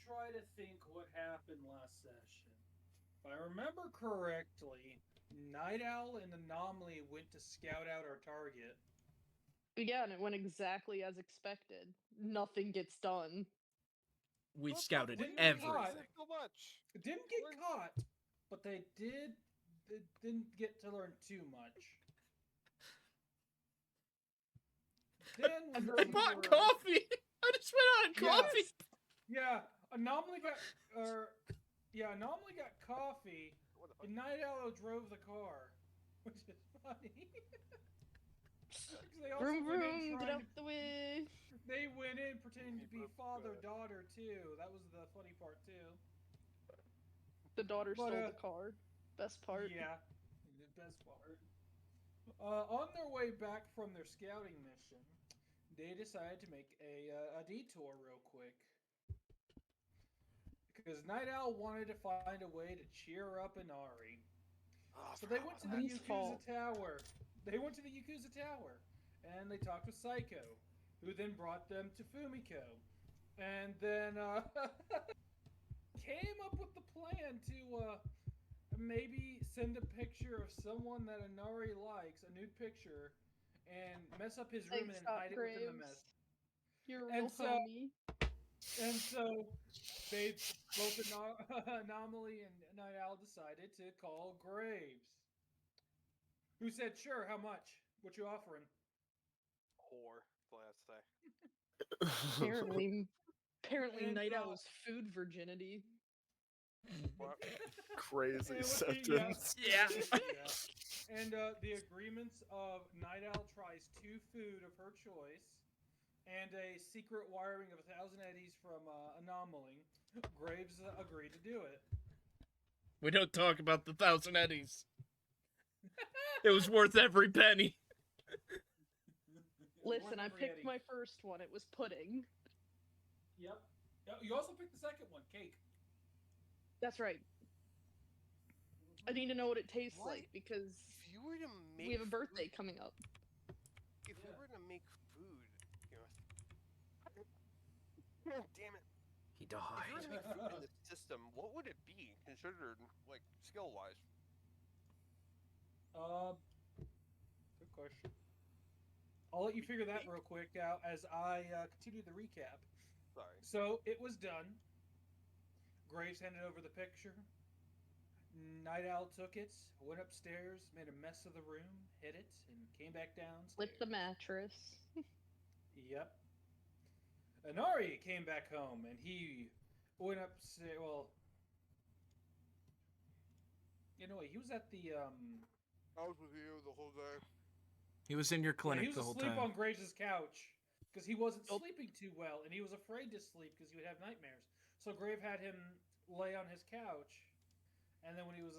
try to think what happened last session. If I remember correctly, Night Owl and Anomaly went to scout out our target. Yeah, and it went exactly as expected. Nothing gets done. We What the scouted Didn't fuck? get caught. everything. So much. It didn't get caught, but they did. They didn't get to learn too much. Then I we I drove bought were- coffee. I just went on Yeah. coffee. Yeah, Anomaly got. Anomaly got coffee, What the fuck? and Night Owl drove the car, which is funny. 'Cause they also Vroom went in vroom, get trying out to- the way. They went in pretending to be Vroom, father-daughter too. That was the funny part too. The daughter But, stole the car. Best part. Yeah, the best part. On their way back from their scouting mission, they decided to make a detour real quick. Because Night Owl wanted to find a way to cheer up Inari. Oh, I So they forgot went to about the Whose Yakuza fault? Tower. They went to the Yakuza Tower. And they talked with Psycho, who then brought them to Fumiko. And then came up with the plan to maybe send a picture of someone that Inari likes, a nude picture, and mess up his room Thanks, and then hide it within the Graves. mess. You're a And real so- homie. And so they both Anomaly and Night Owl decided to call Graves, who said, "Sure, how much? What you offering?" whore. That's all I have to say. Apparently And, Night Owl's food virginity. What? Crazy And with sentence. Yeah. yeah. And the agreements of Night Owl tries 2 food of her choice, and a secret wiring of 1,000 eddies from Anomaly. Graves agreed to do it. We don't talk about the 1,000 eddies. It was worth every penny. Listen, I Every picked Eddie. my first one. It was pudding. Yep. You also picked the second one, cake. That's right. I need to know what it tastes What? like because If you were to make we have a birthday food, coming up. if we Yeah. were to make food, God damn it! He If you were died. to make food in this system, what would it be considered, like skill wise? Good question. I'll let you figure that real quick out as I continue the recap. Sorry. So it was done. Graves handed over the picture. Night Owl took it, went upstairs, made a mess of the room, hid it, and came back downstairs. Flipped the mattress. Yep. Inari came back home and he went upstairs. Well, you know what? He was at the I was with you the whole day. He was in your yeah, clinic he was the whole asleep time. on Graves' couch because he wasn't Nope. sleeping too well and he was afraid to sleep because he would have nightmares. So Grave had him lay on his couch, and then when he was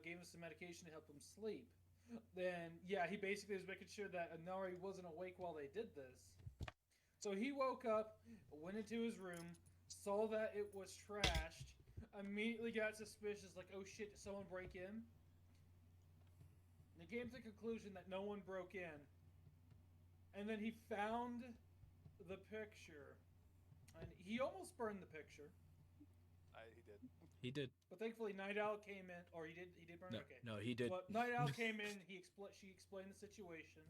gave him some medication to help him sleep. Then he basically was making sure that Inari wasn't awake while they did this. So he woke up, went into his room, saw that it was trashed, immediately got suspicious, like, oh shit, did someone break in? And he came to the conclusion that no one broke in. And then he found the picture, and he almost burned the picture. He did. He did. But thankfully, Night Owl came in, or he did burn No, it? Okay. no, he did. But Night Owl came in, she explained the situation.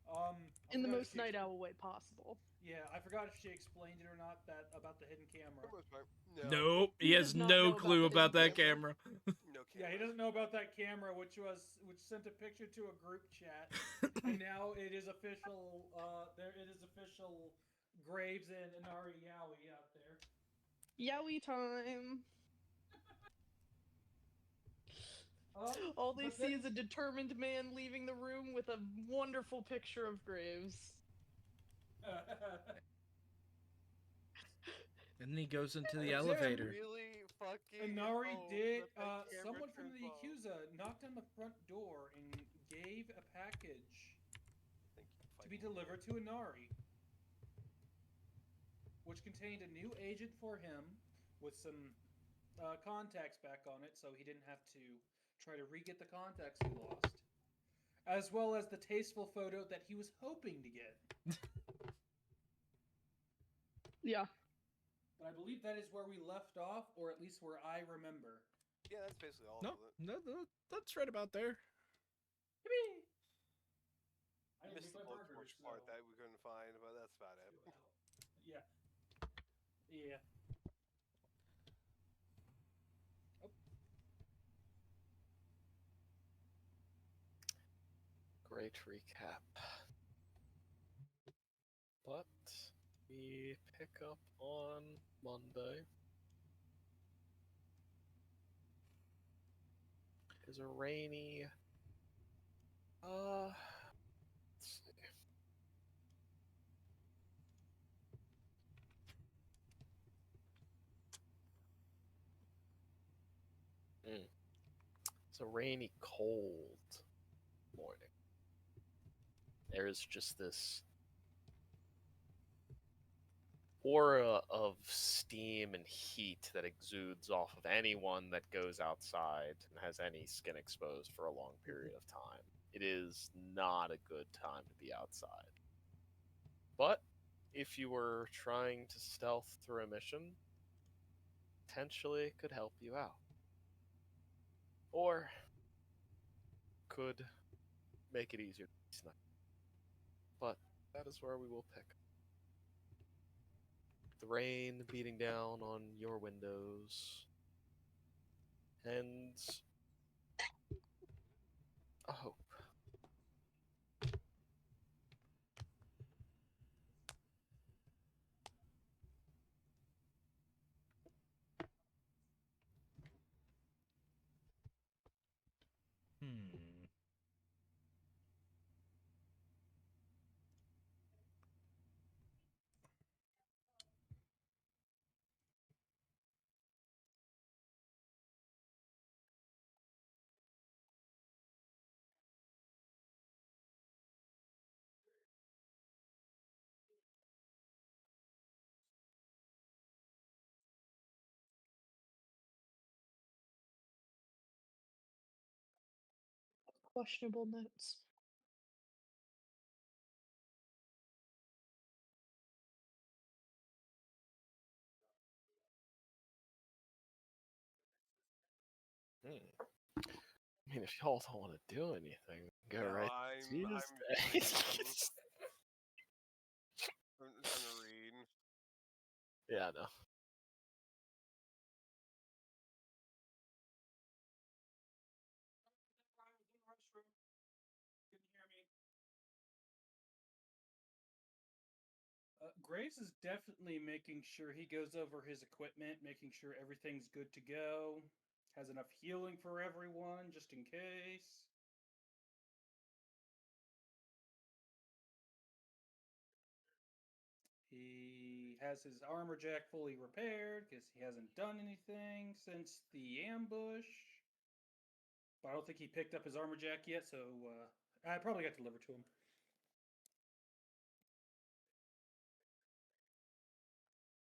I In the forgot if most she Night expl- Owl way possible. Yeah, I forgot if she explained it or not, about the hidden camera. For the most part, Nope, he He has does not no know about clue the about that hidden camera. No Yeah, he doesn't know about that camera, which sent a picture to a group chat, and now it is official. It is official. Graves and Inari Yowie out there. Yowie time. All they But see then- is a determined man leaving the room with a wonderful picture of Graves. And then he goes into the That's it. elevator. Really fucking. Inari did. let that camera Someone from trip the off. Yakuza knocked on the front door and gave a package Thank you, to be fucking- delivered to Inari, which contained a new agent for him with some contacts back on it, so he didn't have to try to re-get the contacts he lost, as well as the tasteful photo that he was hoping to get. Yeah. But I believe that is where we left off, or at least where I remember. Yeah, that's basically all No, of it. that's right about there. Yippee! I I didn't missed make the my bullet burgers, torch so... part that we couldn't find, but that's about it. Yeah. Yeah. Oh. Great recap. But we pick up on Monday. Is a rainy. Let's see. It's a rainy, cold morning. There's just this aura of steam and heat that exudes off of anyone that goes outside and has any skin exposed for a long period of time. It is not a good time to be outside. But if you were trying to stealth through a mission, potentially it could help you out. Or could make it easier to be sniped. But that is where we will pick. The rain beating down on your windows. And a hope. Questionable notes. I mean, if y'all don't want to do anything, go No, right I'm Tuesday. reading. I'm trying to read. Yeah, no. Graves is definitely making sure he goes over his equipment, making sure everything's good to go, has enough healing for everyone, just in case. He has his armor jack fully repaired because he hasn't done anything since the ambush. But I don't think he picked up his armor jack yet, so I probably got delivered to him.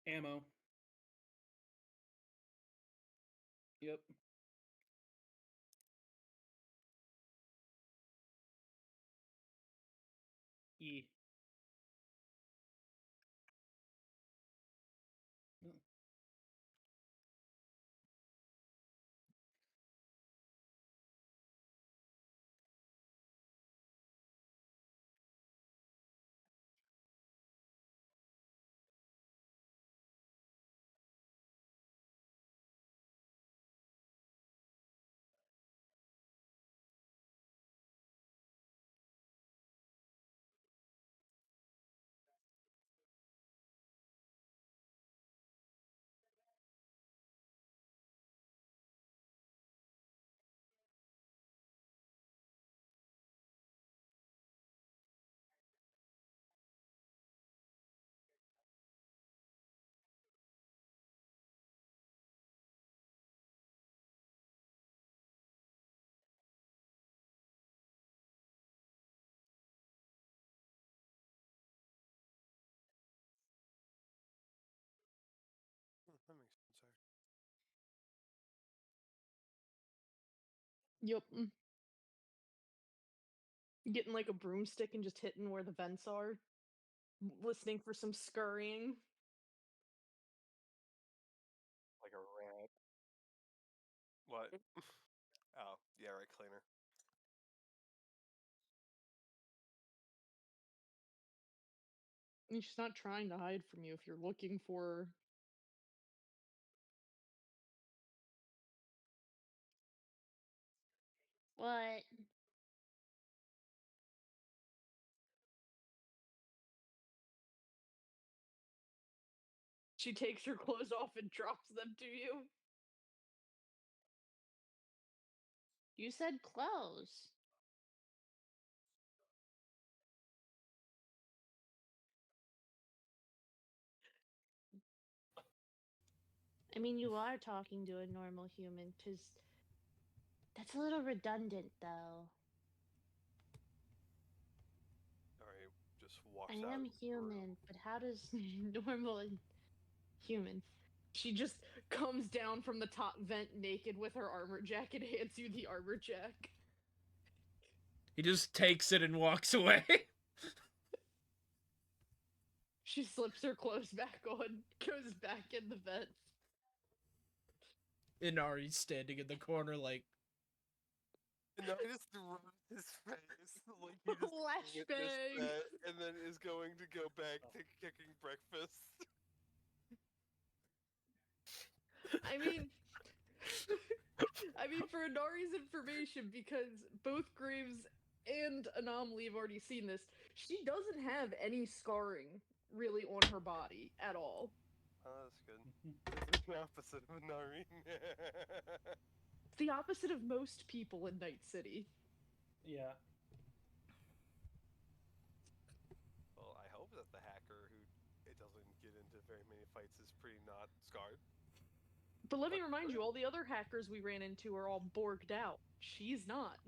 Ammo. Yep. E. That makes sense, actually. Yep. Getting like a broomstick and just hitting where the vents are. Listening for some scurrying. What? Oh, yeah, right, cleaner. I mean, she's not trying to hide from you if you're looking for her. What? She takes her clothes off and drops them to you. You said clothes. I mean, you are talking to a normal human, because that's a little redundant, though. Alright, just I walks out am of the room. human, but how does normal and human? She just comes down from the top vent naked with her armor jacket, hands you the armor jack. He just takes it and walks away. She slips her clothes back on, goes back in the vent. Inari's standing in the corner like, And I just rubs his face like he just witnessed Flashbang! that, and then is going to go back to kicking breakfast. I mean, for Inari's information, because both Graves and Anomaly have already seen this, she doesn't have any scarring really on her body at all. Oh, that's good. It's the opposite of Nari. It's the opposite of most people in Night City. Yeah. Well, I hope that the hacker who it doesn't get into very many fights is pretty not scarred. But let me remind you, all the other hackers we ran into are all borged out. She's not.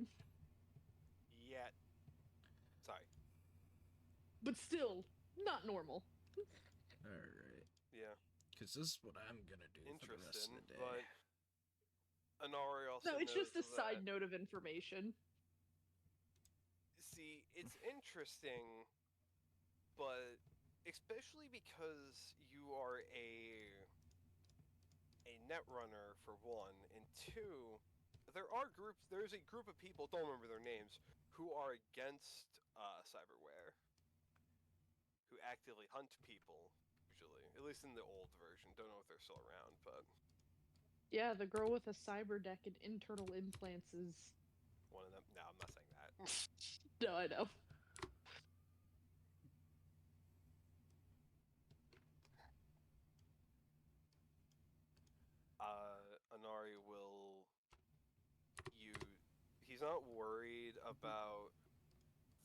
Yet. Sorry. But still, not normal. alright. Yeah. Because this is what I'm gonna do for the rest Interesting, of the day. but Anari also No, it's just a knows side that- note of information. See, it's interesting, but especially because you are a net runner for one, and two, there's a group of people, don't remember their names, who are against cyberware, who actively hunt people, usually, at least in the old version. Don't know if they're still around, but Yeah, the girl with a cyber deck and internal implants is... one of them. No, I'm not saying that. No, I know. Anari will use. He's not worried about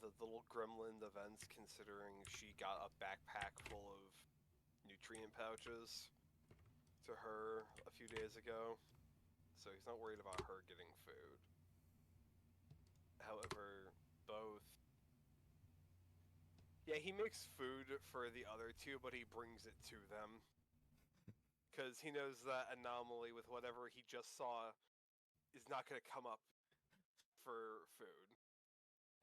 the little gremlin events, considering she got a backpack full of nutrient pouches to her a few days ago, so he's not worried about her getting food. However, yeah, he makes food for the other two, but he brings it to them. Because he knows that Anomaly, with whatever he just saw, is not going to come up for food.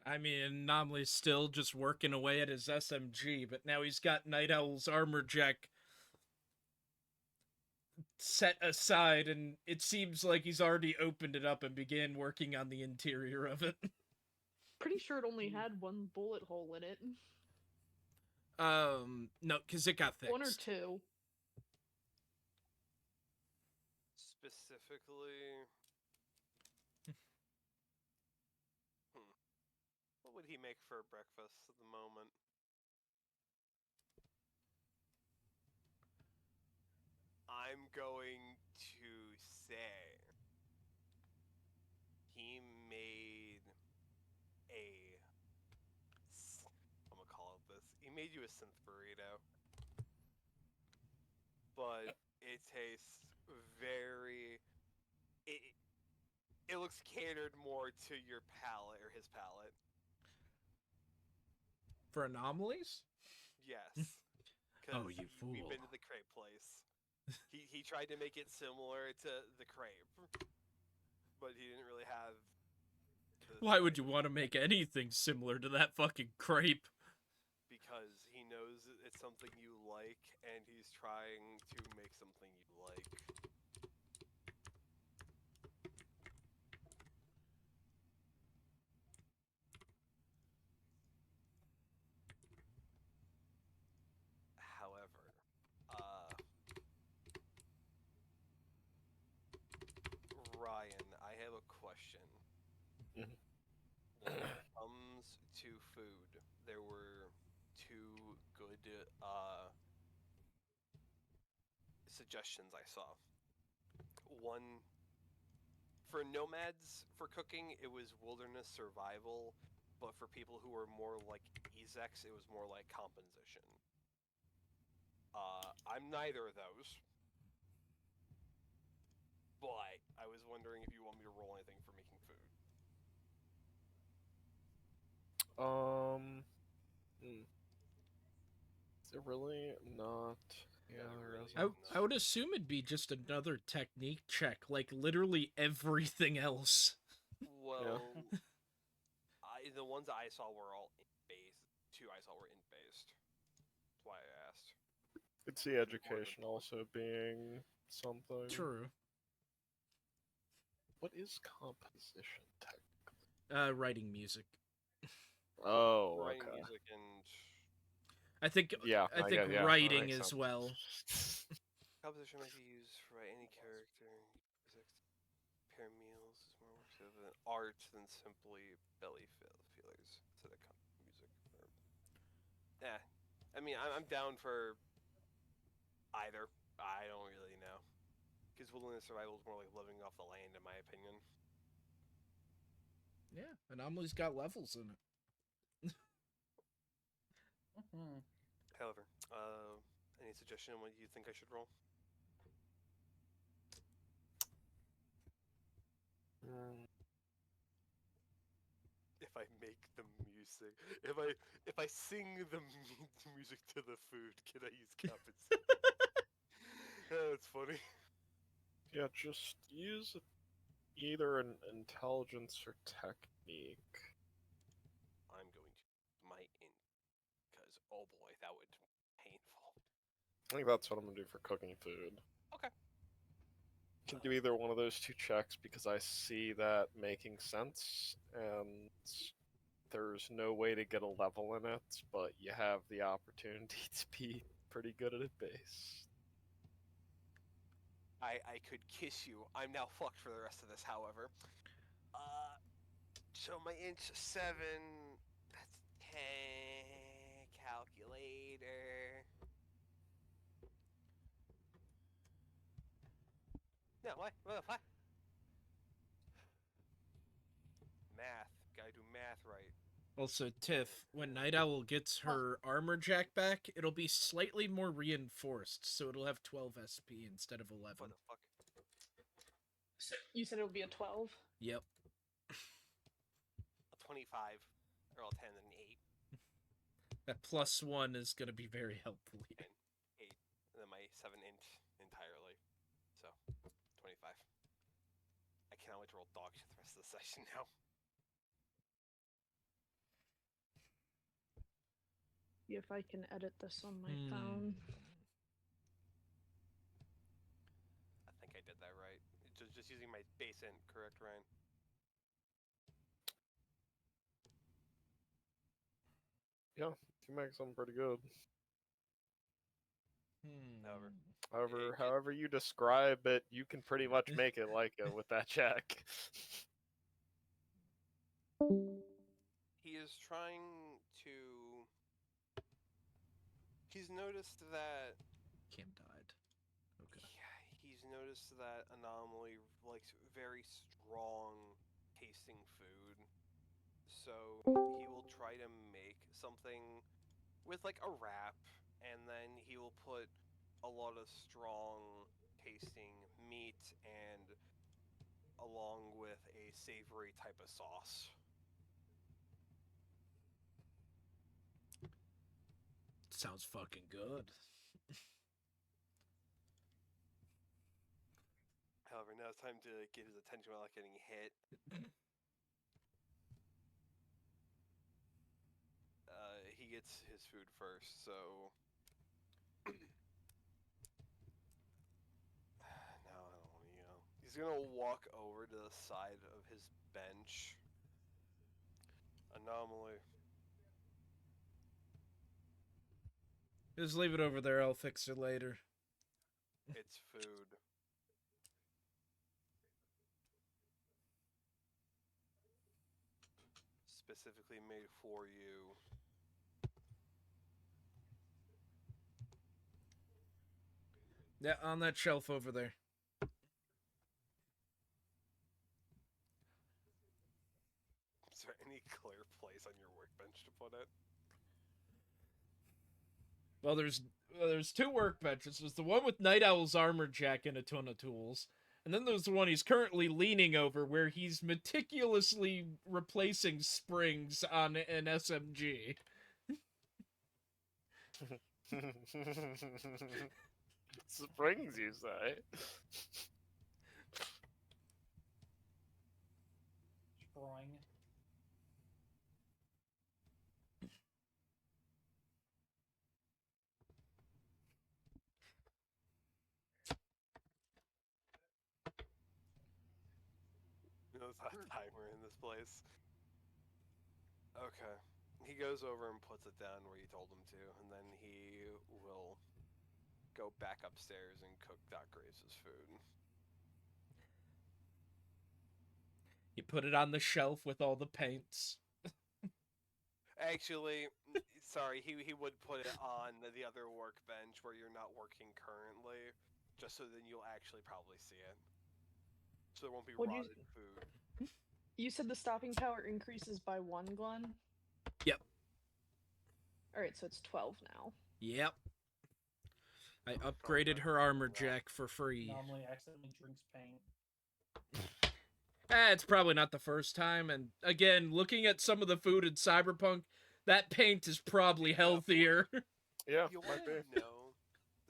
I mean, Anomaly's still just working away at his SMG, but now he's got Night Owl's armor jack set aside, and it seems like he's already opened it up and began working on the interior of it. Pretty sure it only had one bullet hole in it. No, because it got fixed. One or two. Specifically... What would he make for breakfast at the moment? I'm going to say he made I'm gonna call it this. He made you a synth burrito. But it tastes very... It looks catered more to your palate, or his palate. For Anomalies? Yes. Oh, you fool. We've been to the crepe place. He tried to make it similar to the crepe, but he didn't really have... Why would you want to make anything similar to that fucking crepe? Because he knows it's something you like, and he's trying to make something you like. to food, there were two good suggestions I saw. One, for nomads for cooking, it was wilderness survival, but for people who were more like Ezeks, it was more like composition. I'm neither of those, but I was wondering if you want me to roll anything for making food. Is it really not? Yeah, No, there really isn't. I would assume it'd be just another technique check, like literally everything else. Well, the ones I saw were all int-based. Two I saw were int-based. That's why I asked. Could see education also being something. True. What is composition technically? Writing music. Oh, Writing okay. music and I think Yeah, I think yeah, that writing makes as sense. well. composition might be used for any character. Prepare meals is more work of an art than simply belly feelers. To the music. Yeah, I mean, I'm down for either. I don't really know, because wilderness survival is more like living off the land, in my opinion. Yeah, Anomaly's got levels in it. However, any suggestion on what you think I should roll? If I make the music, if I sing the music to the food, can I use compensation? That's funny. Yeah, just use either an intelligence or technique. I'm going to use my int, because oh boy, that would be painful. I think that's what I'm gonna do for cooking food. Okay. Can do either one of those two checks because I see that making sense, and there's no way to get a level in it, but you have the opportunity to be pretty good at it base. I could kiss you. I'm now fucked for the rest of this, however. So my int's 7. That's 10. Calculator. No, what? What? Math. Gotta do math right. Also, Tiff, when Night Owl gets her armor jack back, it'll be slightly more reinforced, so it'll have 12 SP instead of 11. What the fuck? So you said it would be a 12? Yep. A 25. Or a 10 and an 8. That +1 is going to be very helpful here. 8. And then my 7 int entirely. So, 25. I cannot wait to roll dog shit the rest of the session now. If I can edit this on my phone. I think I did that right. Just using my base int, correct, Ryan? Yeah, you make something pretty good. However you describe it, you can pretty much make it like it with that check. He is trying to... He's noticed that... Kim died. Okay. Yeah, he's noticed that Anomaly likes very strong tasting food. So he will try to make something with like a wrap, and then he will put a lot of strong tasting meat and along with a savory type of sauce. Sounds fucking good. However, now it's time to get his attention without getting hit. He gets his food first, so... No, I don't want to, He's gonna walk over to the side of his bench. Anomaly. Just leave it over there, I'll fix it later. It's food. specifically made for you. Yeah, on that shelf over there. Is there any clear place on your workbench to put it? Well, there's two workbenches. There's the one with Night Owl's armor jack and a ton of tools. And then there's the one he's currently leaning over where he's meticulously replacing springs on an SMG. Springs, you say? Drawing. There's a timer in this place. Okay. He goes over and puts it down where you told him to, and then he will go back upstairs and cook Doc Graves' food. You put it on the shelf with all the paints. Actually, sorry, he would put it on the other workbench where you're not working currently, just so then you'll actually probably see it. So there won't be What'd you- rotted food. You said the stopping power increases by 1, Glenn? Yep. Alright, so it's 12 now. Yep. I upgraded her armor jack for free. Anomaly accidentally drinks paint. It's probably not the first time, and again, looking at some of the food in Cyberpunk, that paint is probably healthier. Yeah, You might want be. to know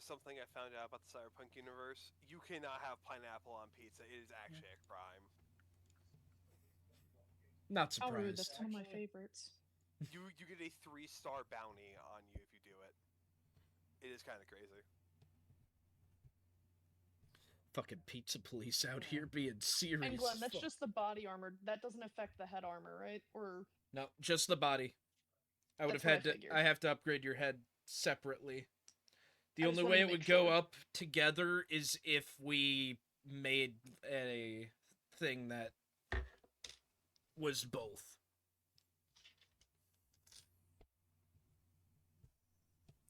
something I found out about the Cyberpunk universe? You cannot have pineapple on pizza. It is actually a crime. Not Oh, rude. surprised. That's one of my Actually- favorites. You get a 3-star bounty on you if you do it. It is kind of crazy. Fucking pizza police out here being serious. And Glenn, as that's fuck. just the body armor. That doesn't affect the head armor, right? Or No, just the body. I would That's have what had I to. figured. I have to upgrade your head separately. The I just only wanted way to it make would go sure. up together is if we made a thing that was both.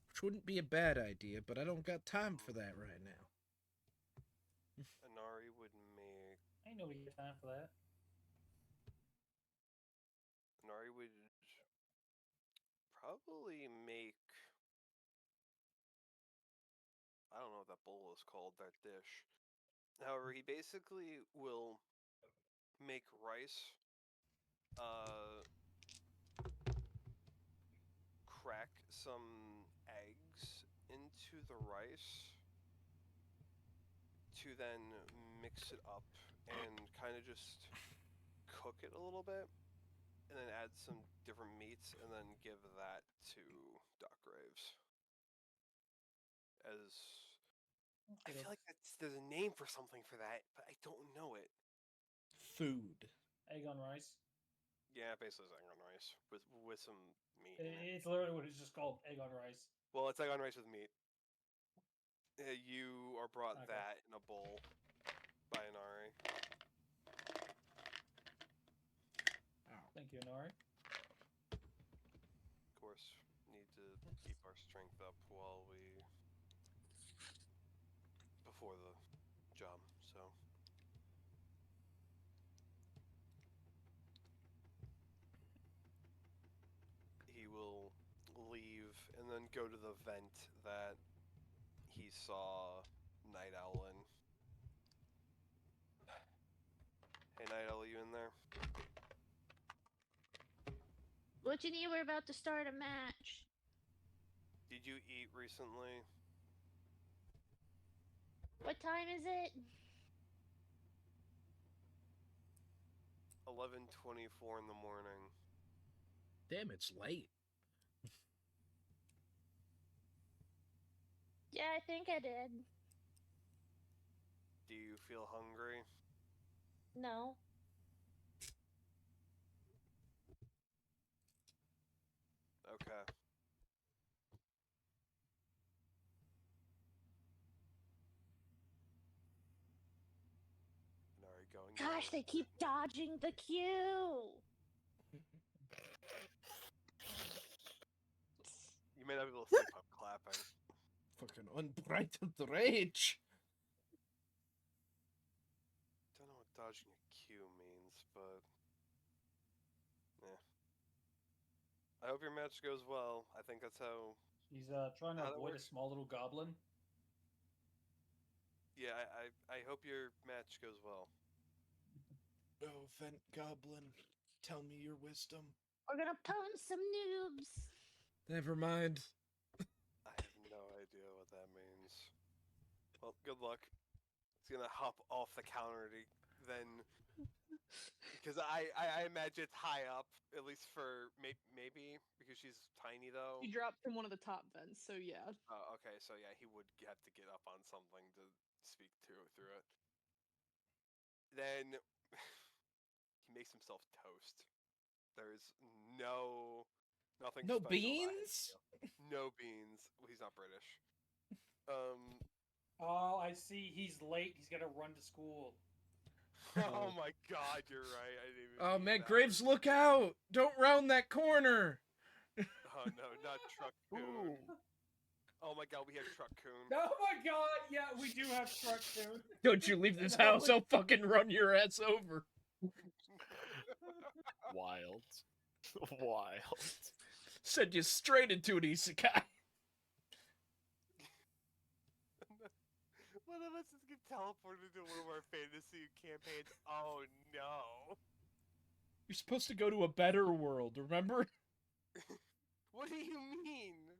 Which wouldn't be a bad idea, but I don't got time for that right now. Inari would make. Ain't nobody got time for that. Inari would probably make. I don't know what that bowl is called, that dish. However, he basically will make rice, crack some eggs into the rice to then mix it up and kind of just cook it a little bit, and then add some different meats, and then give that to Doc Graves. As I feel like there's a name for something for that, but I don't know it. Food. Egg on rice. Yeah, basically it's egg on rice with some meat in it. It's literally what it's just called, egg on rice. Well, it's egg on rice with meat. You are brought Okay. that in a bowl by Inari. Thank you, Nori. Of course, need to keep our strength up while we before the job. So he will leave and then go to the vent that he saw Night Owl in. Hey, Night Owl, you in there? What you need? We're about to start a match. Did you eat recently? What time is it? 11:24 in the morning. Damn, it's late. Yeah, I think I did. Do you feel hungry? No. Okay. Inari going. Gosh, they keep dodging the queue. unbridled rage. Don't know what dodging a Q means, but I hope your match goes well. I think that's how. He's trying to How that avoid a works? small little goblin. Yeah, I hope your match goes well. Oh, Vent Goblin, tell me your wisdom. We're gonna pwn some noobs. Never mind. I have no idea what that means. Well, good luck. It's gonna hop off the counter to then, because I imagine it's high up, at least for maybe because she's tiny though. He dropped from one of the top vents, so yeah. Oh, okay, so yeah, he would have to get up on something to speak through it. Then he makes himself toast. There's nothing No special about his beans? meal. No beans. Well, he's not British. Oh, I see. He's late. He's got to run to school. Oh my God, you're right. I didn't even Oh think man, that. Graves, look out! Don't round that corner. Oh no, not Truck Coon. Oh my God, we have Truck Coon. Oh my god! Yeah, we do have Truck Coon. Don't you leave this No, house, I'll fucking run your ass over. Wild. Wild. Send you straight into an isekai. One of us is get teleported to one of our fantasy campaigns. Oh no. You're supposed to go to a better world, remember? What do you mean?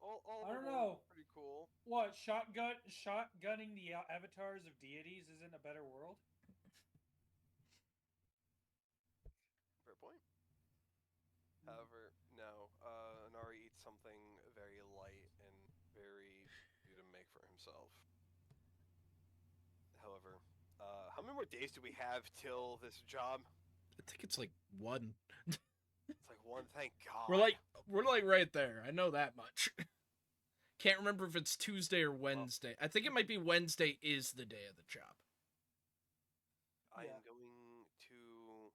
All I the don't worlds know. are pretty cool. What, shotgunning the avatars of deities isn't a better world? Fair point. However, no. Anari eats something very light and very easy to make for himself. However, how many more days do we have till this job? I think it's like 1. It's like one. Thank God. We're like right there. I know that much. Can't remember if it's Tuesday or Wednesday. I think it might be Wednesday is the day of the job. I Yeah. am going to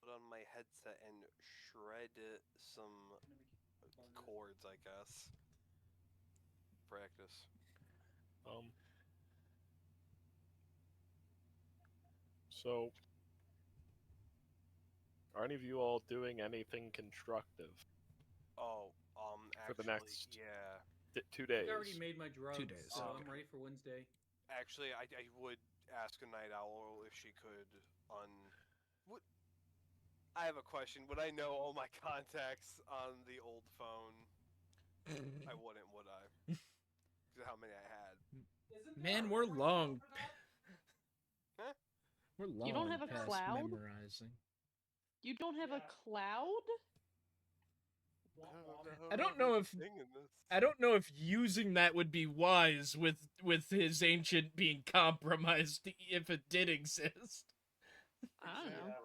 put on my headset and shred some chords, I guess. Practice. So, are any of you all doing anything constructive Oh, for the actually, next yeah. 2 days? I already made my drugs, 2 days. so Okay. I'm ready for Wednesday. Actually, I would ask a night owl if she could What? I have a question. Would I know all my contacts on the old phone? I wouldn't, would I? 'Cause how many I had. Isn't Man, there a we're memory long. skill for that? Huh? We're long You don't have a past cloud? memorizing. You don't have a Yeah. cloud? I don't know if using that would be wise with his ancient being compromised if it did exist. I don't know.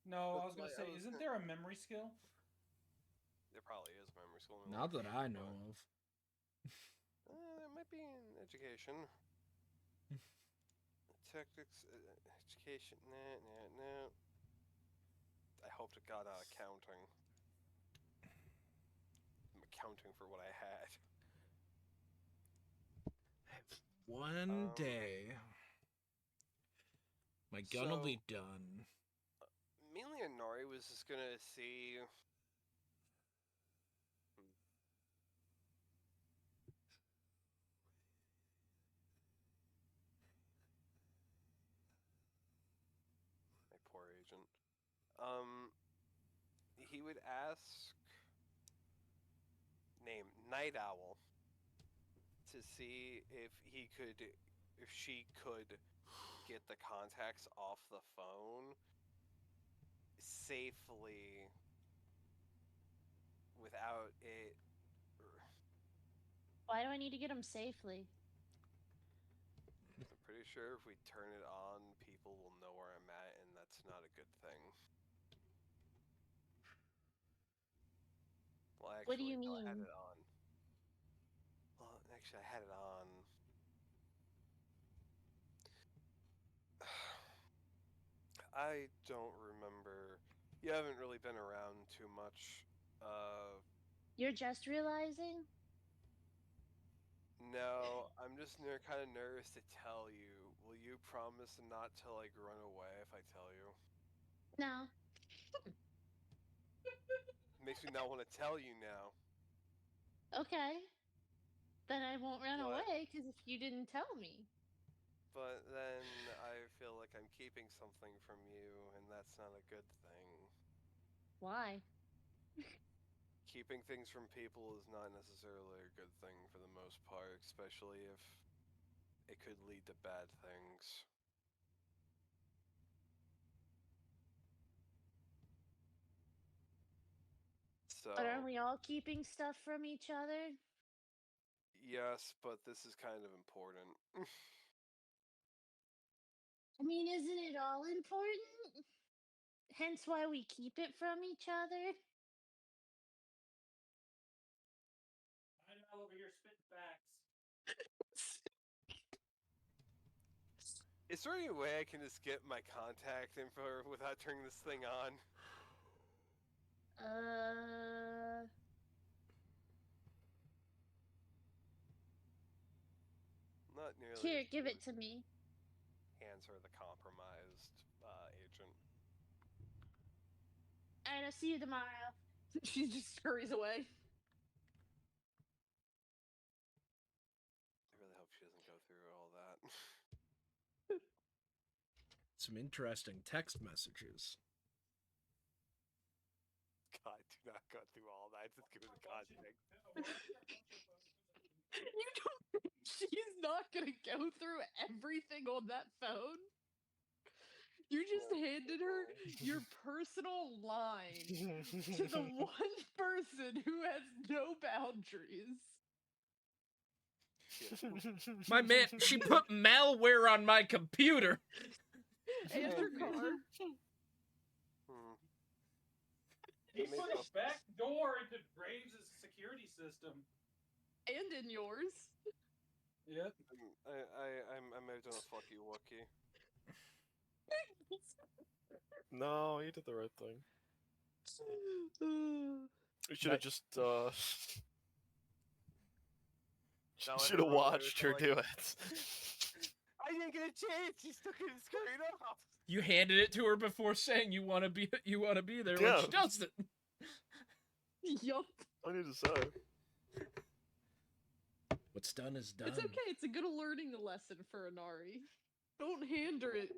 No, I was That's gonna why I say, was- isn't there a memory skill? There probably is memory school. in Not that Loki, I but- know of. It might be in education. Tactics, education. Nah. I hope to God accounting. I'm accounting for what I had. One day, my gun will be done. Mainly Anari was just gonna see. My poor agent. He would ask name Night Owl to see if she could get the contacts off the phone safely without it. Why do I need to get them safely? I'm pretty sure if we turn it on, people will know where I'm at, and that's not a good thing. Well, actually, What do you no, I had mean? it on. Well, actually, I had it on. I don't remember. You haven't really been around too much. You're just realizing? No, I'm just kind of nervous to tell you. Will you promise not to like run away if I tell you? No. Makes me not want to tell you now. Okay. Then I won't run But- away because if you didn't tell me. But then I feel like I'm keeping something from you, and that's not a good thing. Why? Keeping things from people is not necessarily a good thing for the most part, especially if it could lead to bad things. So, But aren't we all keeping stuff from each other? yes, but this is kind of important. I mean, isn't it all important? Hence why we keep it from each other? I'm all over here spitting facts. Is there any way I can just get my contact info without turning this thing on? Not nearly. Here, as give good it to me. Hands are the compromised agent. Alright, I'll see you tomorrow. She just scurries away. I really hope she doesn't go through all that. Some interesting text messages. God, do not go through all that. Just give me the context. You don't think she's not gonna go through everything on that phone? You just handed her your personal line to the one person who has no boundaries. My man, she put malware on my computer. And her car. Hmm. He That put makes a back door into Graves' security system. And in yours. Yep. I may have done a fucky wookie. No, you did the right thing. Uh, We should have just Not let should her have run away watched with her like- do it. I didn't get a chance. She still couldn't scurry it off. You handed it to her before saying you want to be there Yeah. when she does it. yup. I need to say. What's done is done. It's okay. It's a good learning lesson for Inari. Don't hand her it.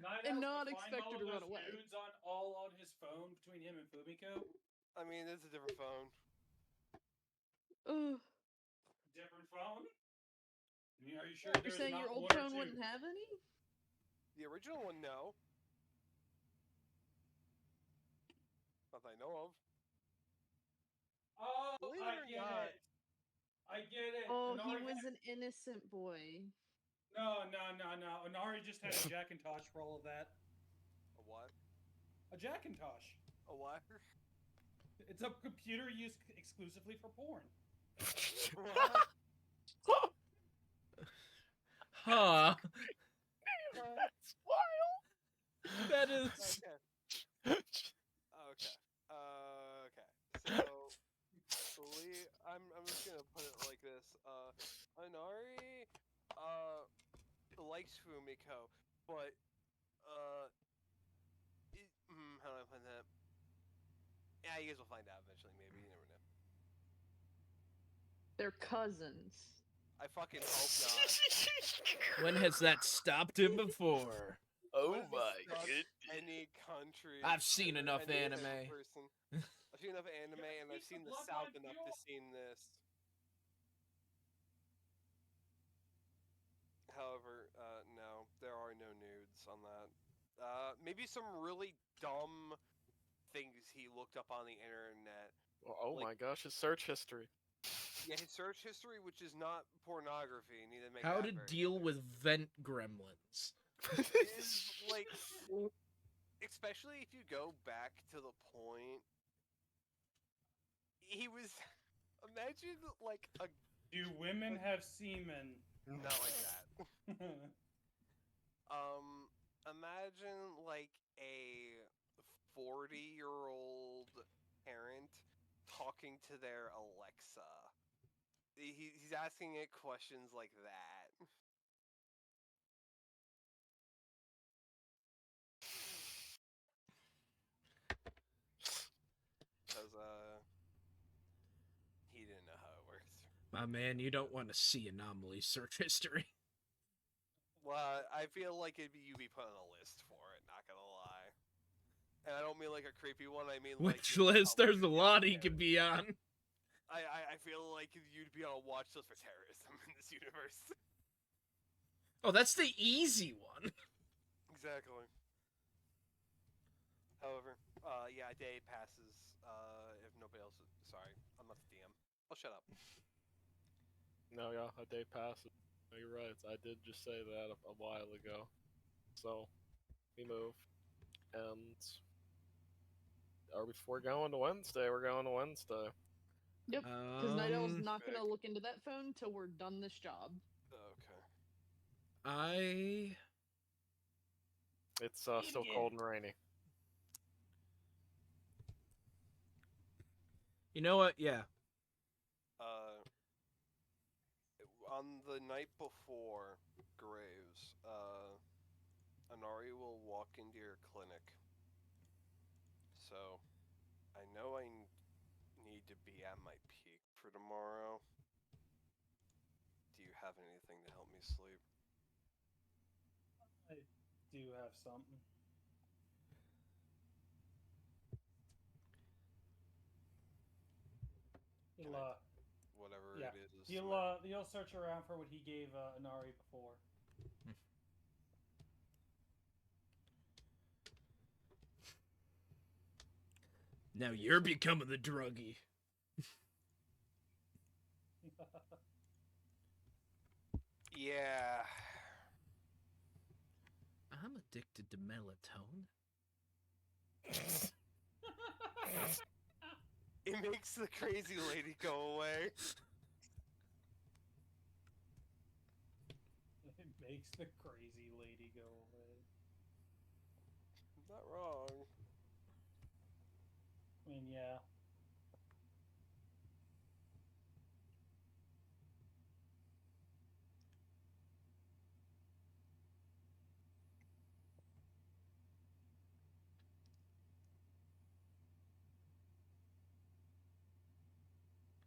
Night And Owl's not gonna expect find her to all run those away. Nudes all on his phone between him and Fumiko. I mean, it's a different phone. Ugh. Different phone. I mean, are you sure You're there's saying not your old one or phone two? wouldn't have any? The original one, no. Not that I know of. Oh, Believe I it or get not. it. I get it. Oh, he Inari was an innocent boy. No. Inari just had a Jackintosh for all of that. A what? A Jackintosh. A what? It's a computer used exclusively for porn. Huh. That's wild. That is. Okay. Okay. So, I'm just gonna put it like this. Inari, likes Fumiko, but, how do I put that? Yeah, you guys will find out eventually, maybe, you never know. They're cousins. I fucking hope not. When has that stopped him before? Oh When has it my stopped goodness. Any country. I've seen or enough any type of anime. person. I've seen enough anime, Yeah, and I've he's seen the the South bloodline enough to fuel. seen this. However, no, there are no nudes on that. Maybe some really dumb things he looked up on the internet. Oh my gosh, his search history. Yeah, his search history, which is not pornography, need to make How that to very deal clear. with vent gremlins. Is like, especially if you go back to the point, he was. Imagine like a Do women have semen? not like that. Imagine like a 40-year-old parent talking to their Alexa. he's asking it questions like that. Because he didn't know how it worked. My man, you don't want to see Anomaly search history. Well, I feel like you'd be put on a list for it. Not gonna lie, and I don't mean like a creepy one. I mean like Which you're list? probably There's a gonna be on lot for he could be on. I feel like you'd be on a watch list for terrorism in this universe. Oh, that's the easy one. Exactly. However, yeah, a day passes. If nobody else, sorry, I'm not the DM. I'll shut up. No, yeah, a day passes. No, you're right. I did just say that a while ago. So, we move. And we're going to Wednesday. We're going to Wednesday. Yep. Because Night Owl's not Big. gonna look into that phone till we're done this job. Okay. It's still cold and rainy. You know what? Yeah. On the night before Graves, Anari will walk into your clinic. So, I know I need to be at my peak for tomorrow. Do you have anything to help me sleep? I do have something. He'll, Whatever yeah. it is. You'll search around for what he gave Inari before. Now you're becoming the druggie. Yeah. I'm addicted to melatonin. It makes the crazy lady go away. It makes the crazy lady go away. Not wrong. I mean, yeah.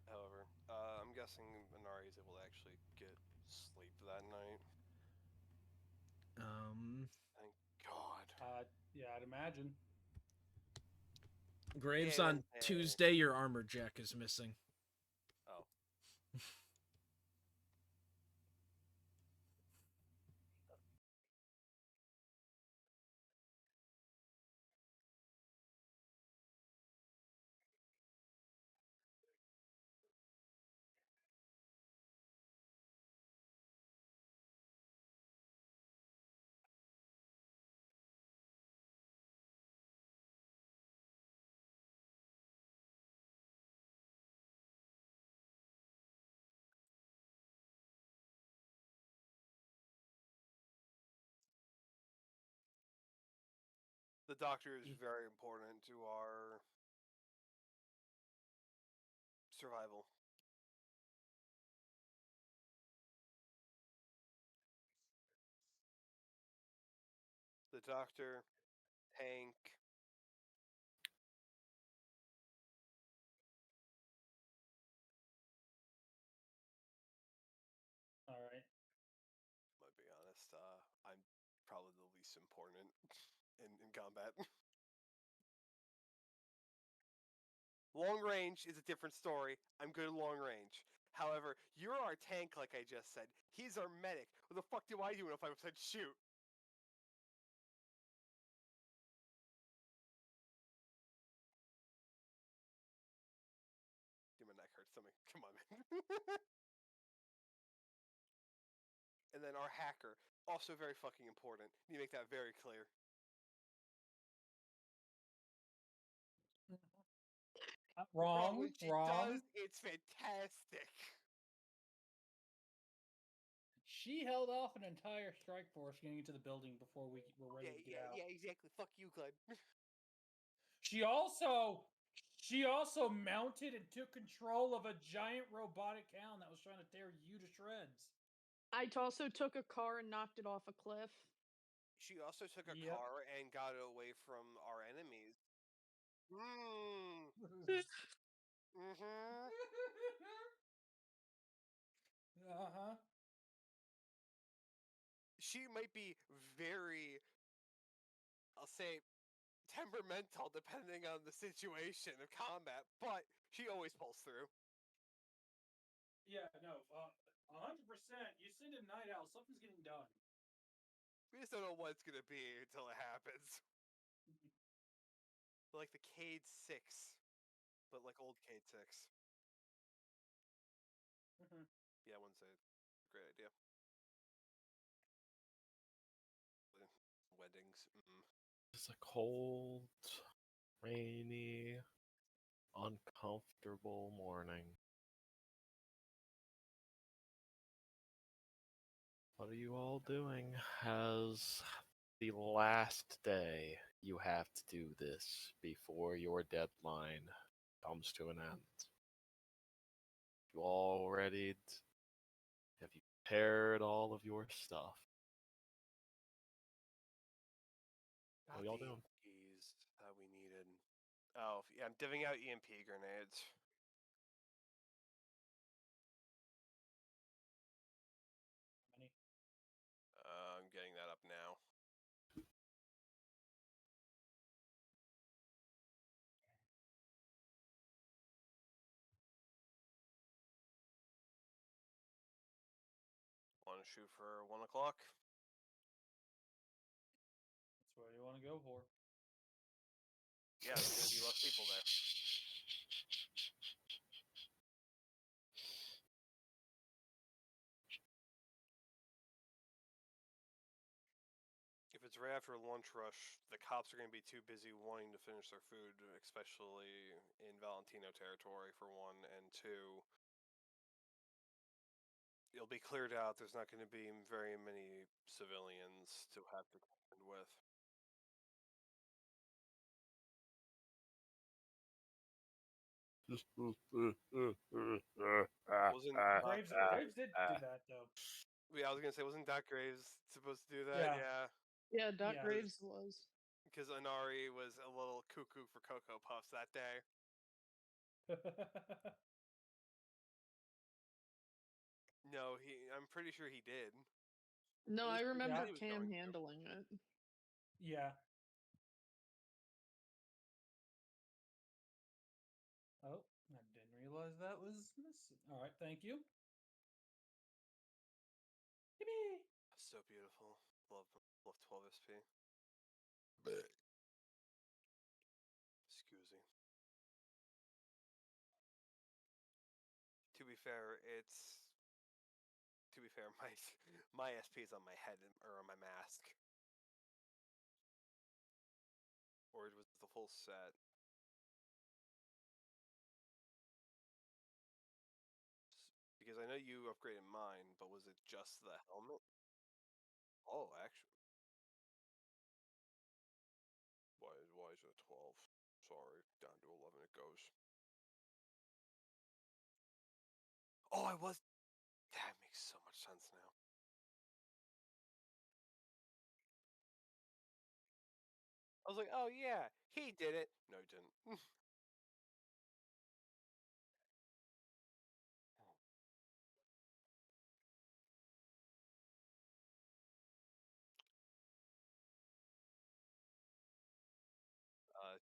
However, I'm guessing Inari is able to actually get sleep that night. Thank God. Yeah, I'd imagine. Graves, Yeah, on Tuesday, your armor jack is missing. Oh. The doctor is very important to our survival. The doctor, Hank. All right. Might be honest, I'm probably the least important in combat. Long range is a different story. I'm good at long range. However, you're our tank, like I just said. He's our medic. What the fuck do I do in a 5% shoot? Dude, my neck hurts. Come on, man. And then our hacker, also very fucking important. Need to make that very clear. Wrong. Bro, when she Wrong. does, it's fantastic. She held off an entire strike force getting into the building before we were ready to get out. Yeah, exactly. Fuck you, Glenn. She also She also mounted and took control of a giant robotic hound that was trying to tear you to shreds. I also took a car and knocked it off a cliff. She also took a Yep. car and got it away from our enemies. Mmm. Mm-hmm. Uh-huh. She might be very, I'll say, temperamental depending on the situation of combat, but she always pulls through. Yeah, no, 100%. You send a night owl, something's getting done. We just don't know what it's gonna be until it happens. Like the Cade 6, but like old Cade 6. Mhm. Yeah, I wouldn't say great idea. Weddings. It's a cold, rainy, uncomfortable morning. What are you all doing? As the last day you have to do this before your deadline comes to an end. You all ready? Have you prepared all of your stuff? What are y'all The doing? EMPs that we needed. Oh, yeah, I'm divvying out EMP grenades. How many? I'm getting that up now. Want to shoot for 1 o'clock? That's what you want to go for. Yeah, there's gonna be less people there. If it's right after lunch rush, the cops are going to be too busy wanting to finish their food, especially in Valentino territory, for one, and two, it'll be cleared out. There's not going to be very many civilians to have to contend with. Wasn't Graves did do that, though. yeah, I was gonna say, wasn't Doc Graves supposed to do that? Yeah. Yeah, Yeah, Doc Yeah. Graves was. because Anari was a little cuckoo for Cocoa Puffs that day. No, I'm pretty sure he did. No, At I least he remember said he was Cam going to. handling it. Yeah. Oh, I didn't realize that was missing. All right, thank you. Yippee! So beautiful. Love 12 SP. Excuse me. To be fair, my SP is on my head or on my mask. Or it was the full set. Because I know you upgraded mine, but was it just the helmet? Oh, actually. Why is it 12? Sorry, down to 11 it goes. Oh, I was. That makes so much sense now. I was like, oh yeah, he did it. No, he didn't.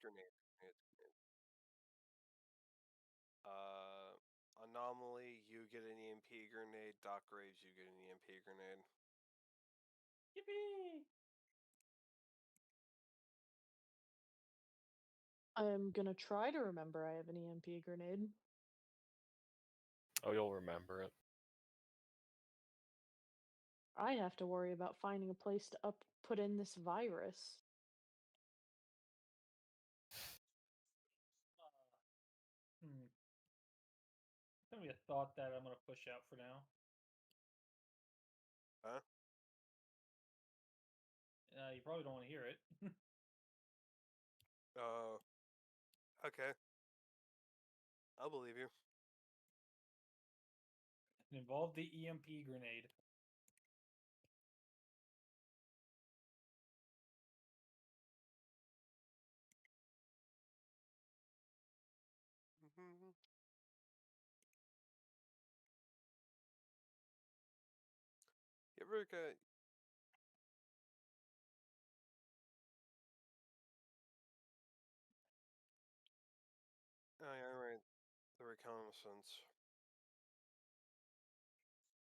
Grenade. Anomaly, you get an EMP grenade. Doc Graves, you get an EMP grenade. Yippee! I'm gonna try to remember I have an EMP grenade. Oh, you'll remember it. I have to worry about finding a place to put in this virus. Hmm. It's gonna be a thought that I'm gonna push out for now. Huh? You probably don't want to hear it. Okay. I'll believe you. It involved the EMP grenade. Mhm. You ever get Oh, yeah, right. The reconnaissance.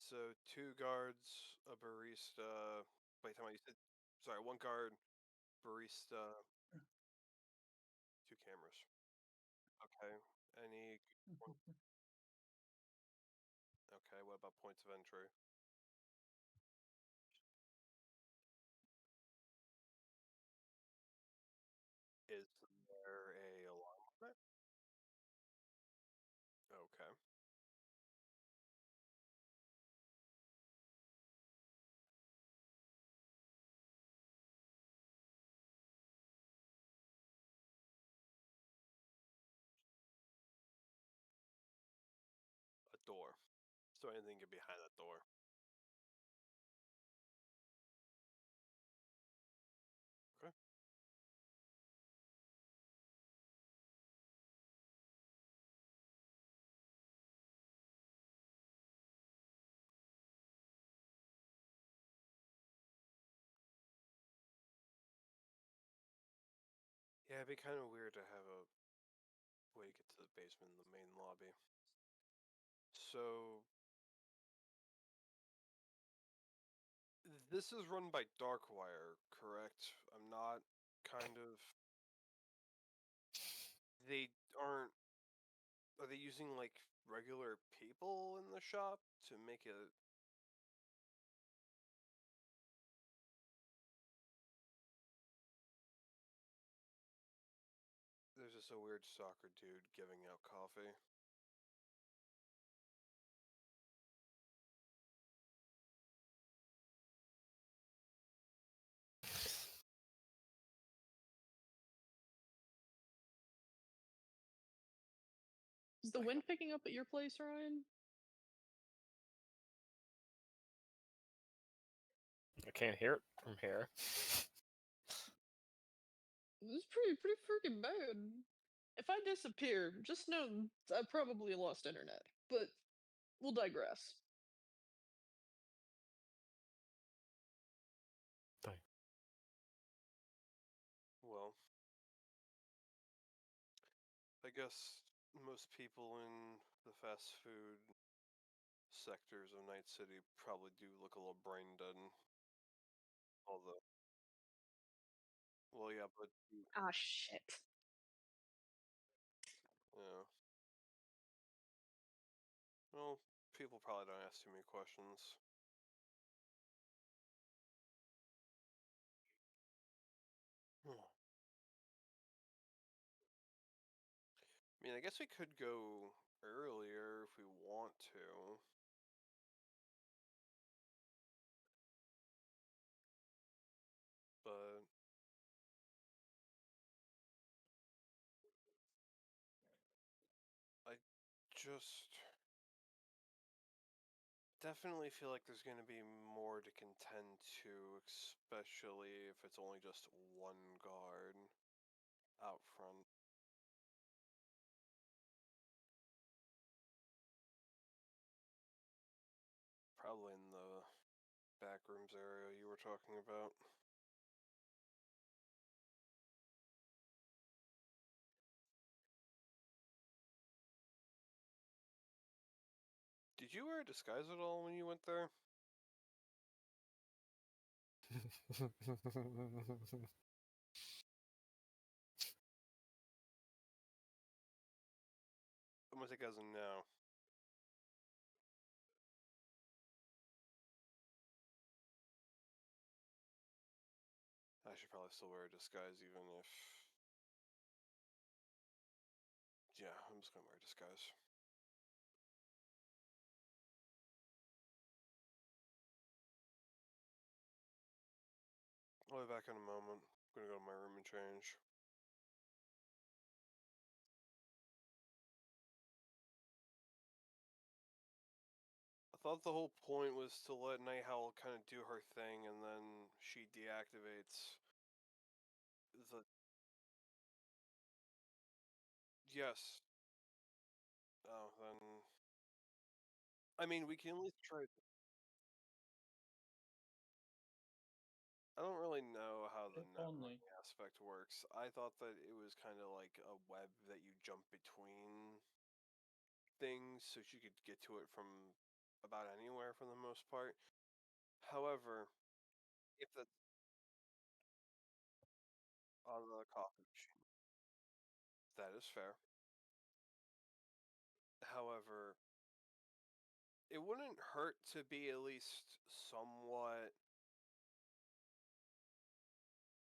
So 2 guards, a barista. Wait, time out. You said sorry. 1 guard, barista, 2 cameras. Okay. Any? Okay. What about points of entry? Is there a alarm on it? Okay. A door. So anything could be behind that door. Okay. Yeah, it'd be kind of weird to have a way to get to the basement in the main lobby. So this is run by Darkwire, correct? I'm not kind of. They aren't. Are they using like regular people in the shop to make it? There's just a weird soccer dude giving out coffee. Is the wind picking up at your place, Ryan? I can't hear it from here. It's pretty freaking bad. If I disappear, just know I probably lost internet. But we'll digress. Well, I guess most people in the fast food sectors of Night City probably do look a little brain dead. Although, well, yeah, but Ah, shit. yeah. Well, people probably don't ask too many questions. I mean, I guess we could go earlier if we want to. But I just definitely feel like there's going to be more to contend to, especially if it's only just 1 guard out front. Probably in the back rooms area you were talking about. Did you wear a disguise at all when you went there? I'm gonna take it as a no. I should probably still wear a disguise even if... Yeah, I'm just gonna wear a disguise. I'll be back in a moment. I'm gonna go to my room and change. thought the whole point was to let Night Howl kind of do her thing, and then she deactivates the. Yes. Oh, then. I mean, we can at least try. I don't really know how the If only. networking aspect works. I thought that it was kind of like a web that you jump between things, so she could get to it from about anywhere for the most part. However, if that's on the coffee machine, that is fair. However, it wouldn't hurt to be at least somewhat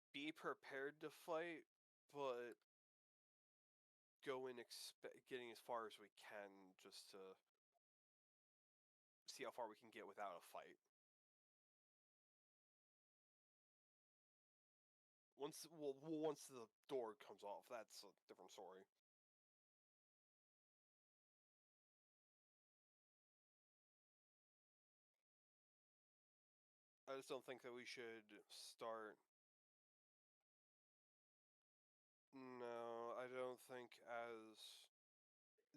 be prepared to fight, but go in getting as far as we can just to see how far we can get without a fight. Once the door comes off, that's a different story. I just don't think that we should start. No, I don't think as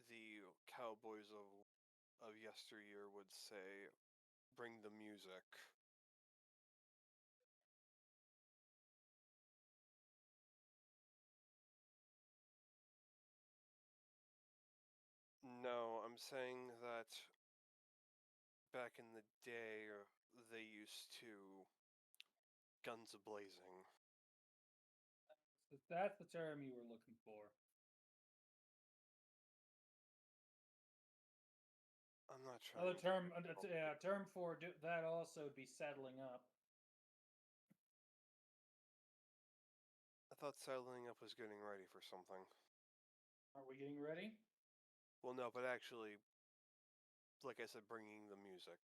the cowboys of yesteryear would say, bring the music. No, I'm saying that back in the day, they used to guns a-blazing. That's the term you were looking for. I'm not trying. Another term, a term for that also would be settling up. I thought settling up was getting ready for something. Are we getting ready? Well, no, but actually, like I said, bringing the music.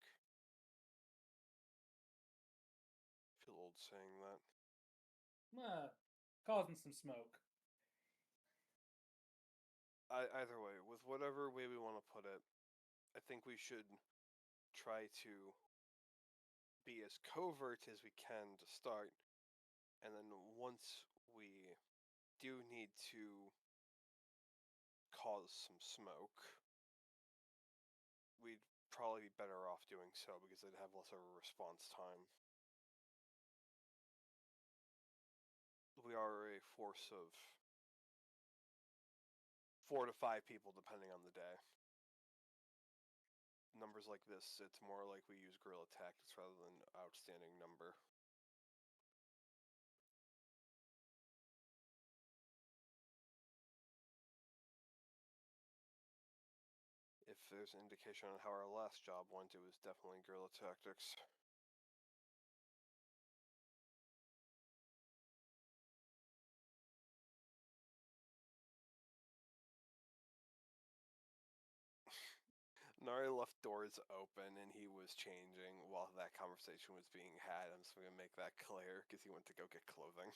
I feel old saying that. Causing some smoke. Either way, with whatever way we want to put it, I think we should try to be as covert as we can to start, and then once we do need to cause some smoke, we'd probably be better off doing so because they'd have less of a response time. We are a force of 4 to 5 people depending on the day. Numbers like this, it's more like we use guerrilla tactics rather than outstanding number. If there's an indication on how our last job went, it was definitely guerrilla tactics. Nari left doors open and he was changing while that conversation was being had. I'm just going to make that clear because he went to go get clothing.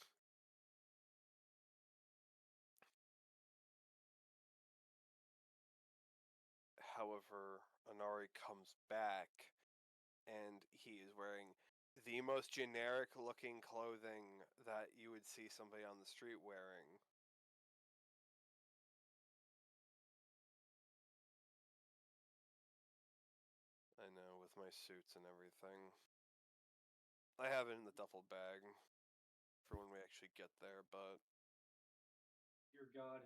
However, Anari comes back and he is wearing the most generic looking clothing that you would see somebody on the street wearing. I know, with my suits and everything. I have it in the duffel bag for when we actually get there, but Dear God.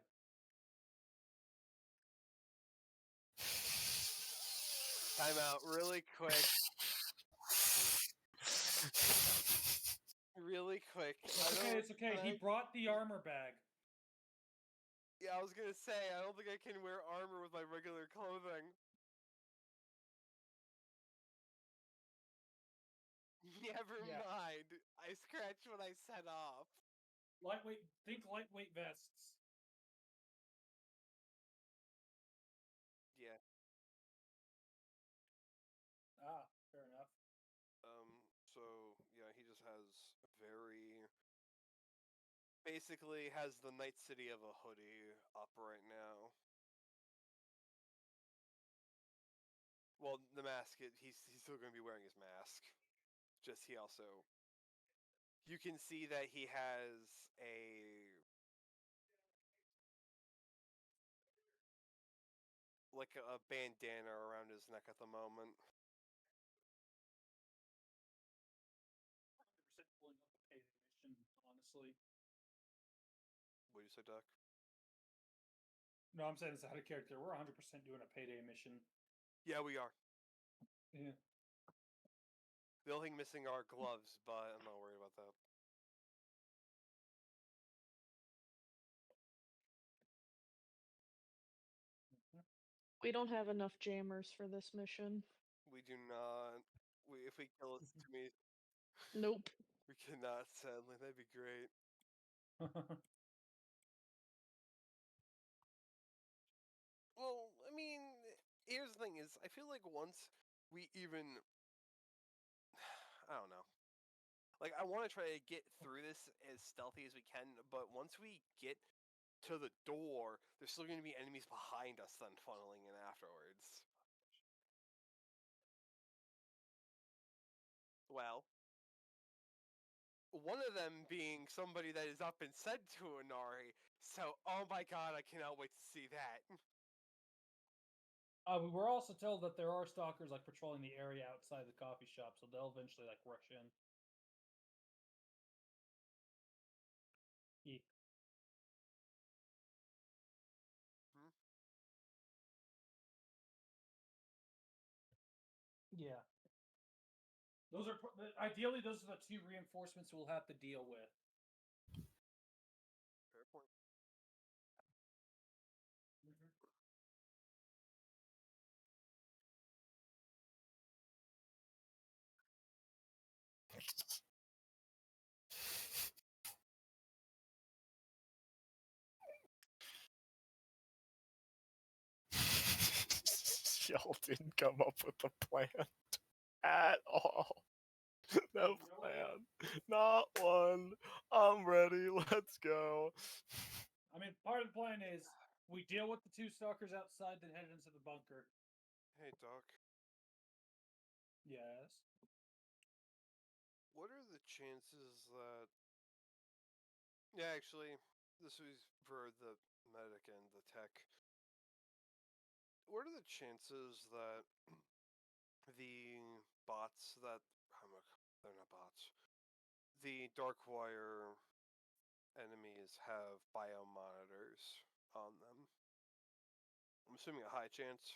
time out really quick. Really quick. It's okay. He brought the armor bag. Yeah, I was gonna say, I don't think I can wear armor with my regular clothing. Never mind. I scratched what I set off. Think lightweight vests. Yeah. Ah, fair enough. So, yeah, he just has very... Basically has the Night City of a hoodie up right now. Well, the mask, he's still going to be wearing his mask. Just he also, you can see that he has a bandana around his neck at the moment. 100% pulling up a payday mission, honestly. What do you say, Doc? No, I'm saying it's out of character. We're 100% doing a payday mission. Yeah, we are. Yeah. The only thing missing are gloves, but I'm not worried about that. We don't have enough jammers for this mission. We do not. If we kill it to me, Nope. we cannot. Sadly, that'd be great. Well, I mean, here's the thing: is I feel like once we even, I don't know. Like, I want to try to get through this as stealthy as we can, but once we get to the door, there's still going to be enemies behind us then funneling in afterwards. Well, one of them being somebody that is up and said to Inari, so, oh my god, I cannot wait to see that. We're also told that there are stalkers like patrolling the area outside the coffee shop, so they'll eventually like rush in. Yeah. Hmm? Yeah. Those are ideally those are the two reinforcements we'll have to deal with. Fair point. Y'all didn't come up with a plan at all. No plan. Not one. I'm ready. Let's go. I mean, part of the plan is we deal with the two stalkers outside, then head into the bunker. Hey, Doc. Yes. What are the chances that... Yeah, actually, this was for the medic and the tech. What are the chances that the bots that... They're not bots. The Darkwire enemies have biomonitors on them? I'm assuming a high chance.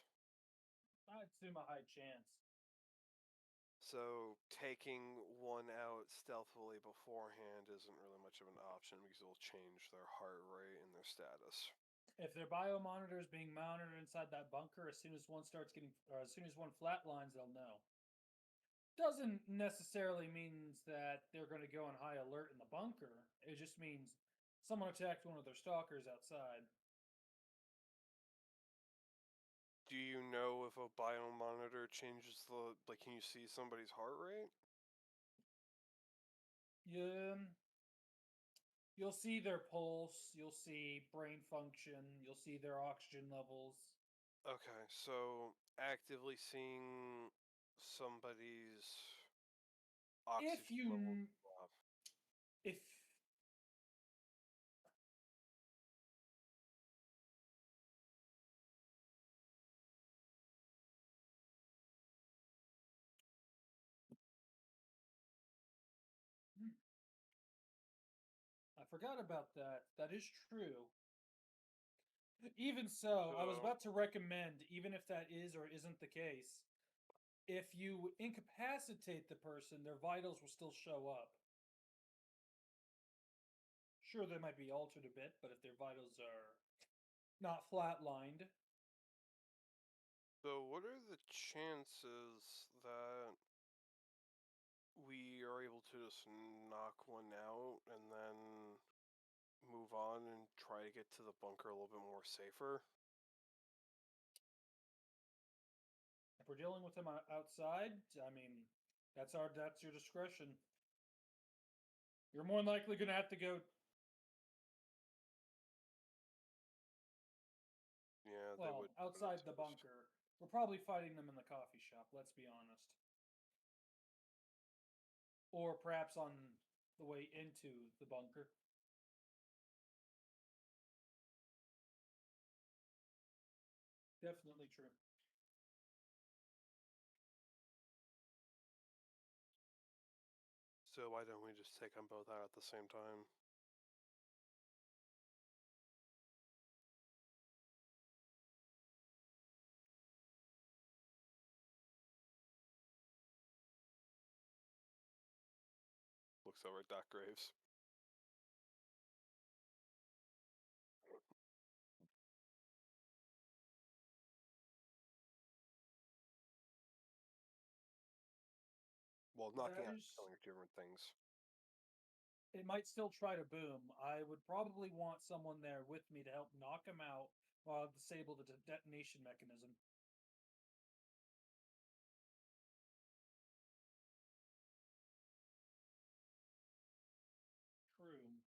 I'd assume a high chance. So taking one out stealthily beforehand isn't really much of an option because it'll change their heart rate and their status. If their biomonitor is being monitored inside that bunker, as soon as one starts getting, or as soon as one flatlines, they'll know. Doesn't necessarily means that they're going to go on high alert in the bunker. It just means someone attacked one of their stalkers outside. Do you know if a biomonitor changes the... Like, can you see somebody's heart rate? You'll see their pulse, you'll see brain function, you'll see their oxygen levels. Okay, so actively seeing somebody's oxygen level drop. If I forgot about that. That is true. Even so, I was about to recommend, even if that is or isn't the case, if you incapacitate the person, their vitals will still show up. Sure, they might be altered a bit, but if their vitals are not flatlined. So what are the chances that we are able to just knock one out and then move on and try to get to the bunker a little bit more safer? If we're dealing with them outside, I mean, that's your discretion. You're more than likely going to have to go. Yeah, Well, they would outside the bunker. We're probably fighting them in the coffee shop, let's be honest. Or perhaps on the way into the bunker. Definitely true. So why don't we just take them both out at the same time? Looks over at Doc Graves. Well, knocking out and killing are two different things. It might still try to boom. I would probably want someone there with me to help knock him out while I disable the detonation mechanism. True.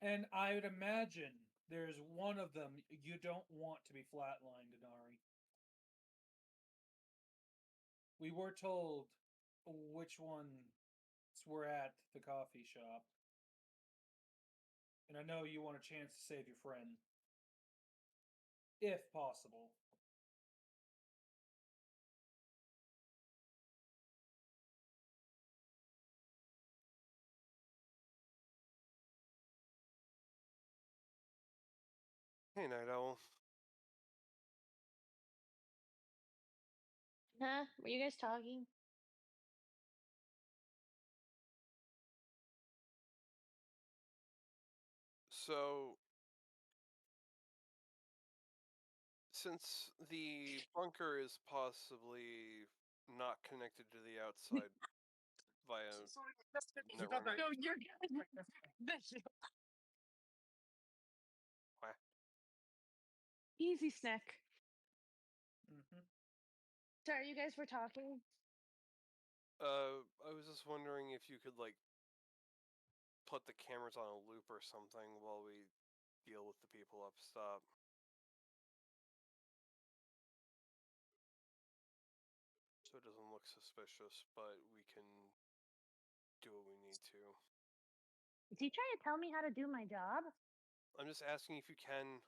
And I would imagine there's one of them you don't want to be flatlined, Inari. We were told which ones were at the coffee shop. And I know you want a chance to save your friend. If possible. Hey, Night Owl. Huh? Were you guys talking? So, since the bunker is possibly not connected to the outside via network, No, you're good. What? Easy snack. Mm-hmm. Sorry, you guys were talking. I was just wondering if you could like put the cameras on a loop or something while we deal with the people up top. So it doesn't look suspicious, but we can do what we need to. Is he trying to tell me how to do my job? I'm just asking if you can.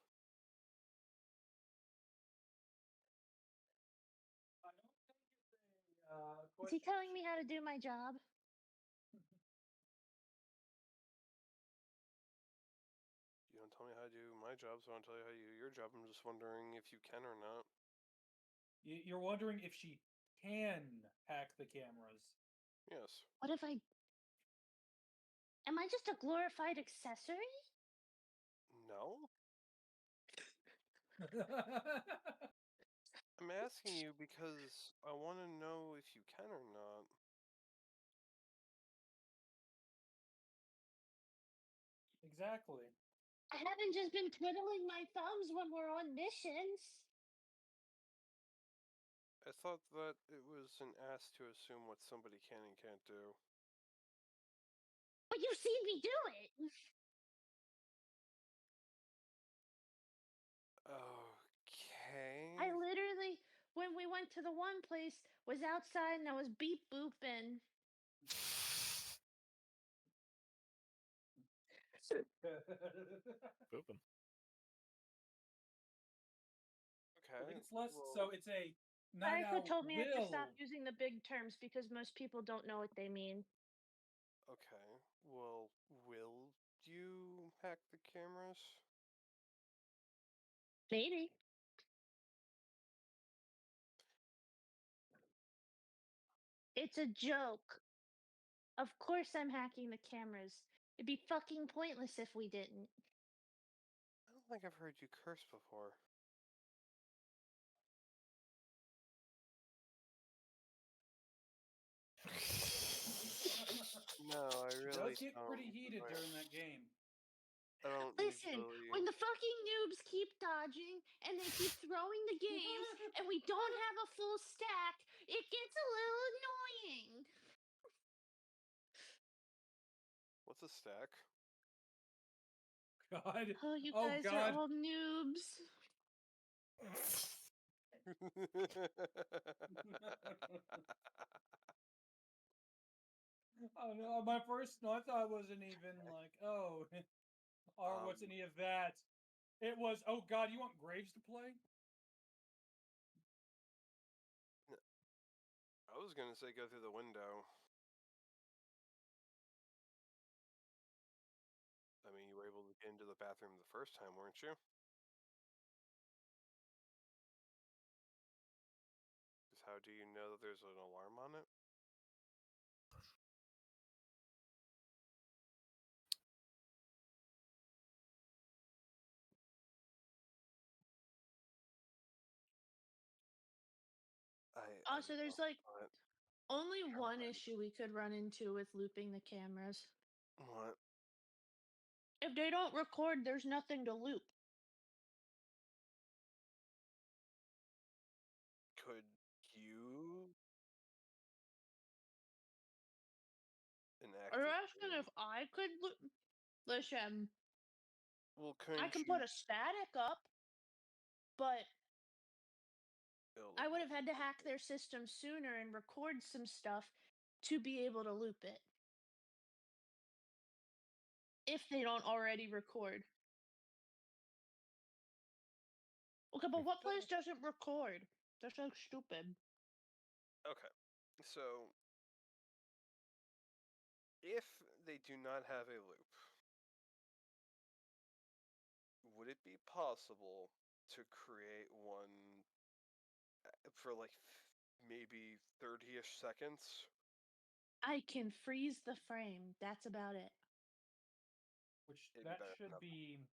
Is he telling me how to do my job? You don't tell me how to do my job, so I don't tell you how to do your job. I'm just wondering if you can or not. You're wondering if she can hack the cameras. Yes. What if I... Am I just a glorified accessory? No? I'm asking you because I want to know if you can or not. Exactly. I haven't just been twiddling my thumbs when we're on missions. I thought that it was an ask to assume what somebody can and can't do. But you've seen me do it. Okay. I literally, when we went to the one place, was outside and I was beep booping. Pooping. Okay. It's less. Well, So it's a night Firefly owl told me I have to will. stop using the big terms because most people don't know what they mean. okay. Well, will you hack the cameras? Maybe. It's a joke. Of course I'm hacking the cameras. It'd be fucking pointless if we didn't. I don't think I've heard you curse before. No, I It really does get don't. pretty heated during that game. I don't Listen, usually. when the fucking noobs keep dodging and they keep throwing the games and we don't have a full stack, it gets a little annoying. What's a stack? God. Oh, you Oh guys God. are all noobs. Oh no, my first no, I thought it wasn't even like, oh, or what's any of that. It was, oh god, you want Graves to play? I was gonna say go through the window. I mean, you were able to get into the bathroom the first time, weren't you? Because how do you know that there's an alarm on it? I Also, don't there's know, like but only one issue we could run into with looping the cameras. what? If they don't record, there's nothing to loop. Could you enact Are you a asking game? if I could loop? Listen, Well, I couldn't can you put a static up, but build I it would more? have had to hack their system sooner and record some stuff to be able to loop it. If they don't already record. Okay, but what place doesn't record? That's so stupid. Okay, so if they do not have a loop, would it be possible to create one for like maybe 30-ish seconds? I can freeze the frame. That's about it. Which It'd be better than nothing.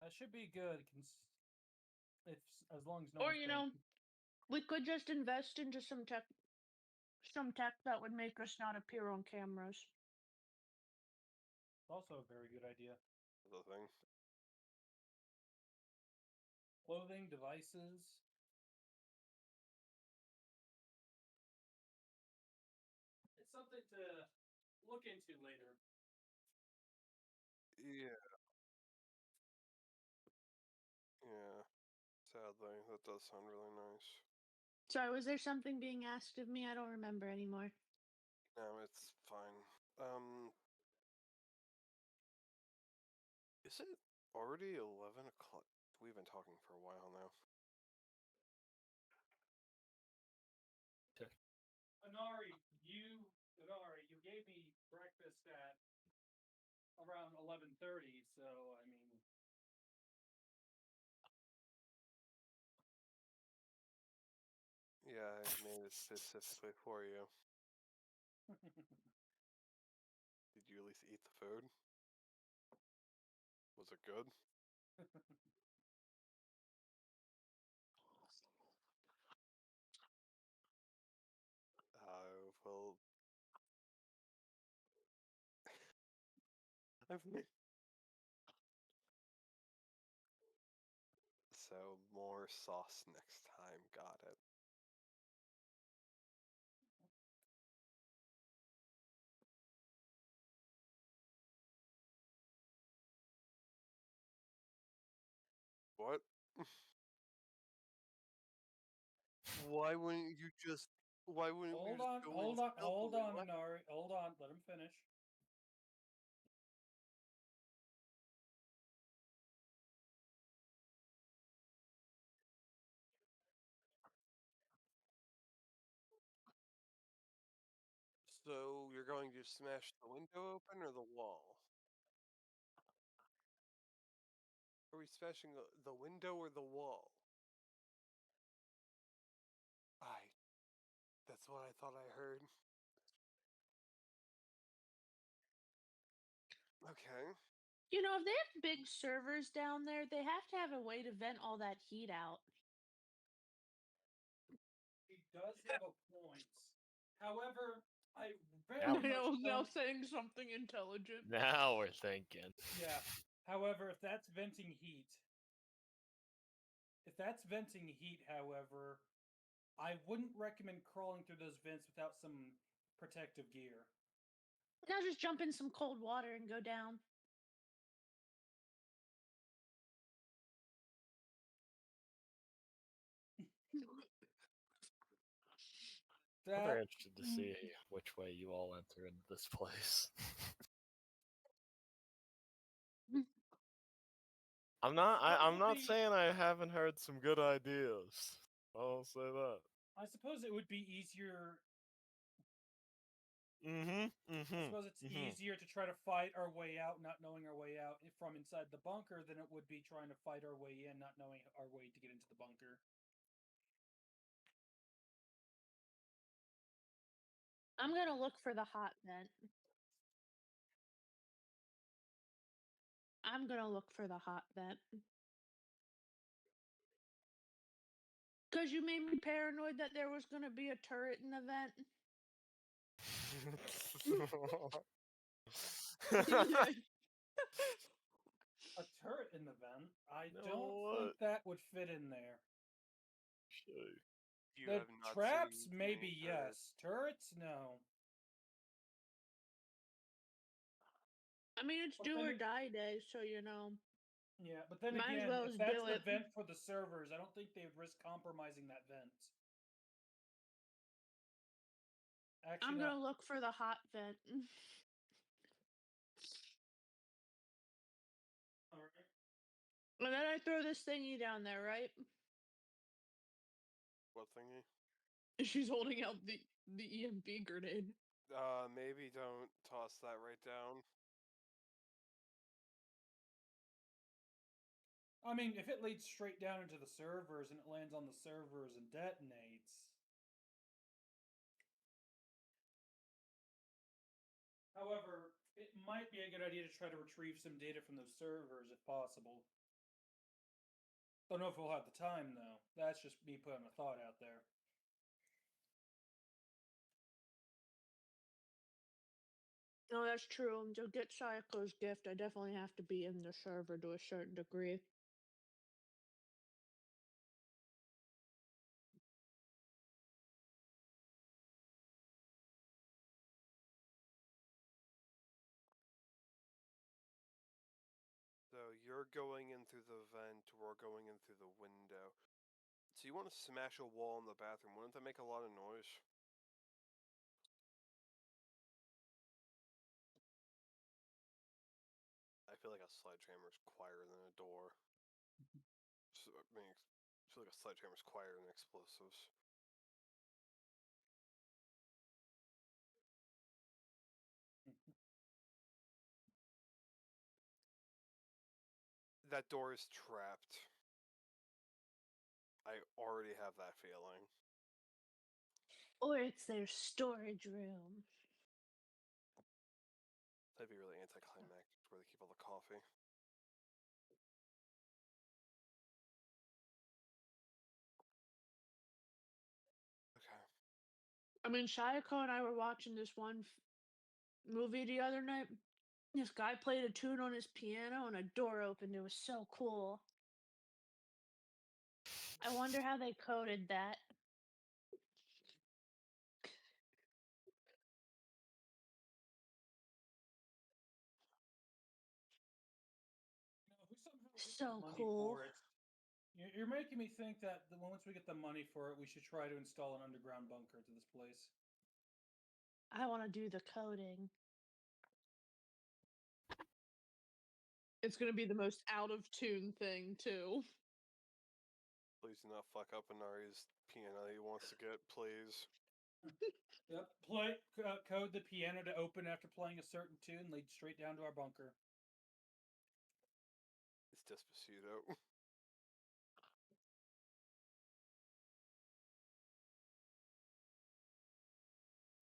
that should be good. If as long as no Or one's paying. we could just invest into some tech that would make us not appear on cameras. It's also a very good idea. The thing. Clothing, devices. It's something to look into later. Yeah. Yeah. Sadly, that does sound really nice. Sorry, was there something being asked of me? I don't remember anymore. No, it's fine. Is it already 11 o'clock? We've been talking for a while now. Anari, you gave me breakfast at around 11:30. So I mean, Yeah, I made it specifically for you. Did you at least eat the food? Was it good? Well, so more sauce next time. Got it. What? Why wouldn't you just? Why wouldn't we hold just on, go hold and on, hold stealthily on, left? Anari, hold on. Let him finish. So you're going to smash the window open or the wall? Are we smashing the window or the wall? That's what I thought I heard. Okay. If they have big servers down there, they have to have a way to vent all that heat out. He does have a point. However, I very Now- much Now don't. saying something intelligent. Now we're thinking. Yeah. However, if that's venting heat, however, I wouldn't recommend crawling through those vents without some protective gear. Now just jump in some cold water and go down. I'm That very interested to see which way you all enter into this place. I'm not. suppose I'm it'd not be- saying I haven't heard some good ideas. I'll say that. I suppose it would be easier. Mm-hmm. I suppose it's easier to try to fight our way out, not knowing our way out from inside the bunker, than it would be trying to fight our way in, not knowing our way to get into the bunker. I'm gonna look for the hot vent. I'm gonna look for the hot vent. Because you made me paranoid that there was gonna be a turret in the vent. A turret in the vent? I No, don't what? think that would fit in there. Shit. You The have not traps, seen maybe any turrets. yes. Turrets, no. I mean, it's But do then or it- die day, so you know. Yeah, but then Might as again, well if just that's do the it. vent for the servers, I don't think they'd risk compromising that vent. Actually, I'm no. gonna look for the hot vent. All right. And then I throw this thingy down there, right? What thingy? She's holding out the EMP grenade. Maybe don't toss that right down. I mean, if it leads straight down into the servers and it lands on the servers and detonates. However, it might be a good idea to try to retrieve some data from those servers if possible. Don't know if we'll have the time though. That's just me putting a thought out there. No, that's true. To get Sayako's gift, I definitely have to be in the server to a certain degree. So you're going in through the vent, we're going in through the window. So you want to smash a wall in the bathroom? Wouldn't that make a lot of noise? I feel like a sledgehammer is quieter than a door. So, I mean, I feel like a sledgehammer is quieter than explosives. That door is trapped. I already have that feeling. Or it's their storage room. That'd be really anticlimactic where they keep all the coffee. Okay. I mean, Sayako and I were watching this one movie the other night. This guy played a tune on his piano and a door opened. It was so cool. I wonder how they coded that. If we somehow get the So money cool. for it, you're making me think that once we get the money for it, we should try to install an underground bunker to this place. I want to do the coding. It's gonna be the most out of tune thing too. Please do not fuck up Inari's piano he wants to get, please. Yep. Code the piano to open after playing a certain tune, lead straight down to our bunker. It's Despacito.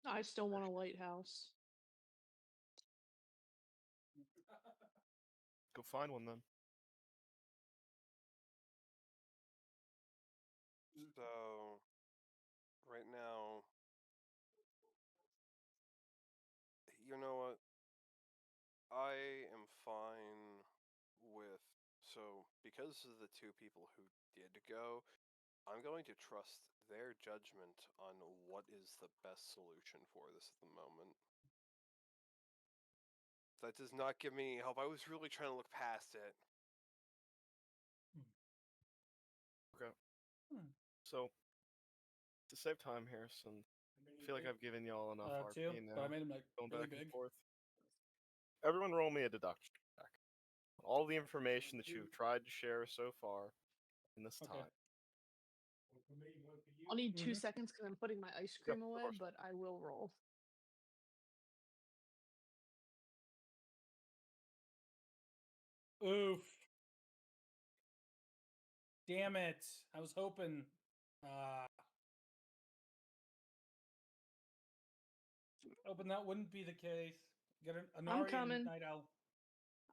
I still want a lighthouse. Go find one then. So, right now, you know what? I am fine with. So, because of the two people who did go, I'm going to trust their judgment on what is the best solution for this at the moment. That does not give me any help. I was really trying to look past it. Okay. Hmm. So, to save time, Harrison, I feel like I've given y'all enough Two, RP now. but I made them like Going really back and big. forth. Everyone roll me a deduction check. All the information that you've tried to share so far in this Okay. time. I'll need 2 Mhm. seconds because I'm putting my ice Yep, cream of away, course. but I will roll. Oof. Damn it. I was hoping. Hoping that wouldn't be the case. Get an I'm Anari and coming. Night Owl.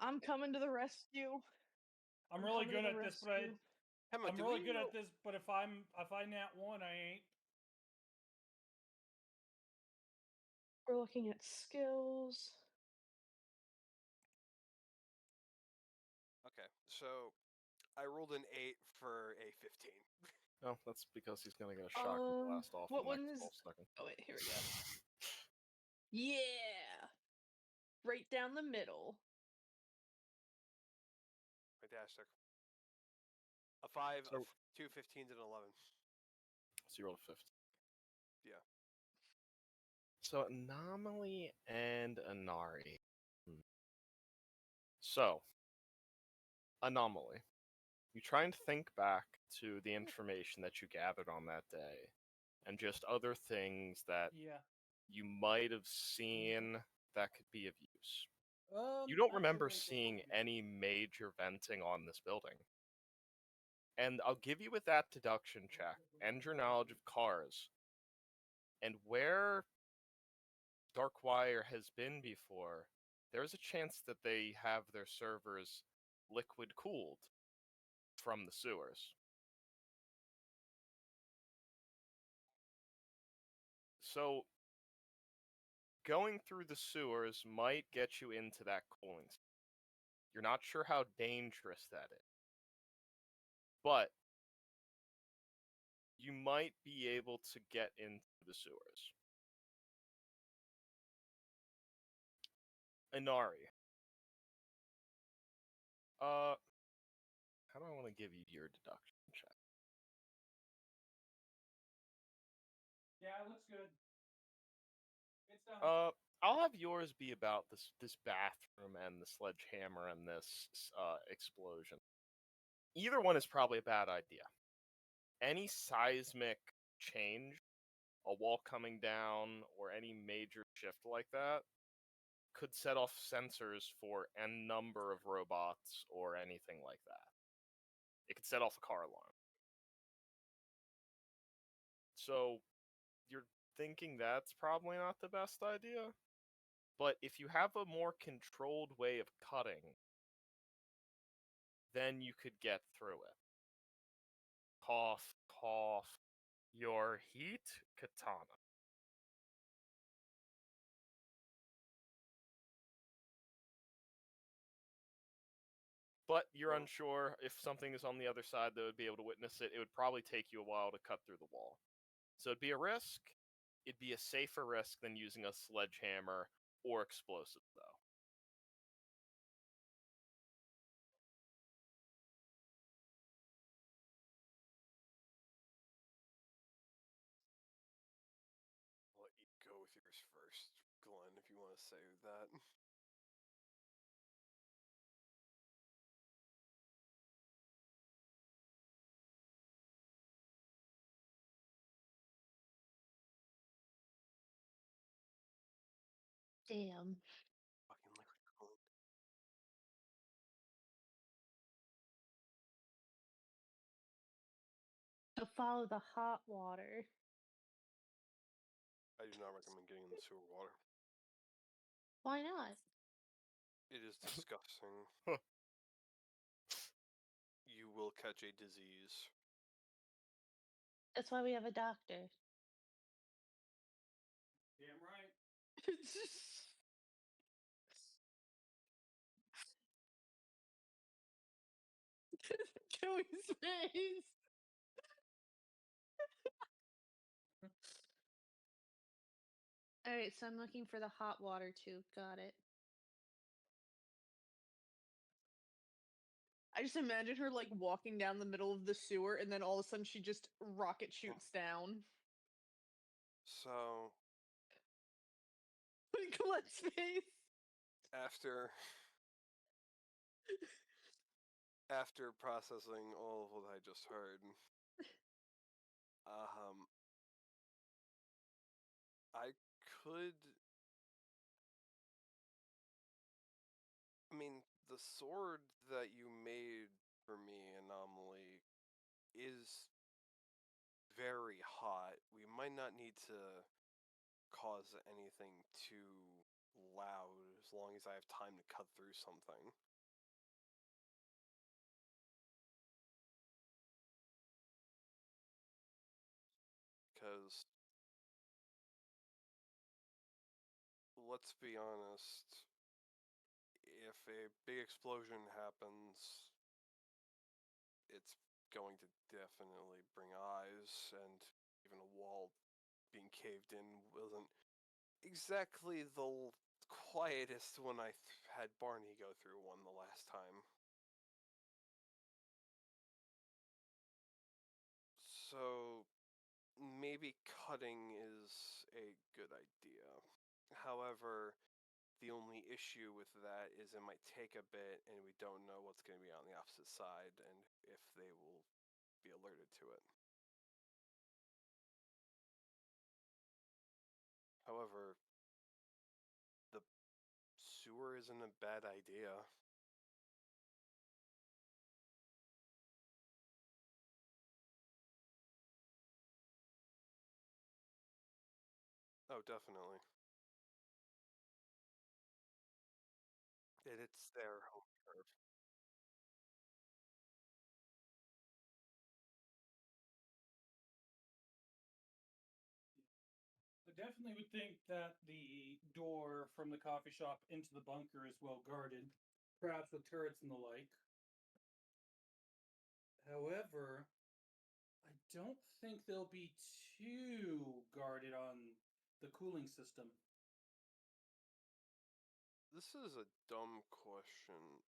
I'm coming to the rescue. I'm I'm really coming to good the at this, but rescue. Emma, I'm do really we good know- at this, but if I nat one, I ain't. We're looking at skills. Okay, so I rolled an 8 for a 15. Oh, that's because he's gonna get a shotgun blast off What in the one next is? 12 seconds. Oh wait, here we go. Yeah, right down the middle. Fantastic. A 5, So- 2 15s, and 11. So you rolled a 50. Yeah. So Anomaly and Inari. So, Anomaly. You try and think back to the information that you gathered on that day, and just other things that Yeah. you might have seen that could be of use. You Not don't so remember great, but seeing maybe. any major venting on this building. And I'll give you with that deduction check and your knowledge of cars and where Darkwire has been before, there's a chance that they have their servers liquid cooled from the sewers. So, going through the sewers might get you into that cooling system. You're not sure how dangerous that is. But you might be able to get into the sewers. Inari. How do I want to give you your deduction check? Yeah, it looks good. It's done. I'll have yours be about this bathroom and the sledgehammer and this explosion. Either one is probably a bad idea. Any seismic change, a wall coming down, or any major shift like that, could set off sensors for a number of robots or anything like that. It could set off a car alarm. So, you're thinking that's probably not the best idea? But if you have a more controlled way of cutting, then you could get through it. Cough, cough. Your heat katana. But you're unsure if something is on the other side that would be able to witness it. It would probably take you a while to cut through the wall. So it'd be a risk. It'd be a safer risk than using a sledgehammer or explosives, though. I'll let you go with yours first, Glenn, if you want to say that. Damn. Fucking liquid coolant. So follow the hot water. I do not recommend getting in the sewer water. Why not? It is disgusting. You will catch a disease. That's why we have a doctor. Damn right. Joey's face. All right, so I'm looking for the hot water tube. Got it. I just imagine her like walking down the middle of the sewer, and then all of a sudden she just rocket shoots down. So Colette's face. after processing all of what I just heard, I could. I mean, the sword that you made for me, Anomaly, is very hot. We might not need to cause anything too loud as long as I have time to cut through something. Because, let's be honest, if a big explosion happens, it's going to definitely bring eyes, and even a wall being caved in wasn't exactly the quietest when I had Barney go through one the last time. So maybe cutting is a good idea. However, the only issue with that is it might take a bit, and we don't know what's going to be on the opposite side and if they will be alerted to it. However, the sewer isn't a bad idea. Oh, definitely. It's their home turf. I definitely would think that the door from the coffee shop into the bunker is well guarded, perhaps with turrets and the like. However, I don't think they'll be too guarded on the cooling system. This is a dumb question,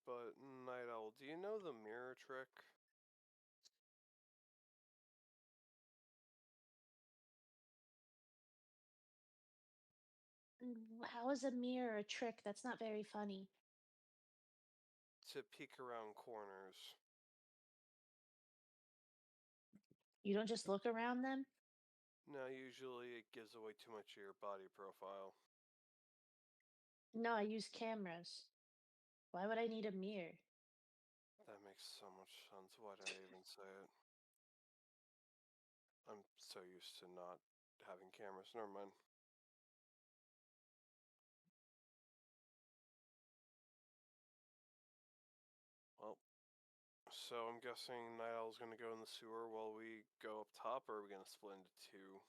but Night Owl, do you know the mirror trick? How is a mirror a trick? That's not very funny. To peek around corners. You don't just look around them? No, usually it gives away too much of your body profile. No, I use cameras. Why would I need a mirror? That makes so much sense. Why did I even say it? I'm so used to not having cameras. Never mind. Well, so I'm guessing Night Owl's gonna go in the sewer while we go up top, or are we gonna split into two?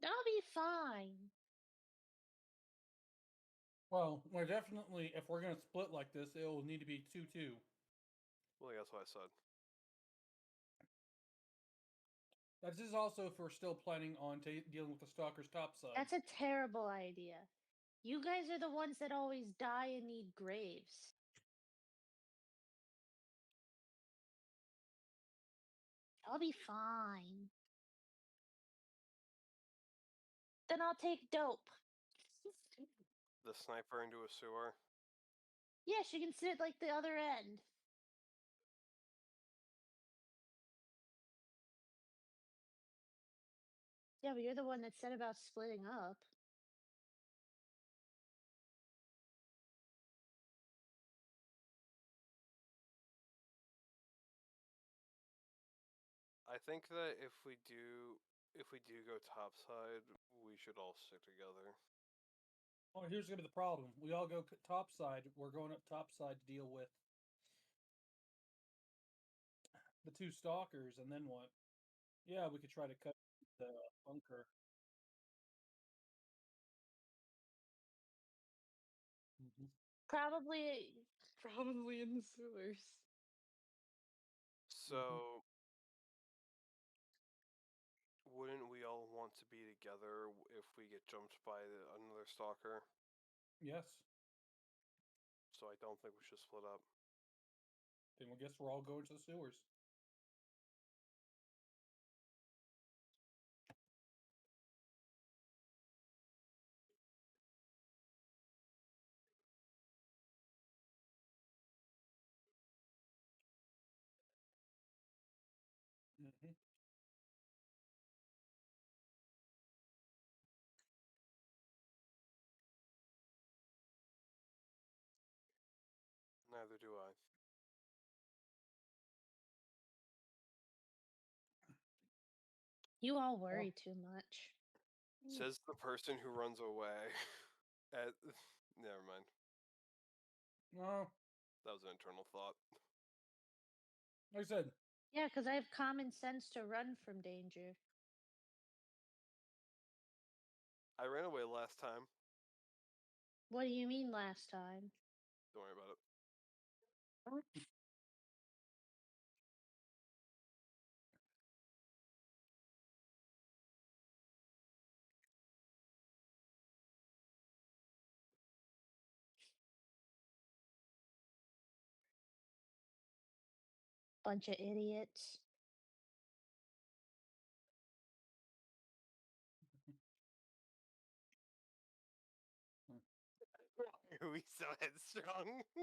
That'll be fine. Well, we're definitely, if we're going to split like this, it will need to be 2-2. Well, that's what I said. This is also if we're still planning on dealing with the stalker's topside. That's a terrible idea. You guys are the ones that always die and need graves. I'll be fine. Then I'll take dope. The sniper into a sewer? Yeah, she can sit like the other end. Yeah, but you're the one that said about splitting up. I think that if we do go topside, we should all stick together. Oh, here's going to be the problem. We all go topside. We're going up topside to deal with the two stalkers, and then what? Yeah, we could try to cut the bunker. Mhm. Probably. Probably in the sewers. So, wouldn't we all want to be together if we get jumped by another stalker? Yes. So I don't think we should split up. Then I guess we're all going to the sewers. Mm-hmm. Neither do I. You all worry too much. Says the person who runs away. Never mind. No, That was an internal thought. like I said, Yeah, because I have common sense to run from danger. I ran away last time. What do you mean last time? Don't worry about it. Bunch of idiots. Why are we so headstrong? To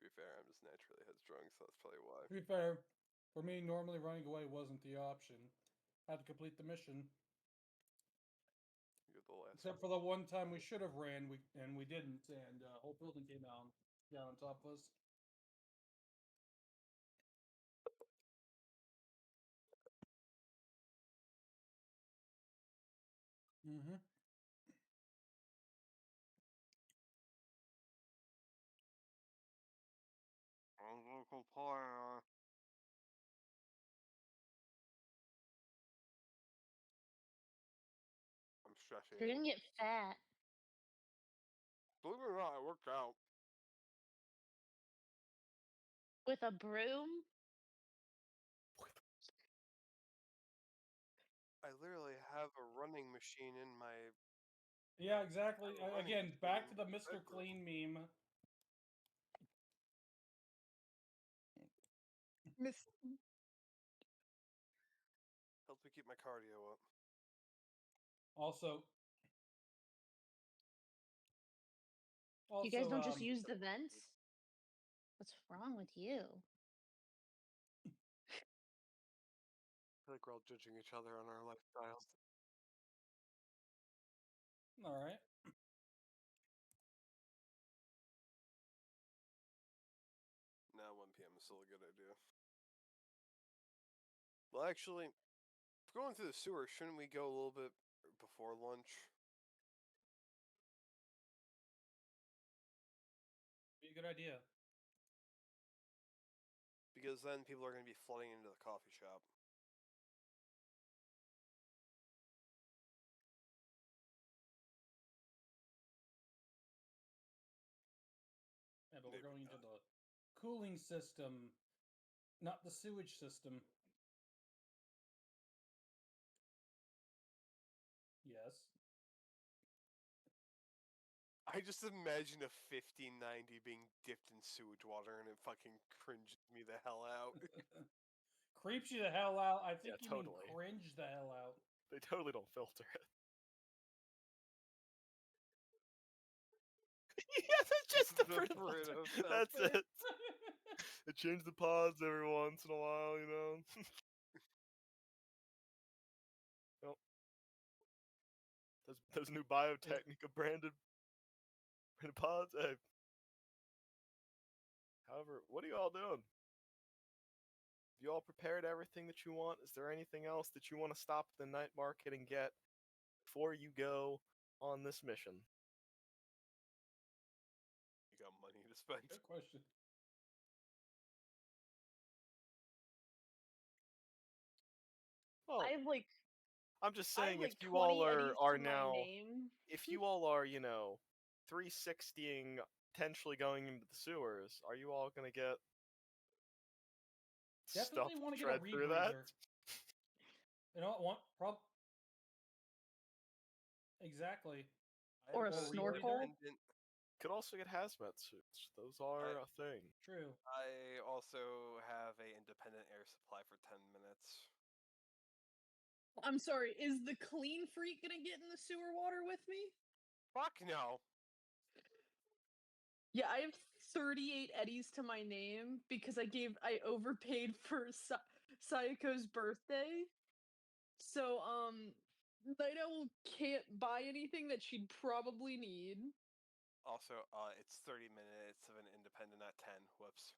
be fair, I'm just naturally headstrong, so that's probably why. to be fair, for me, normally running away wasn't the option. I had to complete the mission. You're the last. Except for the one time we should have ran, we didn't, and a whole building came down on top of us. Mm-hmm. I'm stressing. You're gonna get fat. Believe it or not, I worked out. With a broom? I literally have a running machine in my. Yeah, exactly. I'm running Again, back to machine the in Mr. bedroom. Clean meme. Miss Helps me keep my cardio up. Also, You guys don't just um, use the vents? What's wrong with you? I feel like we're all judging each other on our lifestyles. all right. Now 1 p.m. is still a good idea. Well, actually, if we're going through the sewer, shouldn't we go a little bit before lunch? Be a good idea. Because then people are going to be flooding into the coffee shop. Yeah, but Maybe we're going into not. the cooling system, not the sewage system. Yes. I just imagine a 1590 being dipped in sewage water and it fucking cringes me the hell out. Creeps you the hell out. I think Yeah, you totally. mean cringe the hell out. They totally don't filter it. Yeah, that's just the The Brita Brita filter. That's filter. it. They change the pods every once in a while, you know. Yep. Those new Biotechnica branded pods. Hey. However, what are you all doing? Have you all prepared everything that you want? Is there anything else that you want to stop at the night market and get before you go on this mission? You got money to spend. Good question. Well, I have like I'm just I have saying like if you 20 all eddies are to my now name. if you all are, 360ing potentially going into the sewers, are you all gonna get stuff Definitely want to to get a tread through that? rebreather. You know what? Exactly. I Or have a Or a snorkel. independent Could also get hazmat suits. Those are a thing. True. I also have a independent air supply for 10 minutes. I'm sorry, is the clean freak gonna get in the sewer water with me? Fuck no. Yeah, I have 38 eddies to my name because I overpaid for Sayako's birthday. So Night Owl can't buy anything that she'd probably need. Also, it's 30 minutes of an independent at 10. Whoops.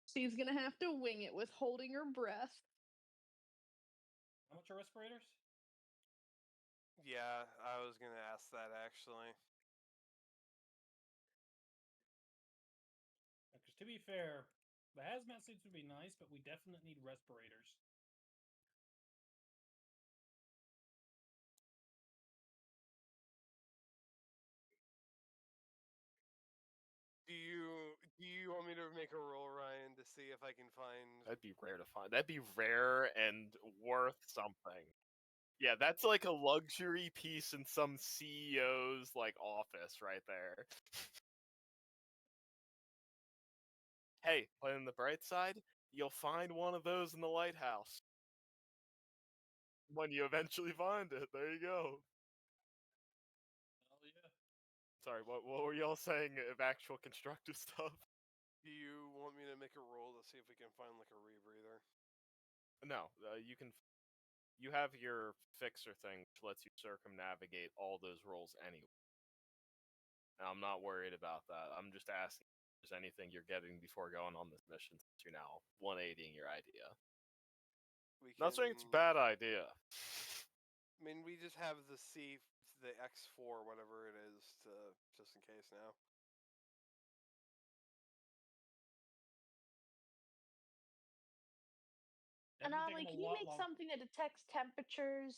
She's gonna have to wing it with holding her breath. How much are respirators? Yeah, I was gonna ask that actually. Because to be fair, the hazmat suits would be nice, but we definitely need respirators. Do you want me to make a roll, Ryan, to see if I can find? That'd be rare to find. That'd be rare and worth something. Yeah, that's like a luxury piece in some CEO's like office right there. Hey, but on the bright side, you'll find one of those in the lighthouse. When you eventually find it, there you go. Hell yeah. Sorry, what were y'all saying of actual constructive stuff? Do you want me to make a roll to see if we can find like a rebreather? No, you can. You have your fixer thing, which lets you circumnavigate all those rolls anyway. And I'm not worried about that. I'm just asking if there's anything you're getting before going on this mission, since you're now 180ing your idea. We Not saying it's a bad idea. I mean, we just have the the X4, whatever it is, to just in case now. Anomaly, can you make something that detects temperatures?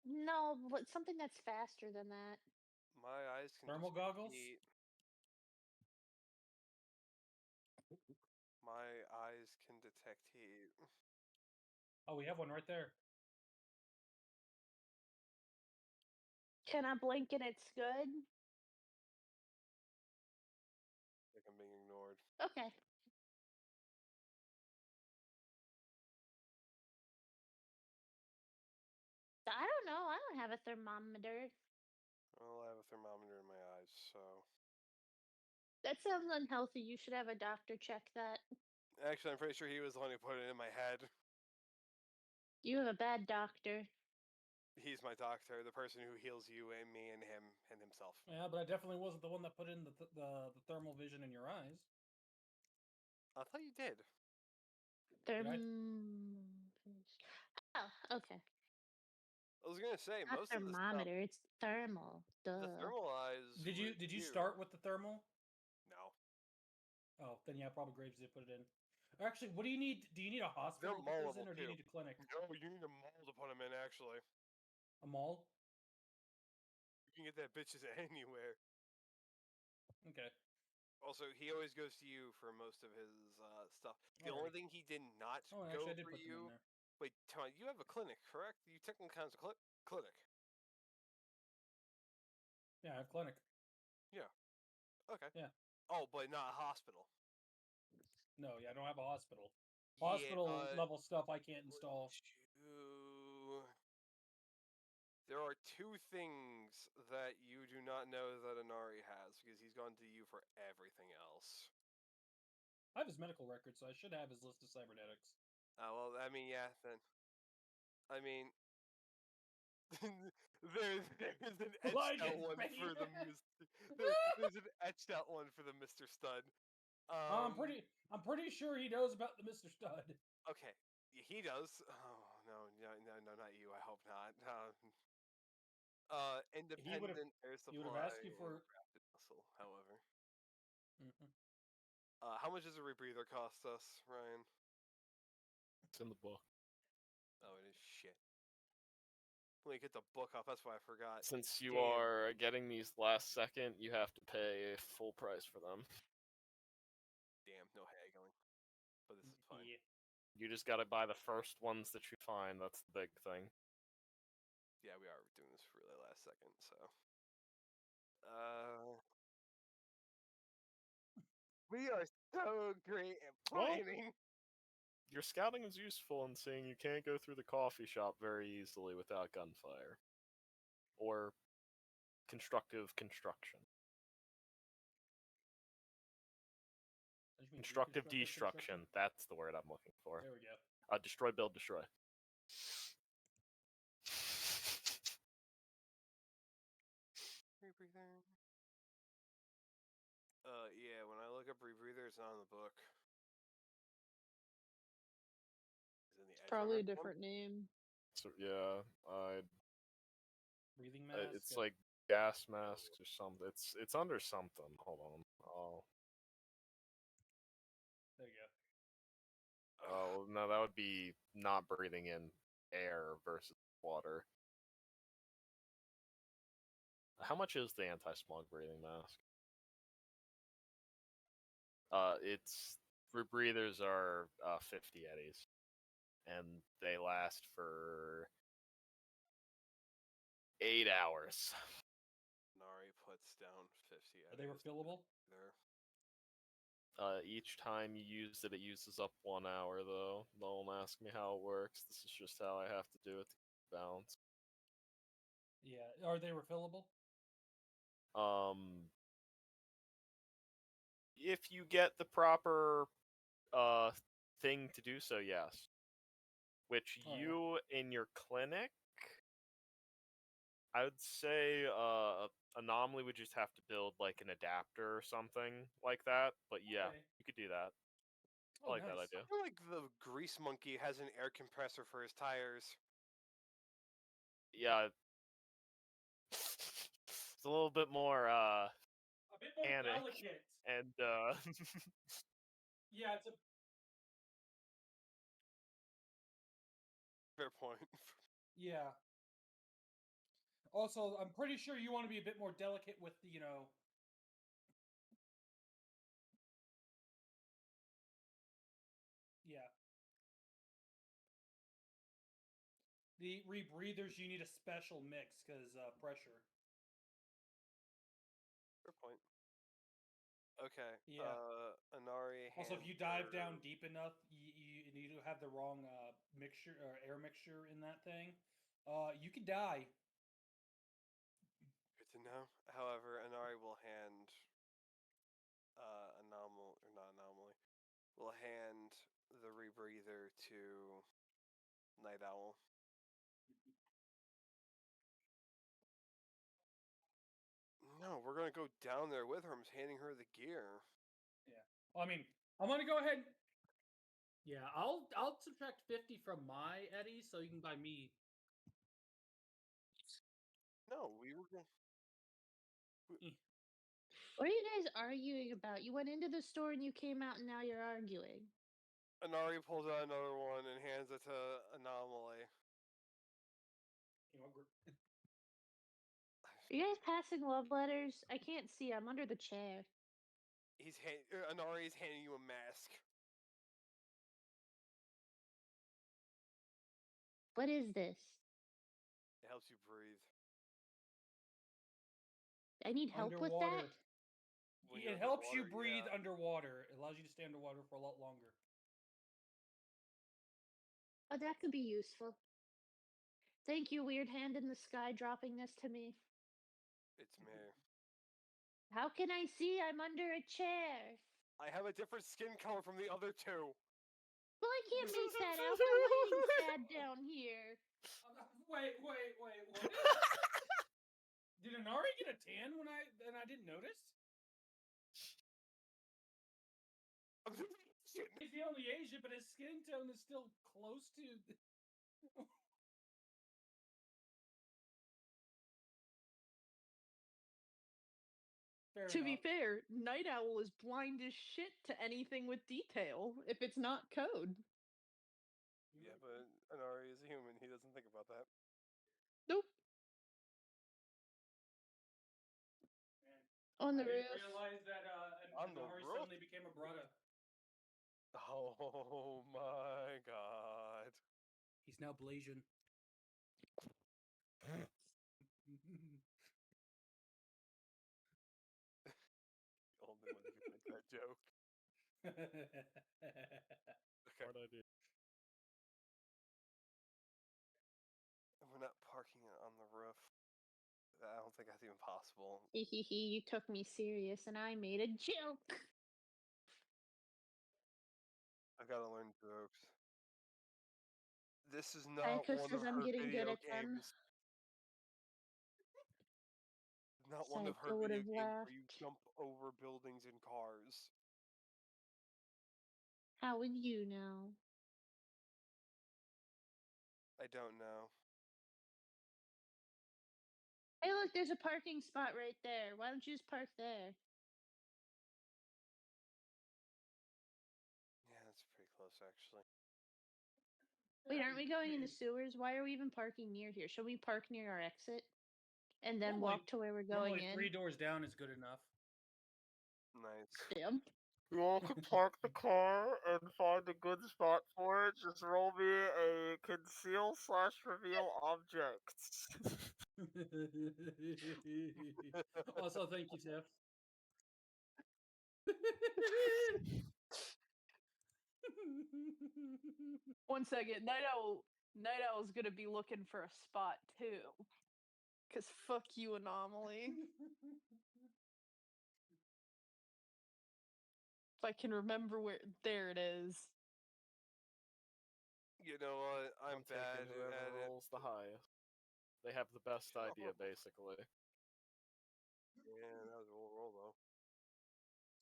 No, but something that's faster than that. My eyes can Thermal detect goggles? heat. My eyes can detect heat. Oh, we have one right there. Can I blink and it's good? Like I'm being ignored. Okay. I don't know. I don't have a thermometer. Well, I have a thermometer in my eyes, so. That sounds unhealthy. You should have a doctor check that. Actually, I'm pretty sure he was the one who put it in my head. You have a bad doctor. He's my doctor, the person who heals you and me and him and himself. Yeah, but I definitely wasn't the one that put in the thermal vision in your eyes. I thought you did. Oh, okay. I was gonna say Not most of the stuff. thermometer. It's thermal. The Duh. thermal eyes. Did you start with the thermal? No. Oh, then yeah, probably Graves did put it in. Actually, what do you need? Do you need a hospital They're to put those mallable in, or do you too. need a clinic? No, you need a mall to put them in. Actually, A mall? you can get that bitches anywhere. Okay. Also, he always goes to you for most of his stuff. The Alright. only thing he did not Oh, and go actually, I did for put them in you. there. Wait, Tom, you have a clinic, correct? You technically count as a clinic. Yeah, I have clinic. Yeah. Okay. Yeah. Oh, but not a hospital. No, yeah, I don't have a hospital. Yeah, Hospital level stuff I can't install. There are two things that you do not know that Inari has, because he's gone to you for everything else. I have his medical record, so I should have his list of cybernetics. Well, I mean, yeah, then. I mean, there's an etched out one for the there's an etched out one for the Mr. Stud. I'm pretty sure he knows about the Mr. Stud. Okay, he does. Oh no, not you. I hope not. Independent air supply. He would have asked you for rapid muscle. However, Mhm. how much does a rebreather cost us, Ryan? It's in the book. Oh, it is shit. Let me get the book off. That's why I forgot. Since you Damn. are getting these last second, you have to pay full price for them. Damn, no haggling. But this is fine. Yeah. You just gotta buy the first ones that you find. That's the big thing. Yeah, we are doing this for really last second, so. We are so great at Well- planning. Your scouting is useful in seeing you can't go through the coffee shop very easily without gunfire. Or constructive construction. I just mean Constructive deconstructive destruction. That's the word I'm looking for. There we go. Destroy, build, destroy. Rebreather. Yeah, when I look up rebreather, it's not in the book. Is it in the Edge Probably a Runner one? different name. So yeah, Breathing mask. it's like gas masks or something. It's under something. Hold on. There you go. Oh no, that would be not breathing in air versus water. How much is the anti-smog breathing mask? It's rebreathers are 50 eddies, and they last for 8 hours. Nari puts down 50. Are they refillable? There. Each time you use it, it uses up 1 hour, though. Don't ask me how it works. This is just how I have to do it to keep balance. Yeah. Are they refillable? If you get the proper thing to do so, yes. Which Oh, yeah. you, in your clinic, I would say Anomaly would just have to build like an adapter or something like that. But yeah, Okay. you could do that. I Oh, like that nice. idea. I feel like the grease monkey has an air compressor for his tires. Yeah. It's a little bit more A bit more panic delicate. and Yeah, it's a Fair point. yeah. Also, I'm pretty sure you want to be a bit more delicate with the, yeah. The rebreathers, you need a special mix because pressure. Fair point. Okay. Yeah. Anari. Also, if you dive down deep enough, you have the wrong mixture or air mixture in that thing, you could die. Good to know. However, Anari will hand will hand the rebreather to Night Owl. No, we're gonna go down there with her. I'm just handing her the gear. Yeah. Well, I mean, I'm gonna go ahead. Yeah, I'll subtract 50 from my Eddie, so you can buy me. No, we were going. What are you guys arguing about? You went into the store and you came out and now you're arguing. Anari pulls out another one and hands it to Anomaly. You know, Are you guys passing love letters? I can't see. I'm under the chair. Anari's handing you a mask. What is this? It helps you breathe. I need help with that? underwater. When you're It helps you underwater, breathe yeah. underwater. It allows you to stay underwater for a lot longer. Oh, that could be useful. Thank you, weird hand in the sky, dropping this to me. It's me. How can I see? I'm under a chair. I have a different skin color from the other two. Well, I can't make that out. I'm laying sad down here. Wait, what? Did Inari get a tan when I didn't notice? He's the only Asian, but his skin tone is still close to. Fair To be enough. fair, Night Owl is blind as shit to anything with detail if it's not code. Yeah, but Anari is a human. He doesn't think about that. Nope. On the I didn't roof. realize that On the Inari roof? suddenly became a brother. Oh my god. He's now Blasian. Only one who can make that joke. Okay. Hard idea. We're not parking it on the roof. I don't think that's even possible. You took me serious and I made a joke. I gotta learn jokes. This is Psycho not one says of I'm her getting good video at them. games. Not one of her Psycho would video have games where you laughed. jump over buildings and cars. How would you know? I don't know. Hey, look, there's a parking spot right there. Why don't you just park there? Yeah, that's pretty close actually. Wait, aren't we going in the sewers? Why are we even parking near here? Should we park near our exit and then Normally- walk to where we're going Normally, in? 3 doors down is good enough. Nice. Damn. You all can park the car and find a good spot for it. Just roll me a conceal/reveal objects. Also, thank you, Tiff. 1 second. Night Owl's gonna be looking for a spot too. Cause fuck you, Anomaly. If I can remember where, there it is. You know what? I'm taking bad whoever at it. rolls the highest. They have the best idea, basically. Yeah, that was a roll though.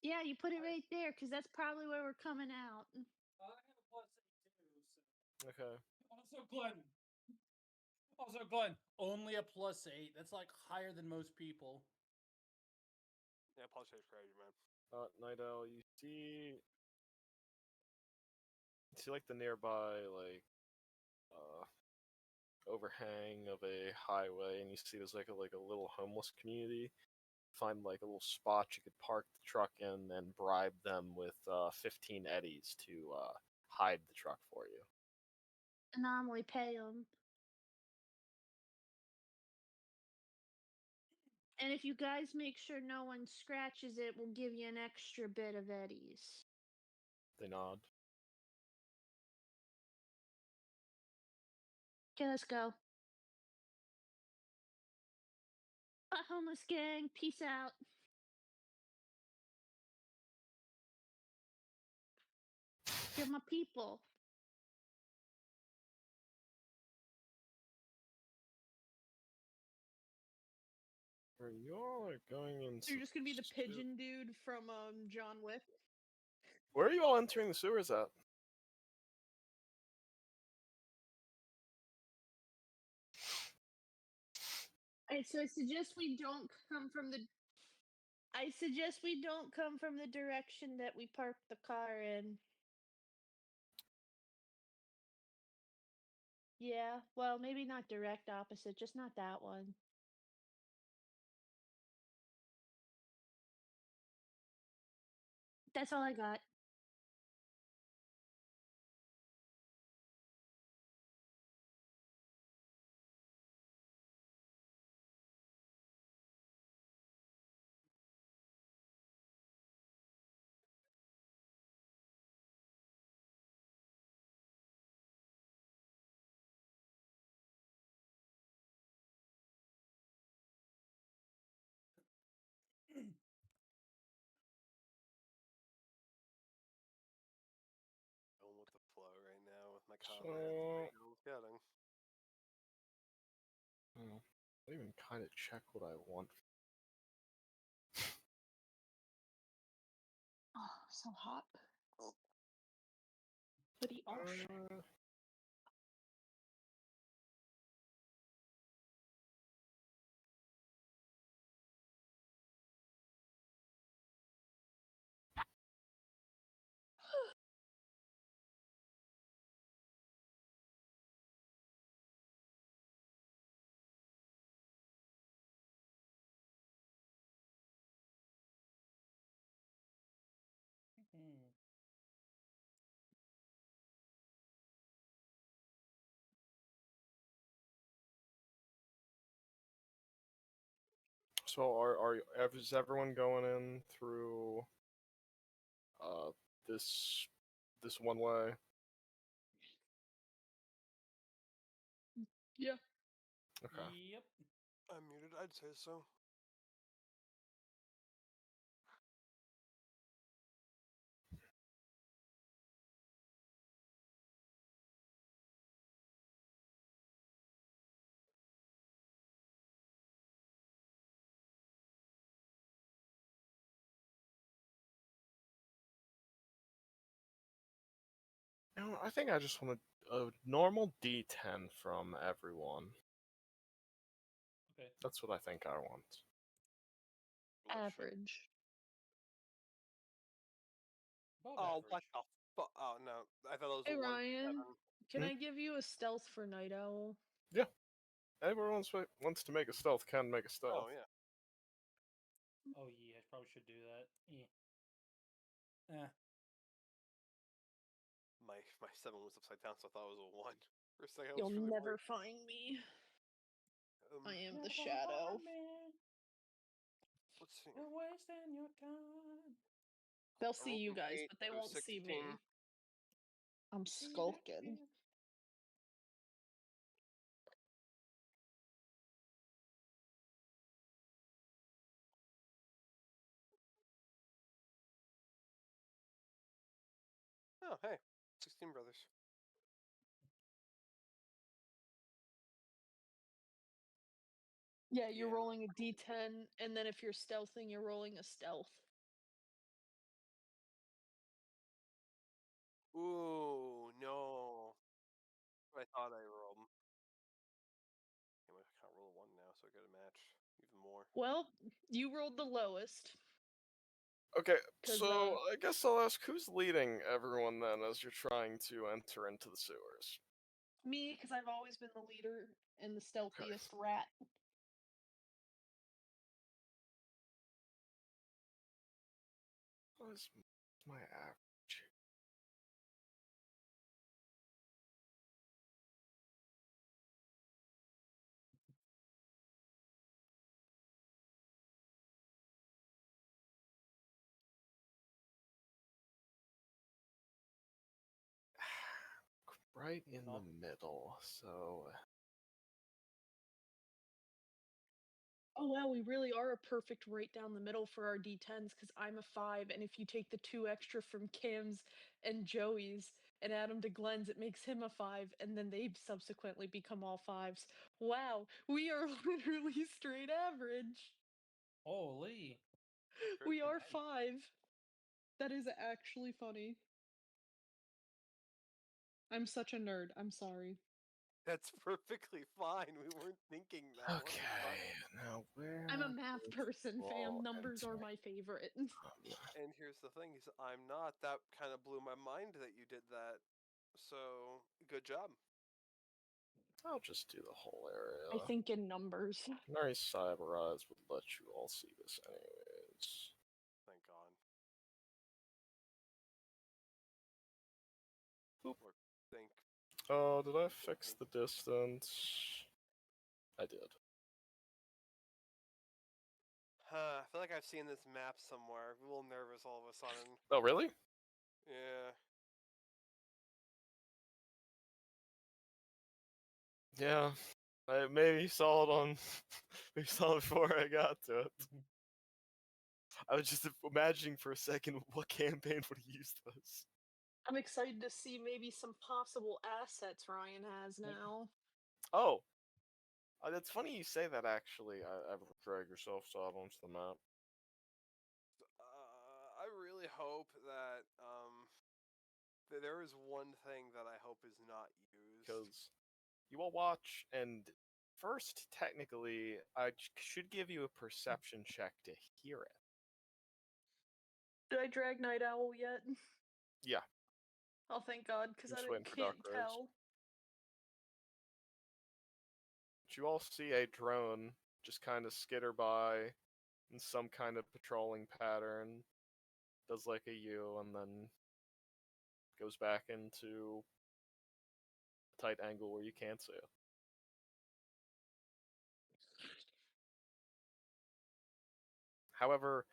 Yeah, you put it right there because that's probably where we're coming out. I have a plus 8 too. Okay. Also, Glenn, only a plus 8. That's like higher than most people. Yeah, plus 8 crazy, man. Night Owl, you see like the nearby overhang of a highway, and you see there's like a little homeless community. Find like a little spot you could park the truck in and bribe them with 15 eddies to hide the truck for you. Anomaly, pay them. And if you guys make sure no one scratches it, we'll give you an extra bit of eddies. They nod. Okay, let's go. Bye, homeless gang. Peace out. You're my people. You all are going into. You're just gonna be the pigeon dude from John Wick. Where are you all entering the sewers at? Alright, so I suggest we don't come from the. I suggest we don't come from the direction that we parked the car in. Yeah, well, maybe not direct opposite, just not that one. That's all I got. Going with the flow right now with my So- comments. I was getting. Oh, I don't even kind of check what I want. Oh, so hot. Hoodie off. So is everyone going in through uh this one way? Yeah. Okay. Yep. I'm muted. I'd say so. No, I think I just want a normal D10 from everyone. Okay. That's what I think I want. Average. Above Oh, average. what the fuck? Oh, no. I thought it was Hey a 1 Ryan, 7. can Hmm? I give you a stealth for Night Owl? Everyone wants to make a stealth can make a stealth. Oh, yeah. Oh, yeah, I probably should do that. Yeah. My 7 was upside down, so I thought it was a 1. For a second, I was You'll really never worried. find me. I am the Never shadow. find me. Let's see. You're wasting your time. They'll I see rolled you an guys, 8, but they so won't 16. see me. I'm See that skulking. kid? Oh, hey. 16 brothers. Yeah, you're Yeah. rolling a d10, and then if you're stealthing, you're rolling a stealth. Ooh, no. I thought I rolled. Anyway, I can't roll a 1 now, so I gotta match even more. Well, you rolled the lowest. Okay, 'Cause, so I guess I'll ask who's leading everyone then as you're trying to enter into the sewers. Me, because I've always been the leader and the stealthiest rat. What is my average? Right in Oh. the middle, so Oh wow, we really are a perfect right down the middle for our d10s because I'm a 5, and if you take the 2 extra from Kim's and Joey's and add them to Glenn's, it makes him a 5, and then they subsequently become all 5s. Wow, we are literally straight average. Holy. We are nice. 5. That is actually funny. I'm such a nerd. I'm sorry. That's perfectly fine. We weren't thinking that. What okay. the fuck? Now where? I'm a math is person, wall fam. Numbers are entering my favorite. from? And here's the thing: is I'm not. That kind of blew my mind that you did that. So good job. I'll just do the whole I area. think in numbers. Nice Cyber Eyes would let you all see this anyways. Thank God. Boop. Or think. Oh, did I fix the distance? I did. I feel like I've seen this map somewhere. I'm a little nervous all of a sudden. Oh, really? Yeah. Yeah. I maybe saw it on. Maybe saw it before I got to it. I was just imagining for a second what campaign would use this. I'm excited to see maybe some possible assets Ryan has now. Oh, that's funny you say that. Actually, I drag yourself so onto the map. I really hope that there is one thing that I hope is not used. Because you will watch, and first, technically, I should give you a perception check to hear it. Did I drag Night Owl yet? Yeah. Oh, thank God, because I Just waiting for can't Duck Rose. tell. But you all see a drone just kind of skitter by in some kind of patrolling pattern, does like a U, and then goes back into a tight angle where you can't see it. However,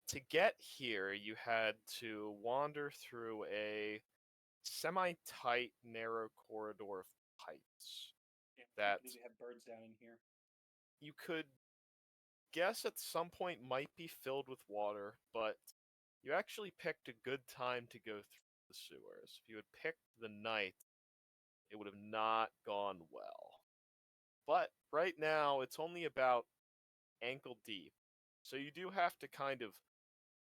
to get here, you had to wander through a semi-tight, narrow corridor of pipes Yeah, that we have birds down in here. you could guess at some point might be filled with water, but you actually picked a good time to go through the sewers. If you had picked the night, it would have not gone well. But right now, it's only about ankle deep, so you do have to kind of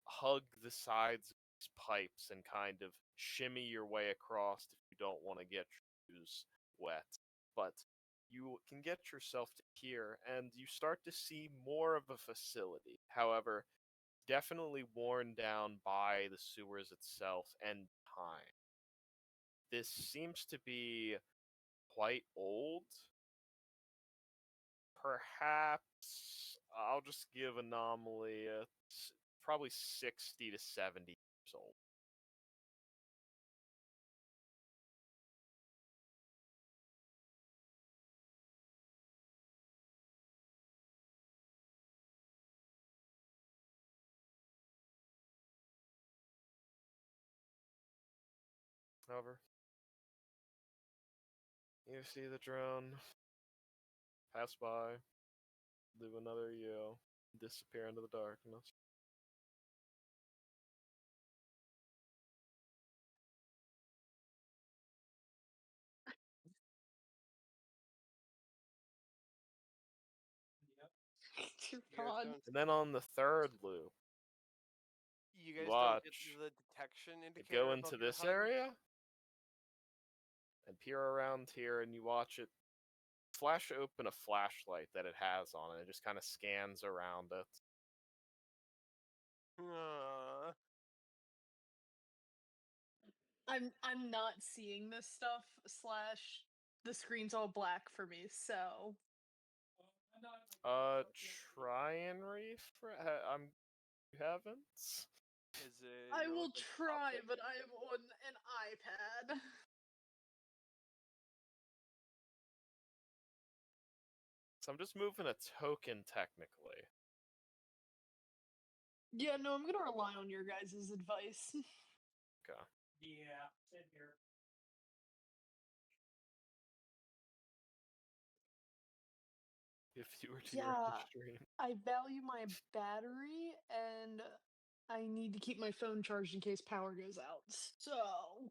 hug the sides of these pipes and kind of shimmy your way across if you don't want to get your shoes wet. But you can get yourself to here, and you start to see more of a facility. However, definitely worn down by the sewers itself and time. This seems to be quite old. Perhaps I'll just give Anomaly probably 60 to 70 years old. However, you see the drone pass by, leave another yell, disappear into the darkness. Yep. Dear You guys God. don't. And then on the third loop, You you guys don't get watch. the detection You indicator go above into your this HUD? area and peer around here, and you watch it flash open a flashlight that it has on it. It just kind of scans around it. I'm not seeing this stuff. Slash, the screen's all black for me. So Try and refresh. You haven't. Is it? I You're will looking try, top but I am on an iPad. So I'm just moving a token technically. Yeah, no, I'm gonna rely on your guys' advice. Okay. Yeah, same here. If you were to your Yeah, own stream. I value my battery, and I need to keep my phone charged in case power goes out. So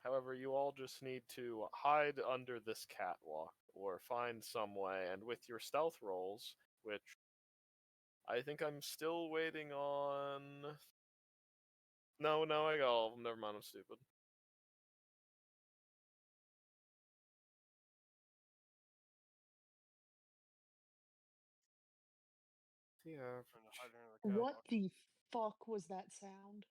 However, you all just need to hide under this catwalk or find some way, and with your stealth rolls, which I think I'm still waiting on. No, I got all of them. Never mind, I'm stupid. Yeah. what the fuck was that sound?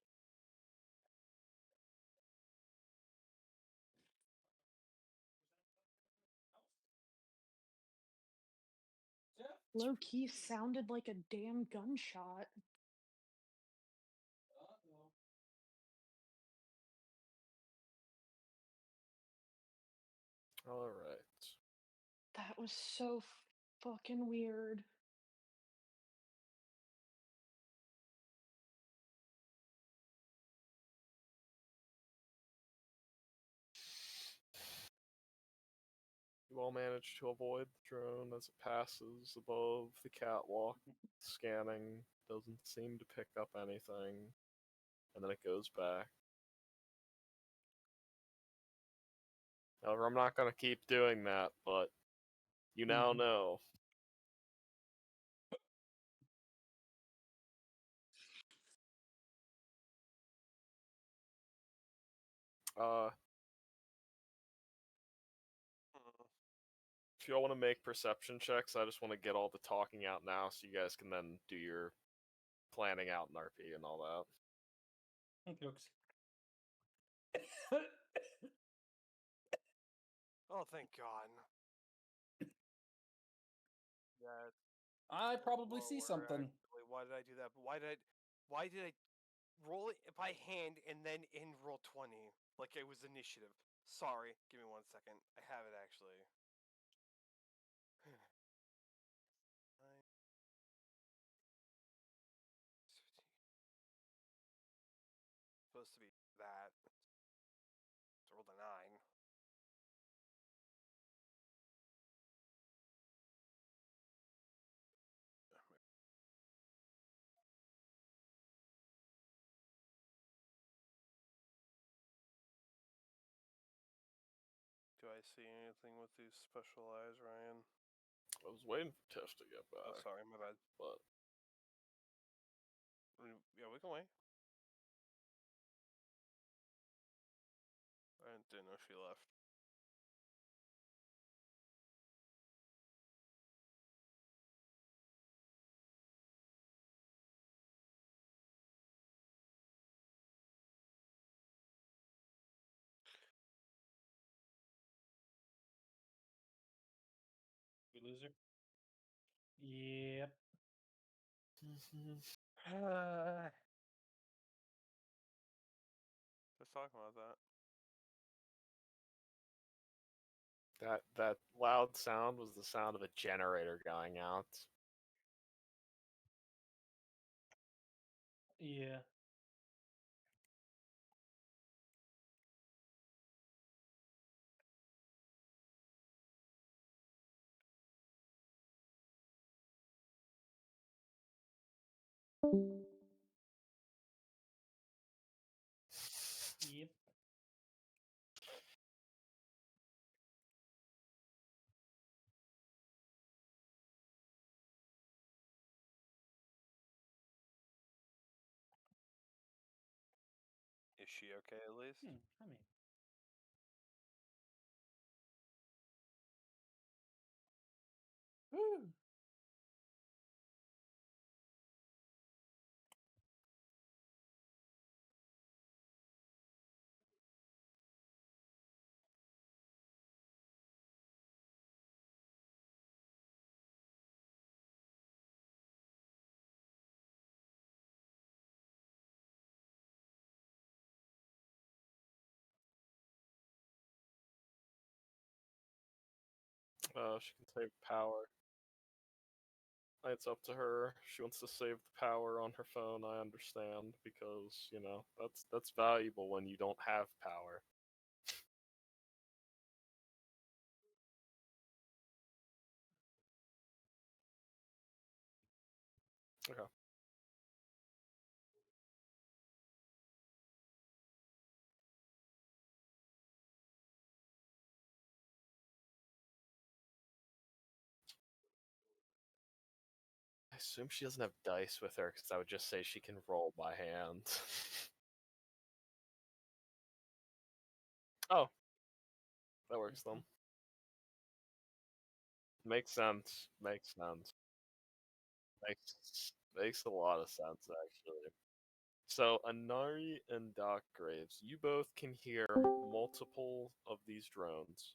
Low key sounded like a damn gunshot. Uh-oh. All right. That was so fucking weird. You all manage to avoid the drone as it passes above the catwalk. Scanning, doesn't seem to pick up anything, and then it goes back. However, I'm not going to keep doing that, but you now know. Uh, if y'all want to make perception checks, I just want to get all the talking out now so you guys can then do your planning out in RP and all that. Jokes. Oh, thank God. Yes. I probably see Lower, something. actually. Why did I do that? Why did I roll it by hand and then in roll 20 like it was initiative? Sorry. Give me 1 second. I have it actually. supposed to be that. Let's roll the 9. Do I see anything with these special eyes, Ryan? I was waiting for Tiff to get back. Oh, sorry, my bad. But yeah, we can wait. I didn't know she left. We loser. Yep. Just talking about that. that loud sound was the sound of a generator going out. Yeah. Yep. Is she okay at least? I mean. Woo. She can save power. It's up to her. She wants to save the power on her phone. I understand because that's valuable when you don't have power. Okay. I assume she doesn't have dice with her because I would just say she can roll by hand. Oh, that works then. Makes sense. Makes sense. Makes a lot of sense actually. So Anari and Doc Graves, you both can hear multiple of these drones.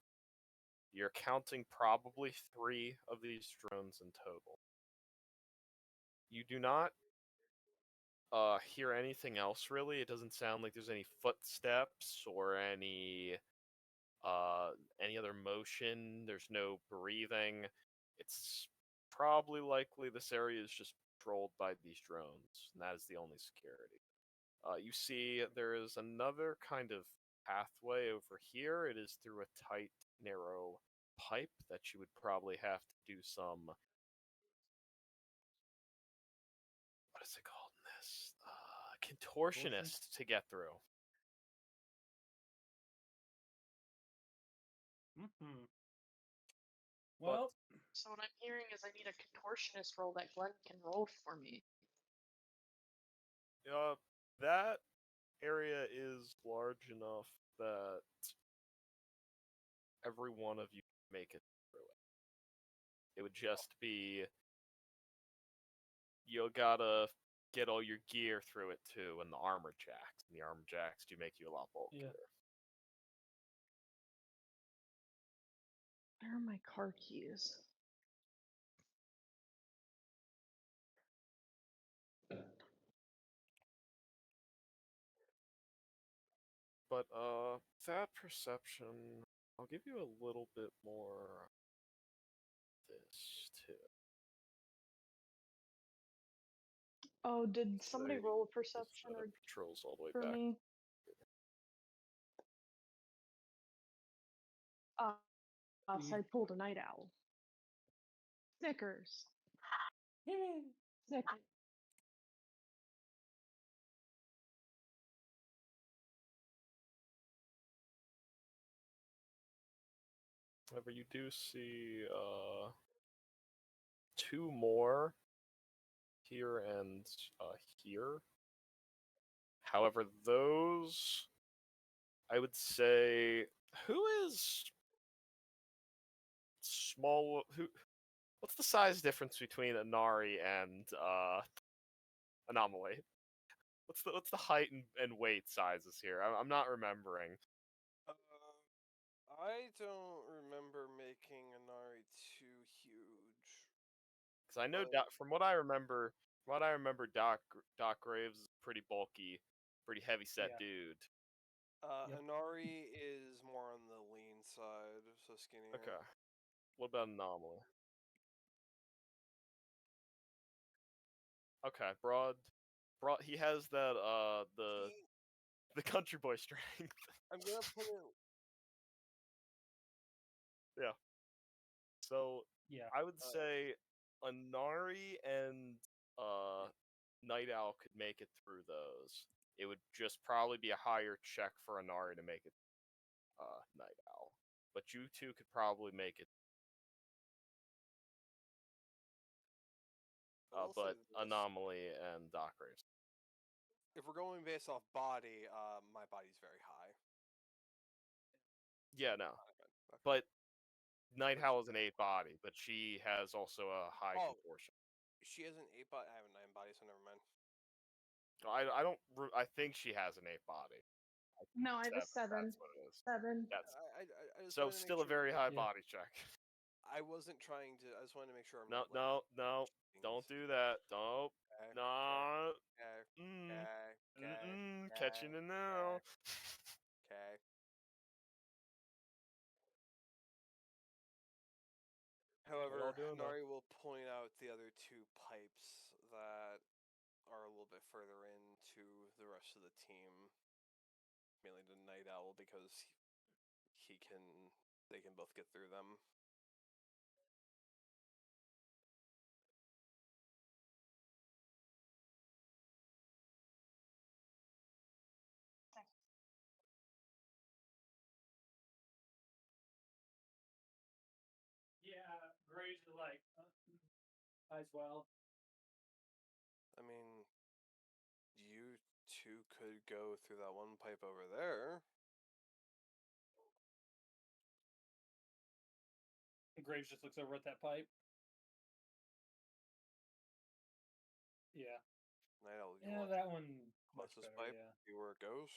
You're counting probably 3 of these drones in total. You do not hear anything else really. It doesn't sound like there's any footsteps or any other motion. There's no breathing. It's probably likely this area is just controlled by these drones, and that is the only security. You see there is another kind of pathway over here. It is through a tight, narrow pipe that you would probably have to do some... What is it called in this? Contortionist to get through. Well, So what I'm hearing is I need a contortionist roll that Glenn can roll for me. That area is large enough that every one of you can make it through it. It would just be you gotta get all your gear through it too, and the armor jacks. And the armor jacks do make you a lot bulkier. yeah. Where are my car keys? But that perception, I'll give you a little bit more this too. Oh, did somebody roll a perception That or it patrols all the way for back. me? So I pulled a night owl. Snickers. Snickers. However, you do see two more here and here. However, those I would say who is small who what's the size difference between Anari and Anomaly? What's the height and weight sizes here? I'm not remembering. I don't remember making Anari too huge. Because I know But- from what I remember, Doc Graves is a pretty bulky, pretty heavy set Yeah. dude. Yep. Anari is more on the lean side, so skinnier. Okay. What about Anomaly? Okay, broad. He has that the country boy strength. I'm gonna put it. Yeah. So Yeah. I would say Anari and Night Owl could make it through those. It would just probably be a higher check for Anari to make it Night Owl. But you two could probably make it. I'll say But this. Anomaly and Doc Graves. If we're going based off body, my body's very high. Yeah, no. Okay. But Night Owl is an 8 body, but she has also a high Oh. contortion. She has an 8 body. I have a 9 body, so never mind. I don't. I think she has an 8 body. No, I have a 7. That's what it is. 7. That's I just so wanted to make still a sure very high Yeah. body check. I wasn't trying to. I just wanted to make sure I'm No, not. no, no! things. Don't do that! Don't. Okay, No. okay, Catching it now. Okay. However, doing, though? Nari will point out the other 2 pipes that are a little bit further into the rest of the team, mainly to Night Owl because they can both get through them. Yeah. Graves is like, as well. I mean, you 2 could go through that one pipe over there. Graves just looks over at that pipe. Yeah. Night Owl, you Yeah, want that one much closest better. pipe? Yeah. See where it goes.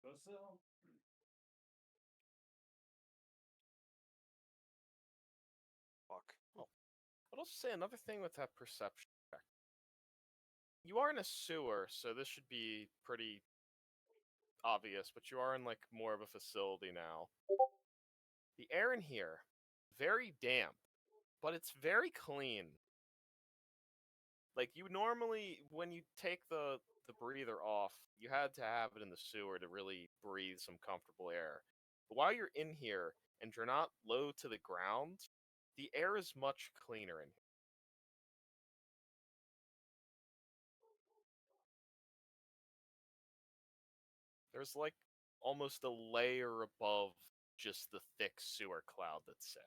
Go so. Fuck. I'll also say another thing with that perception check. You are in a sewer, so this should be pretty obvious, but you are in like more of a facility now. The air in here, very damp, but it's very clean. Like you normally, when you take the breather off, you had to have it in the sewer to really breathe some comfortable air. But while you're in here and you're not low to the ground, the air is much cleaner in here. There's like almost a layer above just the thick sewer cloud that's set.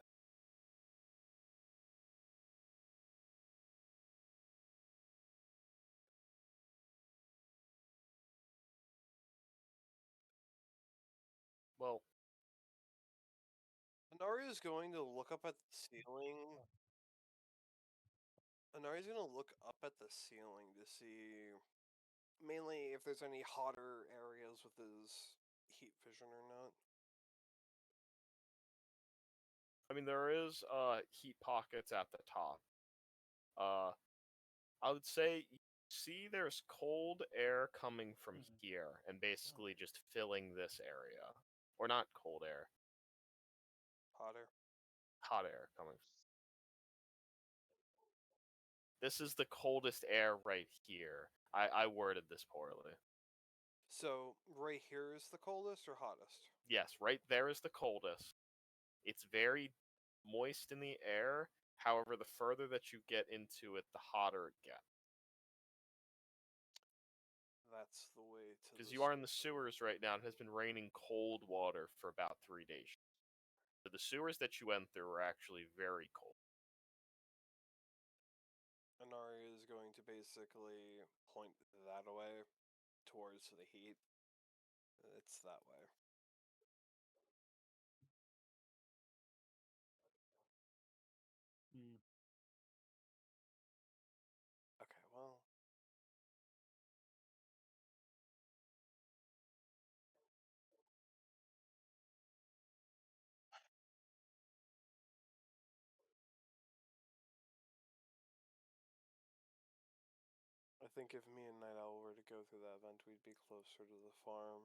Well, Anari is going to look up at the ceiling. Anari's going to look up at the ceiling to see mainly if there's any hotter areas with his heat vision or not. I mean there is heat pockets at the top. I would say you see there's cold air coming from here and basically just filling this area. Or not cold air, Hotter. hot air coming. This is the coldest air right here. I worded this poorly. So right here is the coldest or hottest? Yes, right there is the coldest. It's very moist in the air. However, the further that you get into it, the hotter it gets. That's the way to. Because you are in the sewers right now, and it has been raining cold water for about 3 days. So the sewers that you went through are actually very cold. Anari is going to basically point that way towards the heat. It's that way. Hmm. Okay, well. I think if me and Night Owl were to go through that vent, we'd be closer to the farm.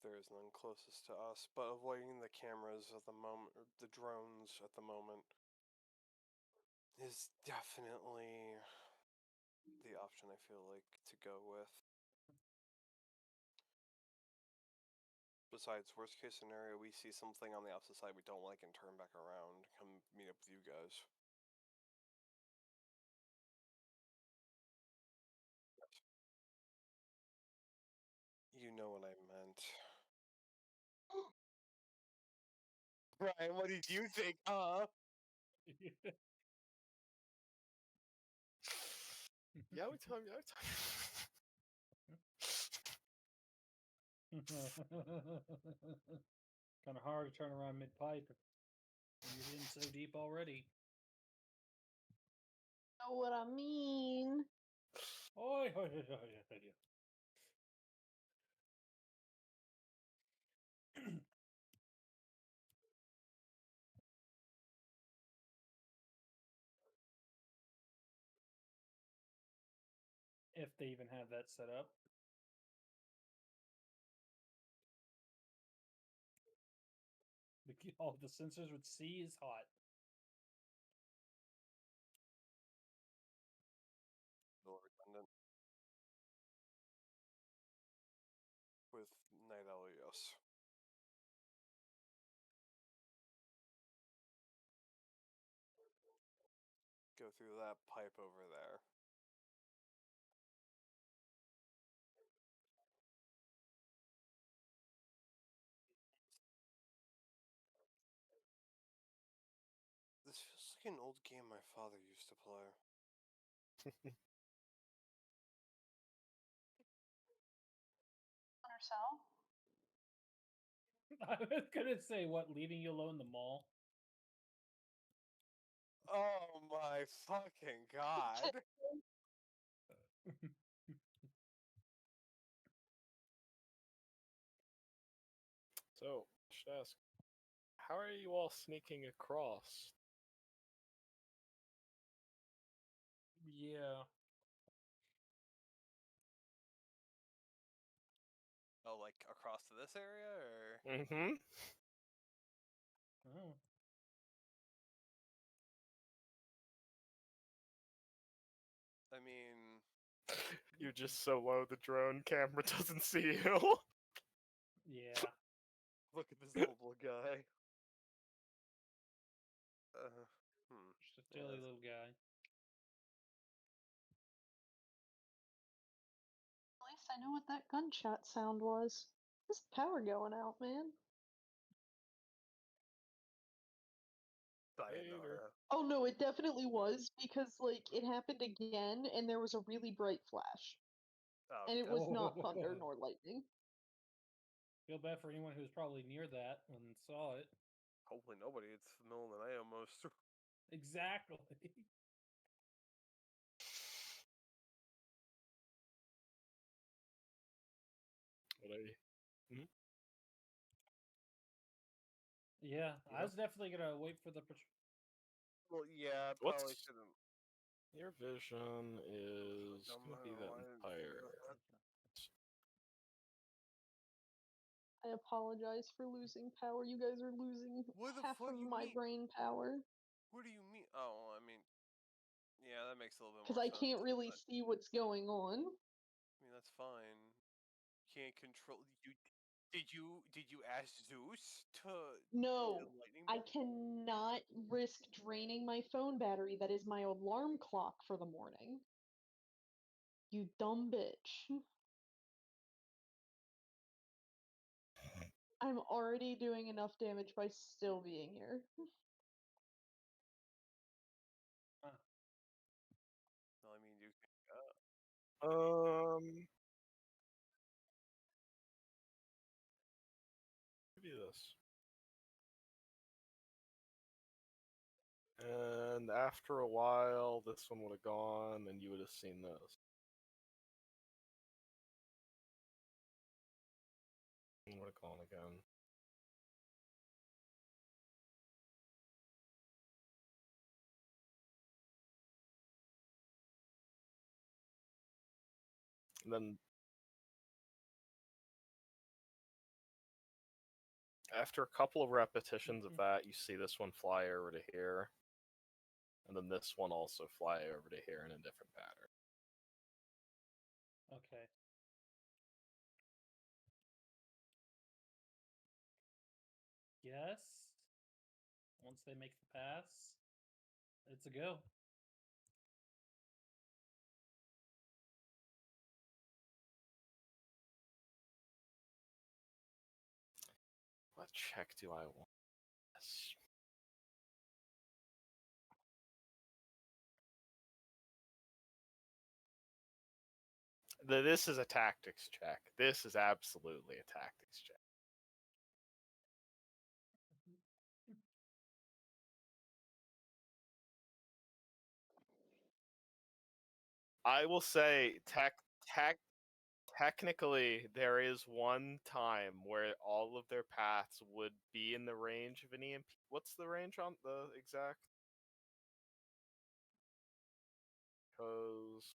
There is none closest to us, but avoiding the cameras at the moment, or the drones at the moment, is definitely the option I feel like to go with. Besides, worst case scenario, we see something on the opposite side we don't like and turn back around, come meet up with you guys. You know what I meant. Ryan, what did you think, huh? Yeah, we tell you. Kind of hard to turn around mid pipe. You're in so deep already. Know what I mean? Oi, oi, oi, oi, oi, oi. If they even have that set up. All the sensors would see is hot. A little redundant. With Night Owl, yes. Go through that pipe over there. This feels like an old game my father used to play. Hunter Cell? I was gonna say, what, leaving you alone in the mall? Oh my fucking god! So, I should ask, how are you all sneaking across? Yeah. Oh, like across to this area, or? Mm-hmm. Oh. I mean, You're just so low the drone camera doesn't see you. Yeah. look at this little guy. Just a silly little guy. At least I know what that gunshot sound was. This power going out, man. Sayonara. Oh no, it definitely was because like it happened again and there was a really bright flash. Oh, And it was not thunder Oh. nor lightning. Feel bad for anyone who was probably near that and saw it. hopefully nobody. It's the middle of the night almost. Exactly. What are you? Yeah, I Yeah. was definitely gonna wait for the. Well, yeah, I What's probably shouldn't. your vision is No gonna be matter that what, entire. I apologize for losing power. You guys are losing What the half fuck of you my mean? brain power. What do you mean? Oh, I mean, yeah, that makes a little bit Because more I sense. can't really but, see what's going on. I mean, that's fine. Can't control you. Did you ask Zeus to No, lightning I bolt? cannot risk draining my phone battery. That is my alarm clock for the morning. You dumb bitch. I'm already doing enough damage by still being here. No, I mean you. Give you this. And after a while, this one would have gone, and you would have seen this. It would have gone again. And then after a couple of repetitions of that, you see this one fly over to here. And then this one also fly over to here in a different pattern. Okay. Yes. Once they make the pass, it's a go. What check do I want? Yes. This is a tactics check. This is absolutely a tactics check. I will say, technically, there is one time where all of their paths would be in the range of an EMP. What's the range on the exact? Because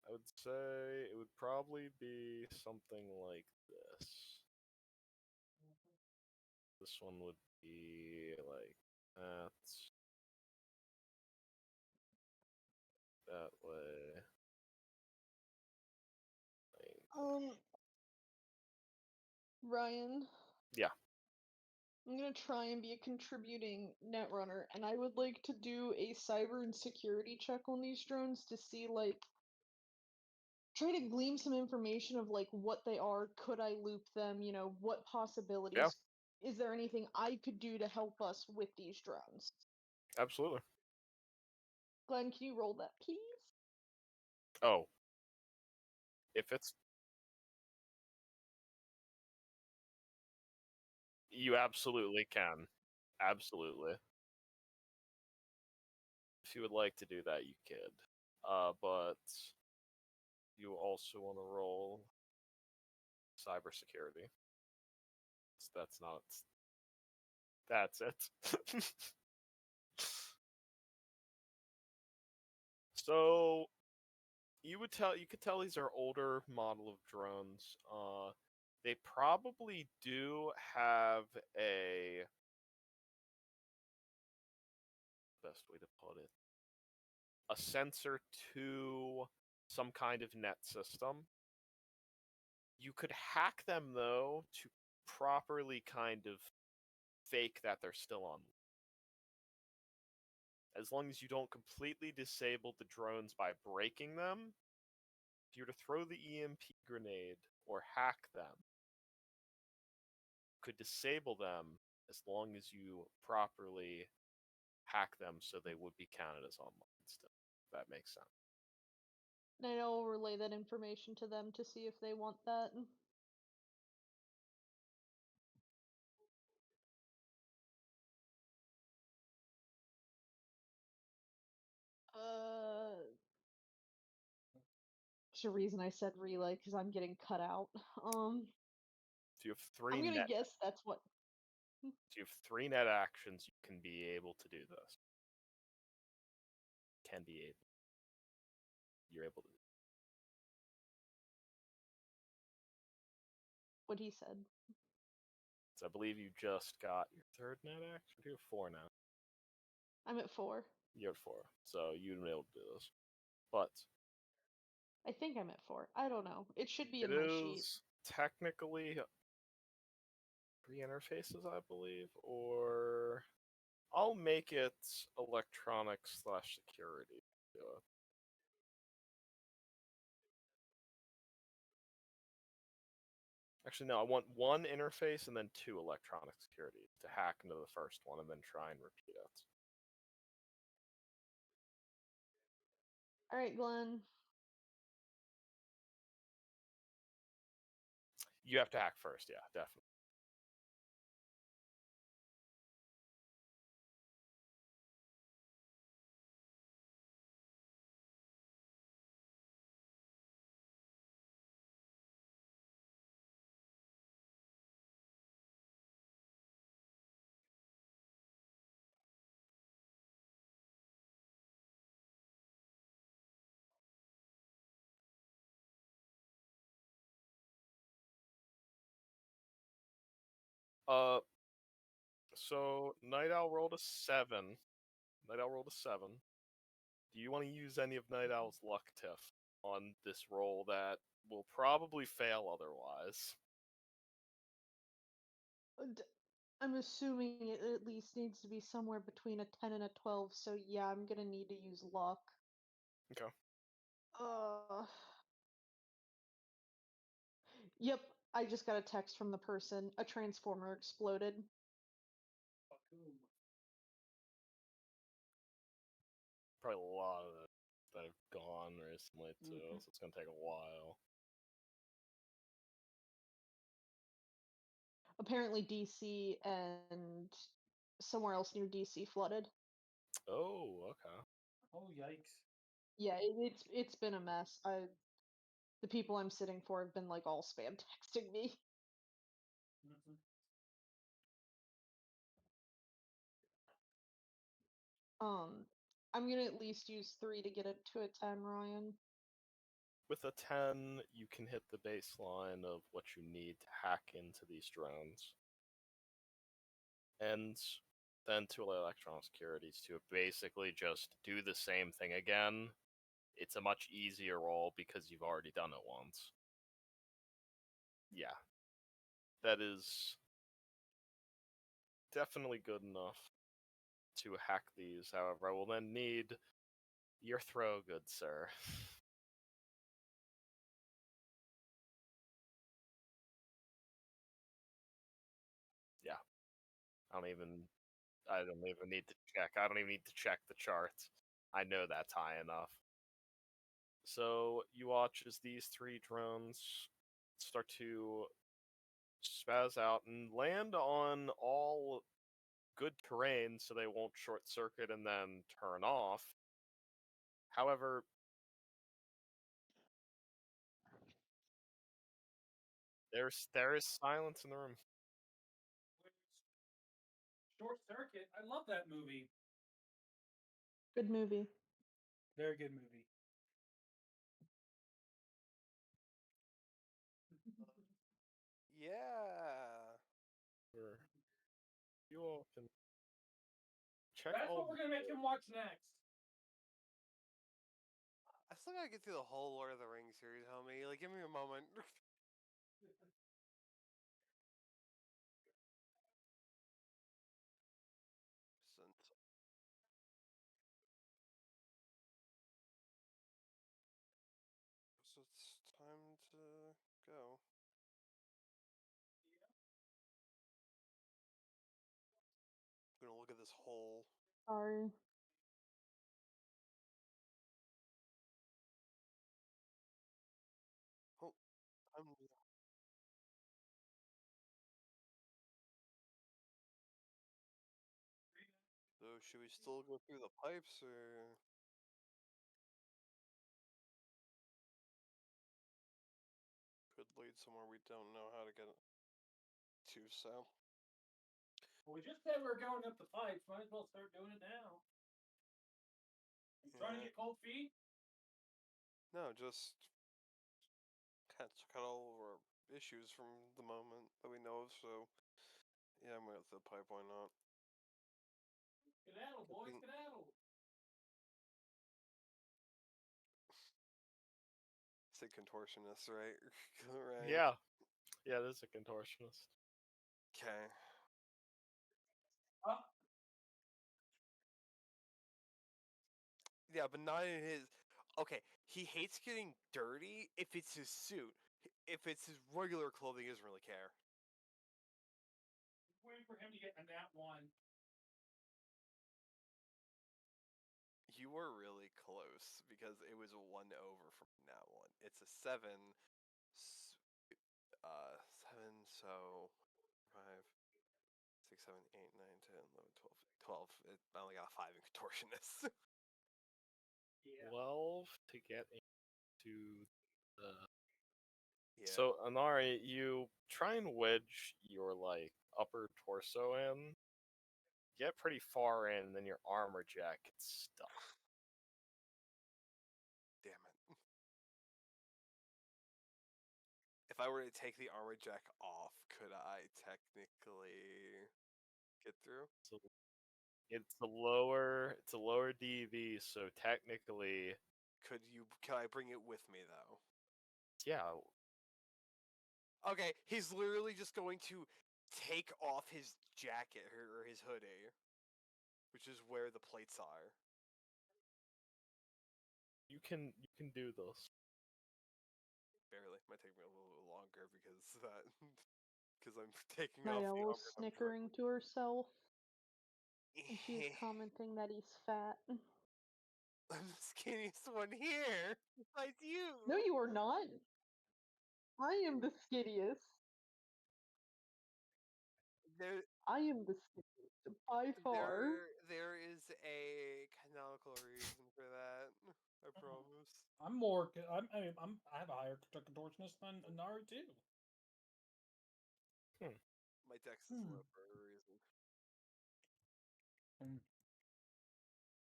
I would say it would probably be something like this. This one would be like that. That way. Like, Ryan. yeah. I'm gonna try and be a contributing netrunner, and I would like to do a cyber and security check on these drones to see, like, try to glean some information of, like, what they are. Could I loop them? You know, what possibilities? Yeah. Is there anything I could do to help us with these drones? Absolutely. Glenn, can you roll that, please? Oh. If it's. You absolutely can. Absolutely. If you would like to do that, you could. But you also want to roll cybersecurity. That's not. That's it. So you could tell these are older model of drones. They probably do have a best way to put it, a sensor to some kind of net system. You could hack them though to properly kind of fake that they're still on. As long as you don't completely disable the drones by breaking them, if you were to throw the EMP grenade or hack them, you could disable them as long as you properly hack them so they would be counted as online still. If that makes sense. And I'll relay that information to them to see if they want that. There's a reason I said relay, because I'm getting cut out. So you have three I'm gonna net. guess that's what. So you have 3 net actions. You can be able to do this. Can be able. You're able to. what he said. So I believe you just got your third net action. You have 4 now. I'm at 4. You're at 4, so you'd be able to do this. But I think I'm at 4. I don't know. It should be it in my sheet. is technically 3 interfaces, I believe, or I'll make it electronics/security. Do it. Actually, no, I want 1 interface and then 2 electronic security to hack into the first one and then try and repeat it. All right, Glenn. You have to hack first, yeah, definitely. So Night Owl rolled a 7. Night Owl rolled a 7. Do you want to use any of Night Owl's luck, Tiff, on this roll that will probably fail otherwise? I'm assuming it at least needs to be somewhere between a 10 and a 12, so yeah, I'm gonna need to use luck. Okay. Yep, I just got a text from the person. A transformer exploded. Probably a lot of it that have gone recently too, so it's gonna take a while. Apparently DC and somewhere else near DC flooded. Oh, okay. Oh yikes! Yeah, it's been a mess. The people I'm sitting for have been like all spam texting me. Mhm. I'm gonna at least use 3 to get it to a 10, Ryan. With a 10, you can hit the baseline of what you need to hack into these drones. And then 2 electronic securities to basically just do the same thing again. It's a much easier roll because you've already done it once. Yeah. That is definitely good enough to hack these. However, I will then need your throw, good sir. Yeah. I don't even need to check. I don't even need to check the charts. I know that's high enough. So you watch as these 3 drones start to spaz out and land on all good terrain so they won't short circuit and then turn off. However, there is silence in the room. Short Circuit. I love that movie. Good movie. Very good movie. Yeah. Sure. You all can check That's all what we're gonna make him watch next. I still gotta get through the whole Lord of the Rings series, homie. Like, give me a moment. Since so it's time to go. I'm gonna look at this whole. Sorry. Oh, I'm. So should we still go through the pipes, or could lead somewhere we don't know how to get to? So Well, we just said we are going up the pipes. Might as well start doing it now. You trying to yeah. get cold feet? No, just That's kind of all of our issues from the moment that we know of. So yeah, I'm with the pipe. Why not? Skedaddle, boys, think- skedaddle. Say contortionist, right? Right. Yeah. Yeah, this is a contortionist. Okay. Uh, Yeah, but not in his. Okay, he hates getting dirty if it's his suit. If it's his regular clothing, he doesn't really care. waiting for him to get a nat one. You were really close because it was a 1 over from that one. It's a 7. 7, so 5, 6, 7, 8, 9, 10, 11, 12. 12. I only got 5 in contortionist. Yeah. 12 to get into the. Yeah. So, Anari, you try and wedge your, like, upper torso in, get pretty far in, and then your armor jack gets stuck. Damn it. If I were to take the armor jack off, could I technically get through? So it's a lower DV, so technically, Can I bring it with me though? yeah, Okay, he's literally just going to take off his jacket or his hoodie, which is where the plates are. you can do this. Barely. Might take me a little bit longer because that because I'm taking Night off the Owl's armor. and I'm snickering to herself, and she's trying- commenting that he's fat. I'm the skinniest one here. Besides you. No, you are not. I am the skinniest. There, I am the skinniest by far. there is a canonical reason for that. I promise. I'm more. I have a higher contortionist than Nari too. My dex is low for a reason.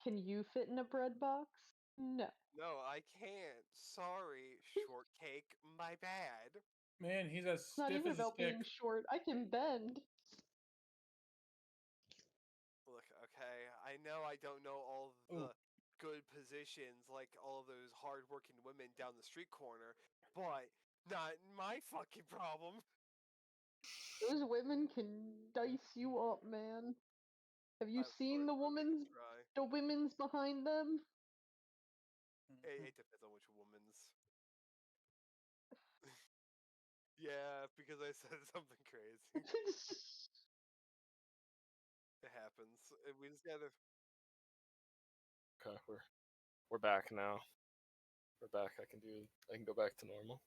Can you fit in a bread box? No. No, I can't. Sorry, shortcake. My bad. Man, he's as It's not stiff even as a about stick. being short. I can bend. Look, okay, I know I don't know all Ooh. the good positions like all those hard-working women down the street corner, but not my fucking problem. Those women can dice you up, man. Have you Of seen course, the but they women's can try. the women's behind them? It depends on which woman's. Yeah, because I said something crazy. It happens. We just gotta. Okay, we're back now. We're back. I can go back to normal.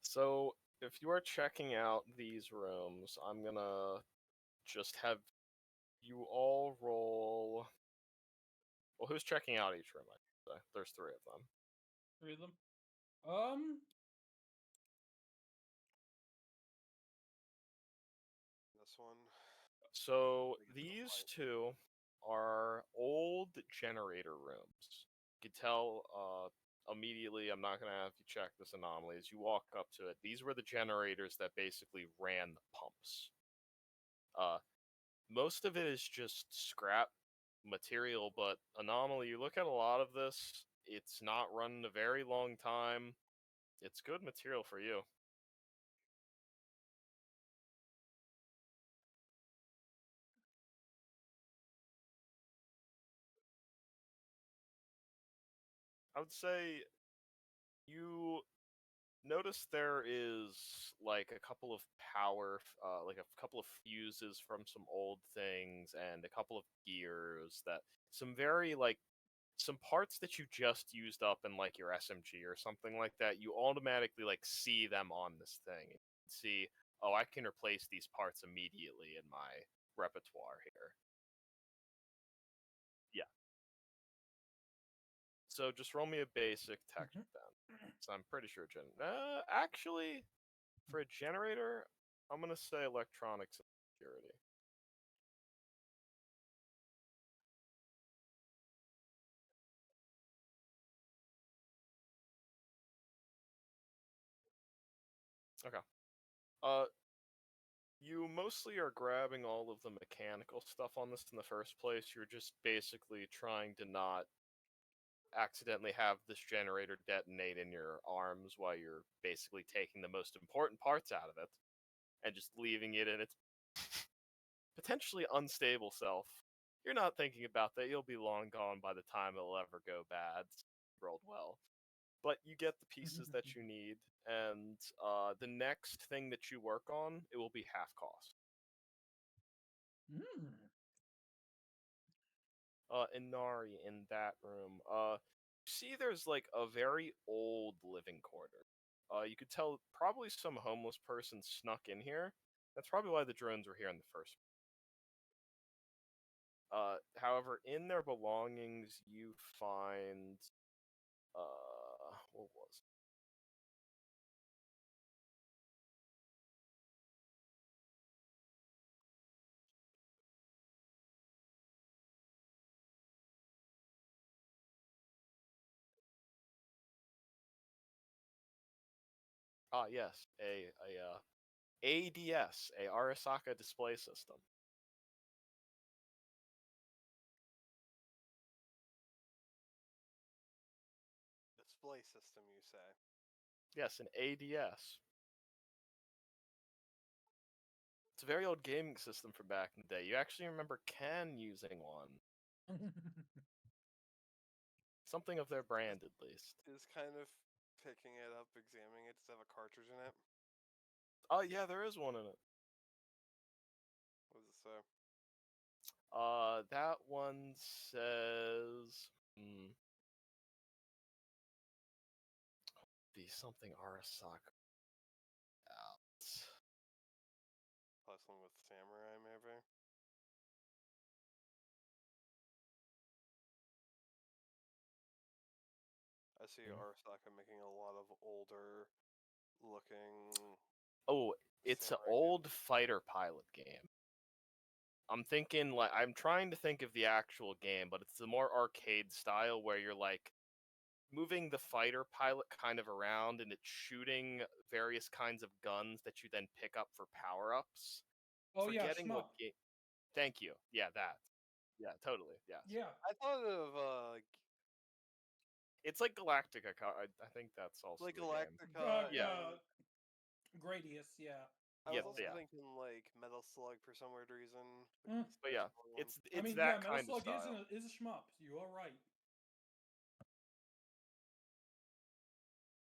So if you are checking out these rooms, I'm gonna just have you all roll. Well, who's checking out each room? I should say. There's 3 of them. 3 of them. This one. So We get to the these fight. 2 are old generator rooms. You can tell immediately. I'm not gonna have you check this anomaly as you walk up to it. These were the generators that basically ran the pumps. Most of it is just scrap material, but anomaly. You look at a lot of this. It's not run a very long time. It's good material for you. I would say you notice there is like a couple of like a couple of fuses from some old things and a couple of gears that some very like some parts that you just used up in like your SMG or something like that. You automatically like see them on this thing. You can see, oh, I can replace these parts immediately in my repertoire here. Yeah. So just roll me a basic tech then. So I'm pretty sure actually, for a generator, I'm gonna say electronics and security. Uh, you mostly are grabbing all of the mechanical stuff on this in the first place. You're just basically trying to not accidentally have this generator detonate in your arms while you're basically taking the most important parts out of it and just leaving it in its potentially unstable self. You're not thinking about that. You'll be long gone by the time it'll ever go bad. Rolled well. But you get the pieces that you need, and the next thing that you work on, it will be half cost. Mm. Inari in that room. See, there's like a very old living quarter. You could tell probably some homeless person snuck in here. That's probably why the drones were here in the first. However, in their belongings, you find what was it? Yes, a ADS, a Arasaka display system. Display system, you say? Yes, an ADS. It's a very old gaming system from back in the day. You actually remember Ken using one. Something of their brand, at least. Is kind of picking it up, examining it. Does it have a cartridge in it? Oh, yeah, there is one in it. What does it say? That one says... be something Arasaka. Out. Hustling with Samurai, maybe? I see Arasaka making a lot of older looking. Oh, it's an Samurai old fighter pilot game. I'm thinking, like, I'm trying to think of the actual game, but it's the more arcade style where you're, like, moving the fighter pilot kind of around and it's shooting various kinds of guns that you then pick up for power-ups. Oh yeah, Forgetting what shmup. game. Thank you. Yeah, that. Yeah, totally. Yes. Yeah. I thought of It's like Galactica. I think that's also like the game. Galactica. yeah. Gradius, yeah. I Yep, was also yeah. thinking like Metal Slug for some weird reason. Mm. But yeah, One. it's I mean, that yeah, Metal kind of Slug style. is a shmup. You are right.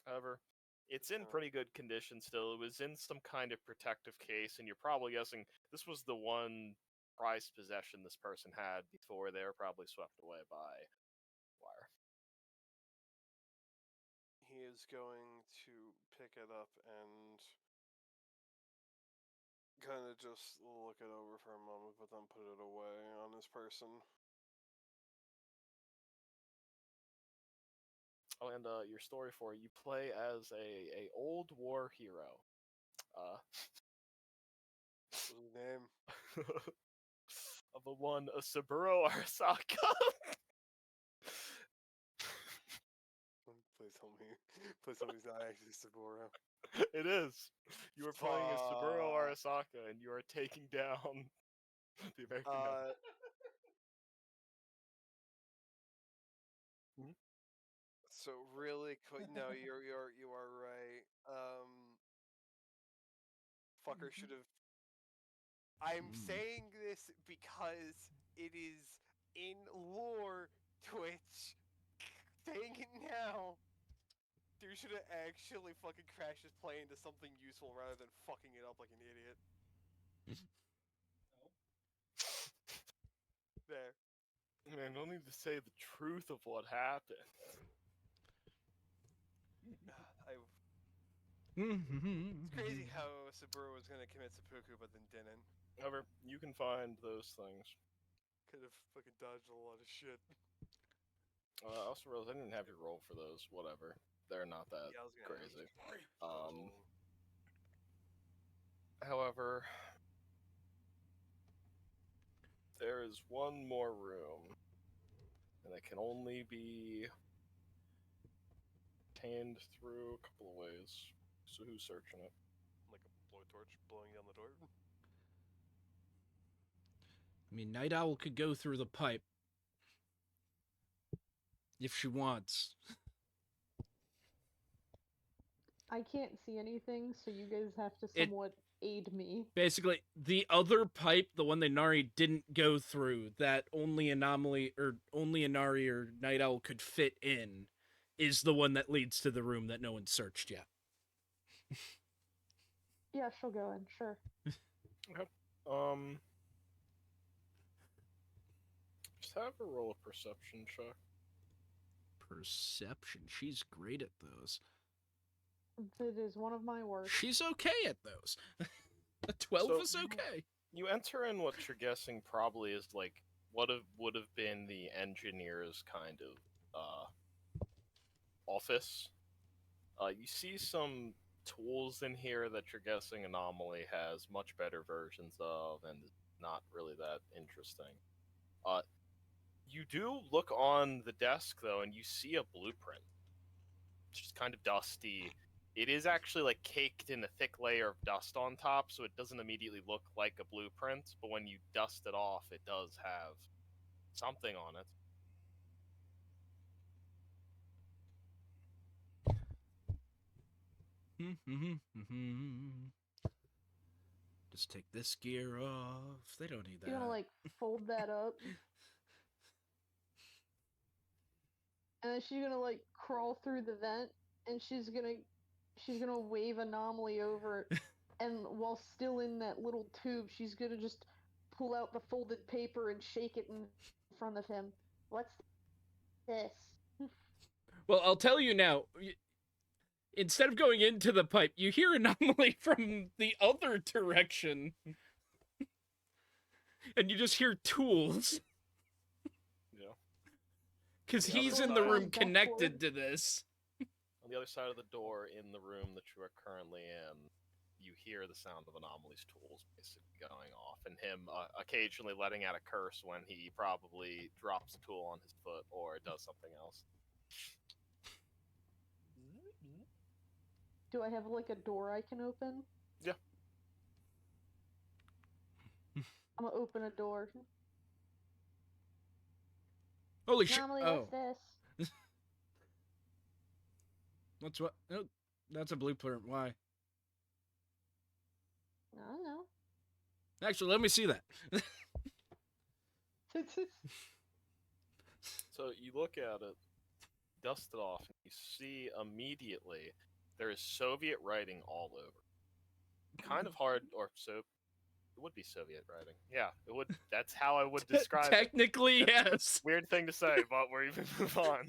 However, it's in pretty good condition still. It was in some kind of protective case, and you're probably guessing this was the one prized possession this person had before they were probably swept away by wire. He is going to pick it up and kind of just look it over for a moment, but then put it away on his person. Oh, and your story for it, you play as a old war hero. What's his name? Of a Saburo Arasaka. Please tell me he's not actually Saburo. It is. You are playing as Saburo Arasaka, and you are taking down the American. So really quick, no, you are right. Fucker should have. I'm saying this because it is in lore Twitch. Saying it now. Dude should have actually fucking crashed his plane into something useful rather than fucking it up like an idiot. There. Man, no need to say the truth of what happened. It's crazy how Saburo was gonna commit seppuku but then didn't. However, you can find those things. Could have fucking dodged a lot of shit. I also realized I didn't have your roll for those. Whatever. They're not that crazy. However, there is one more room, and it can only be obtained through a couple of ways. So who's searching it? blowtorch blowing down the door. I mean, Night Owl could go through the pipe if she wants. I can't see anything, so you guys have to somewhat aid me. Basically, the other pipe, the one that Nari didn't go through, that only Anomaly or only Inari or Night Owl could fit in, is the one that leads to the room that no one searched yet. Yeah, she'll go in, sure. Just have her roll a perception check. Perception. She's great at those. It is one of my worst. She's okay at those. A 12 So is okay. You enter in what you're guessing probably is like what would have been the engineer's kind of office. You see some tools in here that you're guessing Anomaly has much better versions of and not really that interesting. You do look on the desk though and you see a blueprint. It's just kind of dusty. It is actually like caked in a thick layer of dust on top, so it doesn't immediately look like a blueprint, but when you dust it off, it does have something on it. Just take this gear off. They don't need that. You're gonna like fold that up. And then she's gonna like crawl through the vent and she's gonna wave Anomaly over and while still in that little tube, she's gonna just pull out the folded paper and shake it in front of him. What's this? Well, I'll tell you now. Instead of going into the pipe, you hear Anomaly from the other direction. And you just hear tools. Yeah. Because The he's other in the side- room connected to this. On the other side of the door in the room that you are currently in, you hear the sound of Anomaly's tools basically going off, and him occasionally letting out a curse when he probably drops a tool on his foot or does something else. Do I have like a door I can open? Yeah. I'm gonna open a door. Holy shit. Anomaly, Oh, what's this? what's what? No, that's a blueprint. Why? I don't know. Actually, let me see that. So you look at it, dust it off, and you see immediately there is Soviet writing all over. Kind of hard, or so it would be Soviet writing. Yeah, it would. That's how I would describe it. Technically, yes. Weird thing to say, but we're even move on.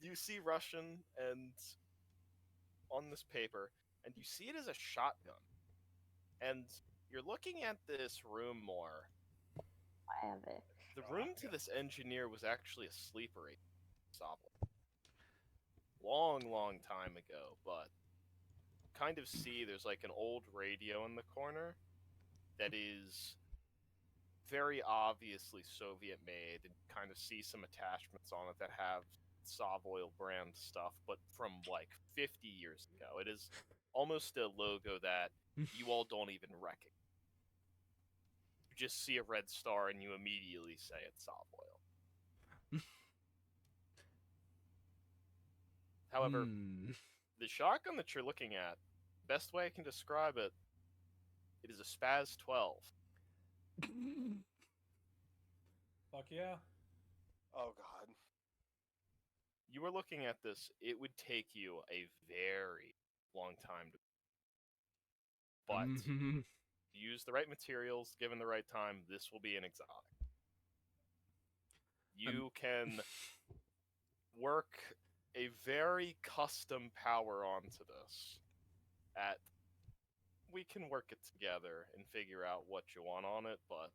You see Russian and on this paper, and you see it as a shotgun. And you're looking at this room more. I have it. The room to this engineer was actually a sleeper agent. Long time ago, but kind of see there's like an old radio in the corner that is very obviously Soviet made, and kind of see some attachments on it that have Savoil brand stuff, but from like 50 years ago. It is almost a logo that you all don't even recognize. You just see a red star and you immediately say it's Savoil. However, the shotgun that you're looking at, best way I can describe it, it is a Spaz 12. Fuck yeah. Oh god. You were looking at this, it would take you a very long time to... But use the right materials, given the right time, this will be an exotic. You can work a very custom power onto this. We can work it together and figure out what you want on it, but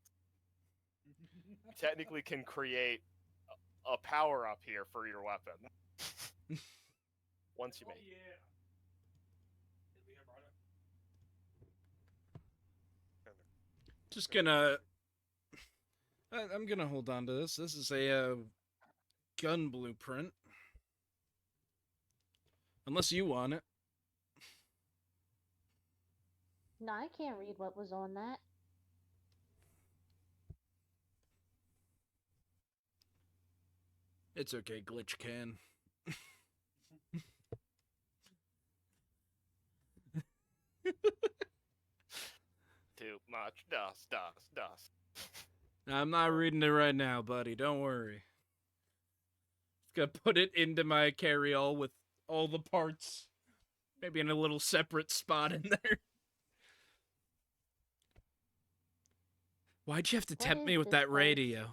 you technically can create a power up here for your weapon. Once you make it. Yeah. Just gonna... I'm gonna hold on to this. This is a gun blueprint. Unless you want it. No, I can't read what was on that. It's okay, Glitch can. Too much dust. I'm not reading it right now, buddy. Don't worry. Gonna put it into my carry-all with all the parts. Maybe in a little separate spot in there. Why'd you have to What tempt is me with this that place? radio?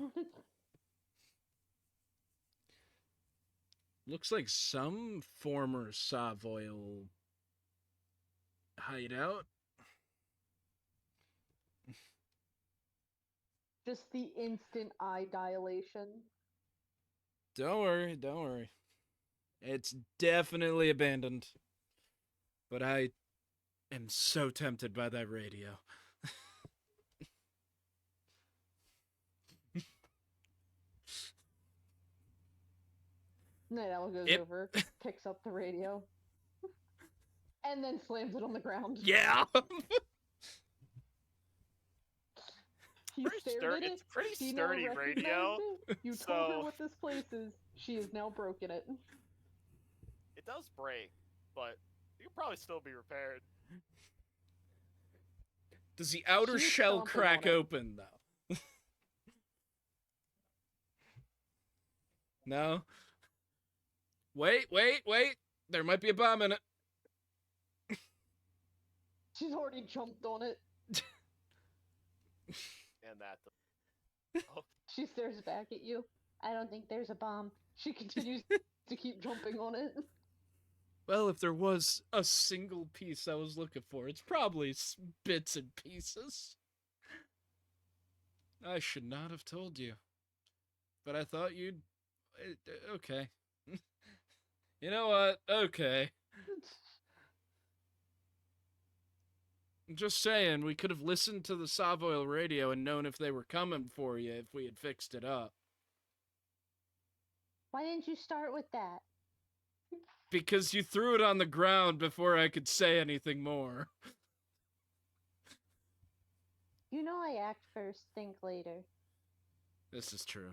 Looks like some former Savoil hideout. Just the instant eye dilation. Don't worry, don't worry. It's definitely abandoned. But I am so tempted by that radio. Night Owl goes Yep. over, picks up the radio, and then slams it on the ground. Yeah! He stared at it. It's a pretty She now sturdy recognized radio. it. You told her so- what this place is. She has now broken it. It does break, but it can probably still be repaired. Does the outer She's shell stomping crack on it. open, though? No? Wait. There might be a bomb in it. She's already jumped on it. And that. She stares back at you. I don't think there's a bomb. She continues to keep jumping on it. Well, if there was a single piece I was looking for, it's probably bits and pieces. I should not have told you. But I thought you'd... Okay. You know what? Okay. I'm just saying, we could have listened to the Savoil radio and known if they were coming for you if we had fixed it up. Why didn't you start with that? Because you threw it on the ground before I could say anything more. You know I act first, think later. This is true.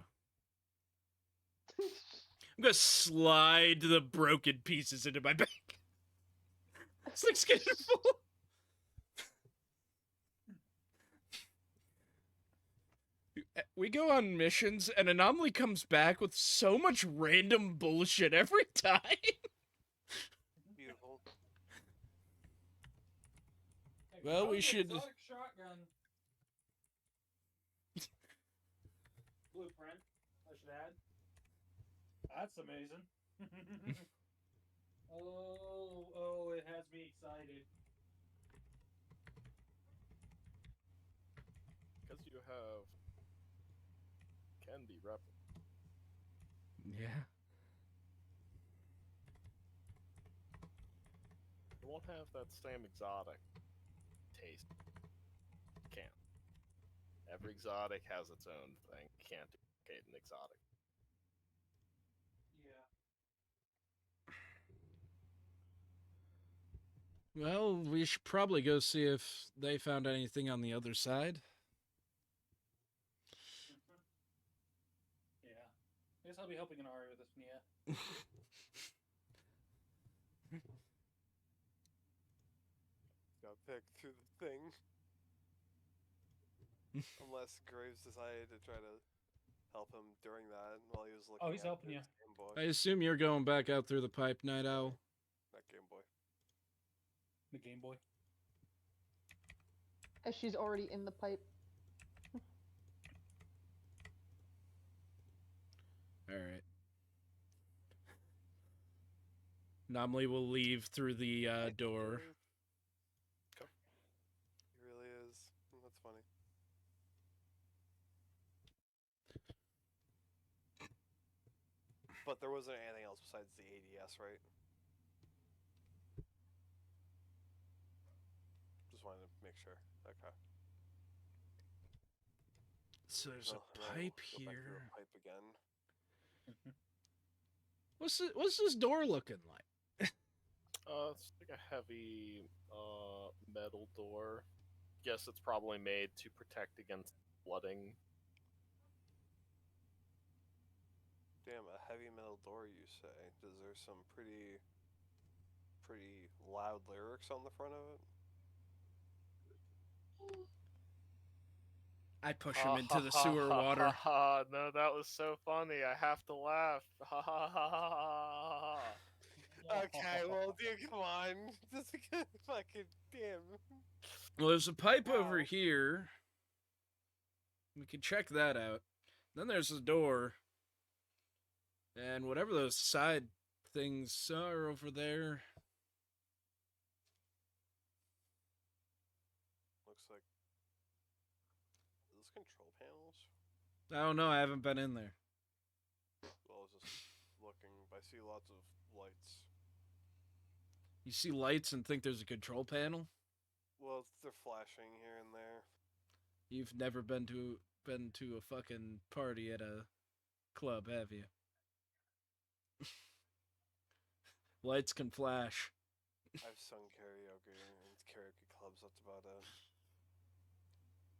I'm gonna slide the broken pieces into my bag. It's like getting full. We go on missions, and Anomaly comes back with so much random bullshit every time. Beautiful. Well, we should- Exotic shotgun. Blueprint. I should add. That's amazing. oh, it has me excited. Because you have candy wrapper. Yeah. You won't have that same exotic taste. Can't. Every exotic has its own thing. Can't duplicate an exotic. Yeah. Well, we should probably go see if they found anything on the other side. Yeah. I guess I'll be helping an Ari with this one, yeah. Got picked through the thing. Unless Graves decided to try to help him during that while he was looking Oh, he's at helping his you. Game Boy. I assume you're going back out through the pipe, Night Owl. Not Game Boy. The Game Boy. As she's already in the pipe. Alright. Anomaly will leave through the door. He really is. That's funny. But there wasn't anything else besides the ADS, right? Just wanted to make sure. Okay. So there's Oh, a no, pipe go back through here. a pipe again. What's this door looking like? it's like a heavy metal door. Guess it's probably made to protect against flooding. Damn, a heavy metal door, you say? Does there some pretty loud lyrics on the front of it? I push him into the sewer water. No, that was so funny. I have to laugh. Ha ha ha ha ha. Okay, well, dude, come on. Just fucking damn. Well, there's a pipe over Wow. here. We can check that out. Then there's the door. And whatever those side things are over there. Looks like. Are those control panels? I don't know. I haven't been in there. Well, I was just looking. I see lots of lights. You see lights and think there's a control panel? Well, they're flashing here and there. You've never been to a fucking party at a club, have you? Lights can flash. I've sung karaoke in karaoke clubs. That's about it.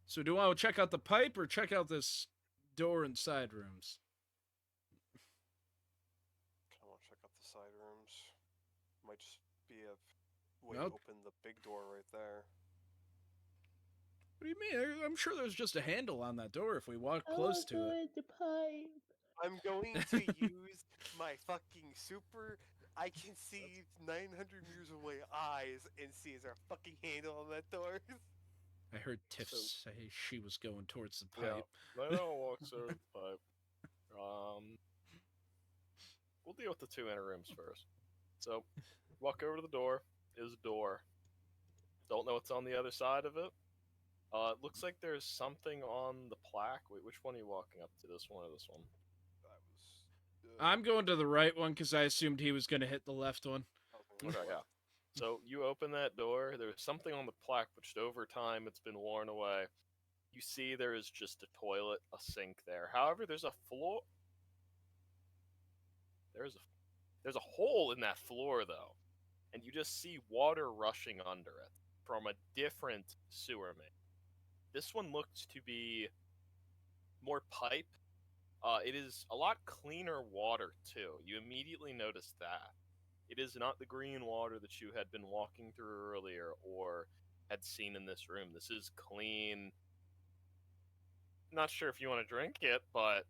So do I want to check out the pipe or check out this door and side rooms? I want to check out the side rooms. Might just be a way Nope. to open the big door right there. What do you mean? I'm sure there's just a handle on that door if we walk close to it. The pipe. I'm going to use my fucking super. I can see 900 meters away eyes and see is there a fucking handle on that door? I heard Tiff So- say she was going towards the Yeah. pipe. Leno walks over the pipe. We'll deal with the two inner rooms first. So, walk over to the door. Is a door. Don't know what's on the other side of it. It looks like there's something on the plaque. Wait, which one are you walking up to? This one or this one? I'm going to the right one because I assumed he was going to hit the left one. Okay, yeah. So you open that door. There's something on the plaque, which over time it's been worn away. You see there is just a toilet, a sink there. However, there's a floor. There's a hole in that floor though, and you just see water rushing under it from a different sewer main. This one looks to be more pipe. It is a lot cleaner water too. You immediately notice that. It is not the green water that you had been walking through earlier or had seen in this room. This is clean. Not sure if you want to drink it, but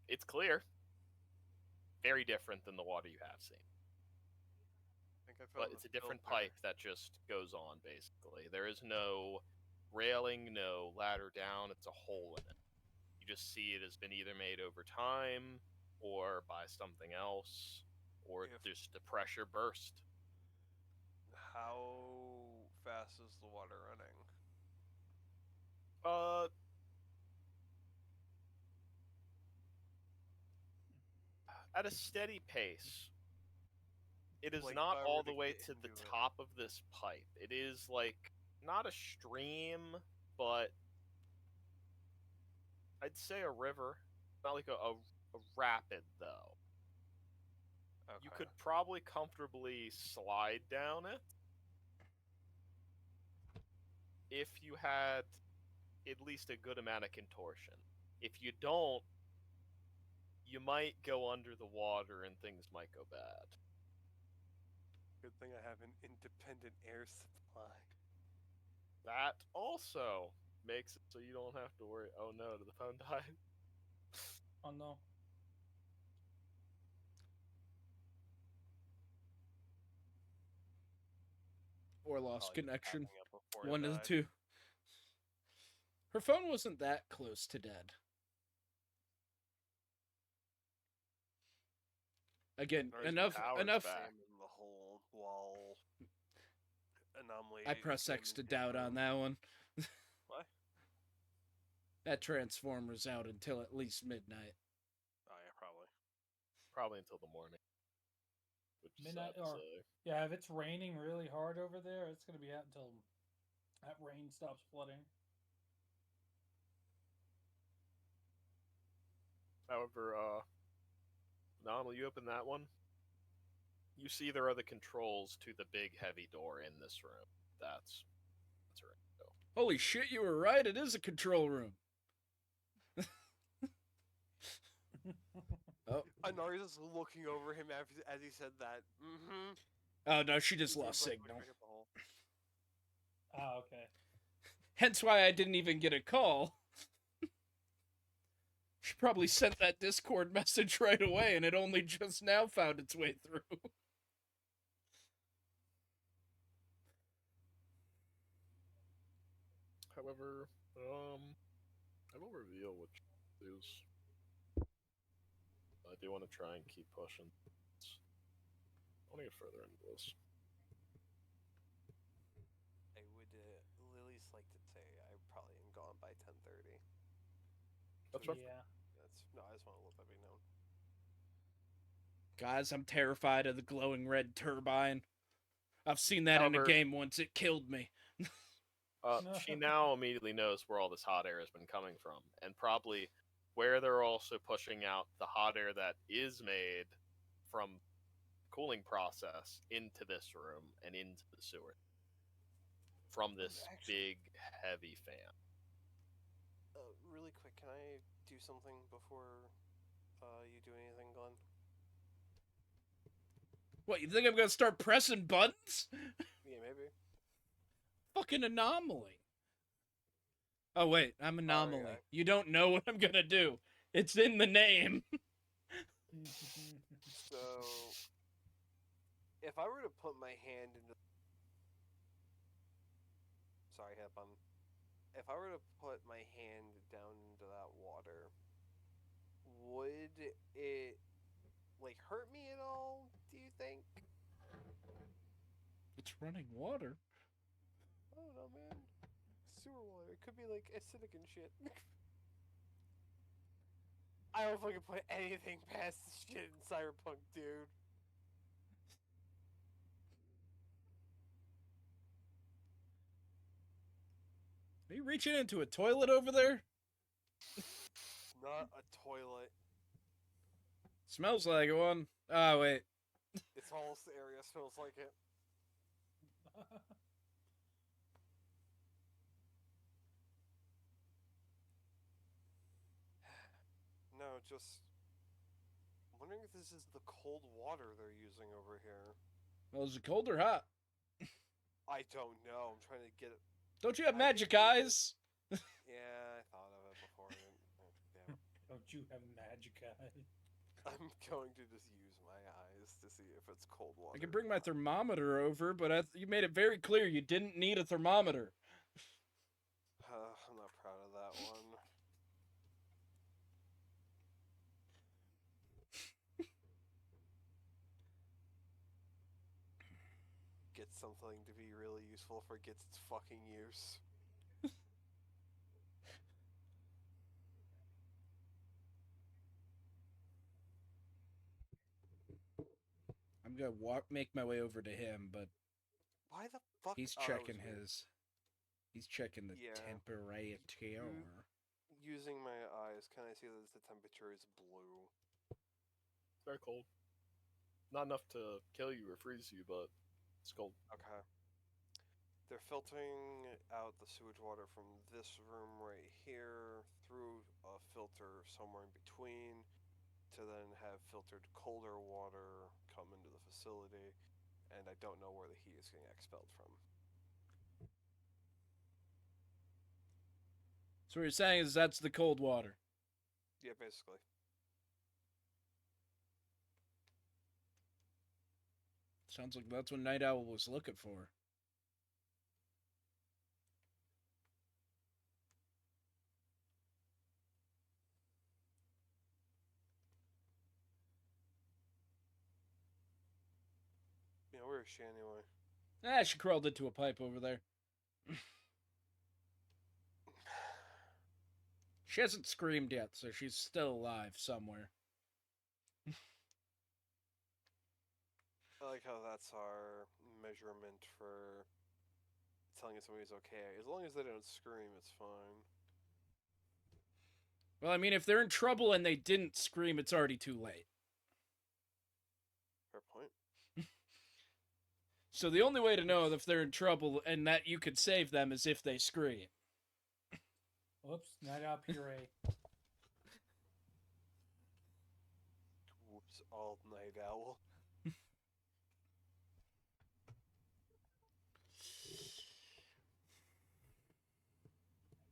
it's clear. Very different than the water you have seen. I think I But found it's the a different filter. pipe that just goes on, basically. There is no railing, no ladder down. It's a hole in it. You just see it has been either made over time or by something else, or If- just the pressure burst. How fast is the water running? At a steady pace. It is Like, not if I all were the to way get to the into it. top of this pipe. It is like not a stream, but I'd say a river. Not like a rapid though. Okay. You could probably comfortably slide down it if you had at least a good amount of contortion. If you don't, you might go under the water and things might go bad. Good thing I have an independent air supply. That also makes it so you don't have to worry. Oh no, did the phone die? Oh no. Or lost Probably connection. backing up before it One of the died. two. Her phone wasn't that close to dead. Again, Or is enough. Howard's Enough. back. Examine the whole wall. Anomaly. I press X to examined doubt his on room. that one. What? That transformer's out until at least midnight. Oh yeah, probably. Probably until the morning. Which is Midnight sad to or- say. Yeah, if it's raining really hard over there, it's gonna be out until that rain stops flooding. However, Anomaly, you open that one. You see there are the controls to the big heavy door in this room. That's where it go. Holy shit, you were right. It is a control room. Oh. Anari's just looking over him as he said that. Mm-hmm. Oh, no, she just lost signal. Ah, okay. Hence why I didn't even get a call. She probably sent that Discord message right away, and it only just now found its way through. However, I will reveal which is. I do want to try and keep pushing. I want to get further into this. I would Lily's like to say I probably am gone by 10:30. That's right. Yeah. No, I just want to let that be known. Guys, I'm terrified of the glowing red turbine. I've seen that in a However- game once. It killed me. She now immediately knows where all this hot air has been coming from, and probably where they're also pushing out the hot air that is made from cooling process into this room and into the sewer from this big heavy fan. Really quick, can I do something before you do anything, Glenn? What, you think I'm gonna start pressing buttons? Yeah, maybe. Fucking Anomaly. Oh, wait, I'm Anomaly. Sorry, You don't know what I'm gonna do. It's in the name. So, if I were to put my hand into... Sorry, hit a button. If I were to put my hand down into that water, would it, like, hurt me at all, do you think? It's running water. I don't know, man. Sewer water. It could be, like, acidic and shit. I don't fucking put anything past this shit in Cyberpunk, dude. Are you reaching into a toilet over there? Not a toilet. Smells like one. Oh, wait. This whole area smells like it. No, just wondering if this is the cold water they're using over here. Well, is it cold or hot? I don't know. I'm trying to get it. Don't you have I magic think it eyes? Yeah, I thought of it before. Damn. Don't you have magic eyes? I'm going to just use my eyes to see if it's cold water. I can bring my thermometer over, but you made it very clear you didn't need a thermometer. I'm not proud of that one. Get something to be really useful for gets its fucking use. I'm gonna make my way over to him, but Why the fuck? he's Oh, that was checking weird. He's checking the Yeah. temperature. Using my eyes, can I see that the temperature is blue? It's very cold. Not enough to kill you or freeze you, but it's cold. Okay. They're filtering out the sewage water from this room right here through a filter somewhere in between to then have filtered colder water come into the facility, and I don't know where the heat is getting expelled from. So what you're saying is that's the cold water. Yeah, basically. Sounds like that's what Night Owl was looking for. Yeah, where is she anyway? Ah, she crawled into a pipe over there. She hasn't screamed yet, so she's still alive somewhere. I like how that's our measurement for telling if somebody's okay. As long as they don't scream, it's fine. Well, I mean, if they're in trouble and they didn't scream, it's already too late. Fair point. So the only way to know if they're in trouble and that you could save them is if they scream. Whoops, Night Owl puree. Whoops, all night owl.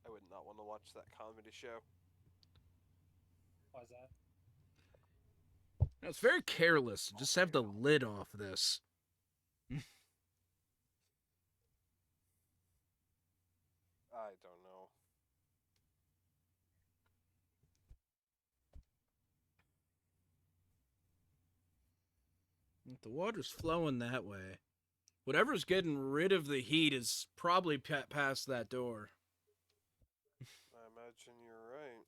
I would not want to watch that comedy show. Why's that? It's very careless. Just have the lid off this. I don't know. If the water's flowing that way, whatever's getting rid of the heat is probably past that door. I imagine you're right.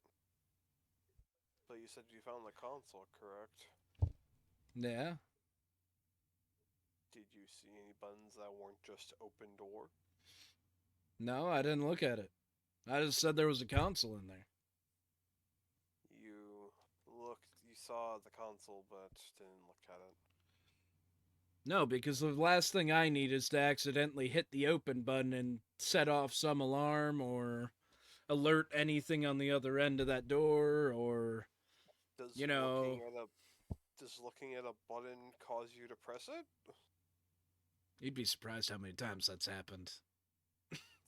But you said you found the console, correct? Yeah. Did you see any buttons that weren't just open door? No, I didn't look at it. I just said there was a console in there. You saw the console, but didn't look at it. No, because the last thing I need is to accidentally hit the open button and set off some alarm or alert anything on the other end of that door, or Does you know, looking at a button cause you to press it? you'd be surprised how many times that's happened.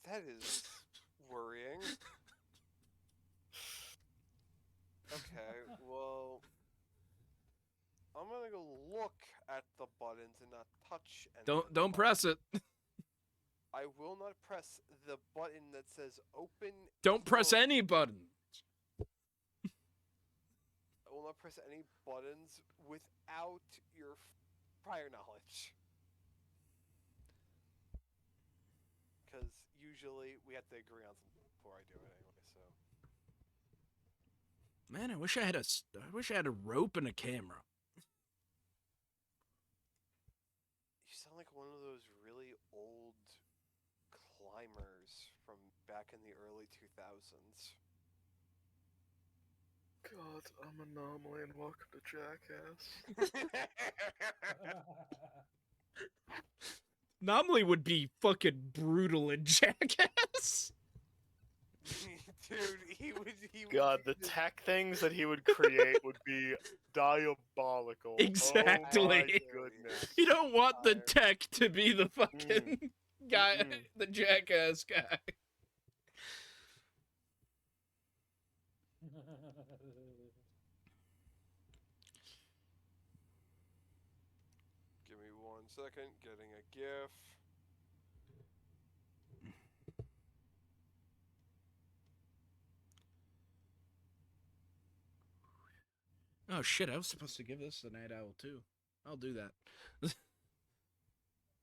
That is worrying. Okay, well, I'm gonna go look at the buttons and not touch any. Don't press it. I will not press the button that says open. Don't press close. any button. I will not press any buttons without your prior knowledge. Because usually we have to agree on something before I do it anyway, so. Man, I wish I had a rope and a camera. You sound like one of those really old climbers from back in the early 2000s. God, I'm Anomaly and welcome to Jackass. Anomaly would be fucking brutal in Jackass. Dude, he would God, be the tech things that he would create would be diabolical. Exactly. Oh my goodness. You don't want the tech to be the fucking guy, the Jackass guy. Give me 1 second, getting a GIF. Oh shit, I was supposed to give this the Night Owl too. I'll do that.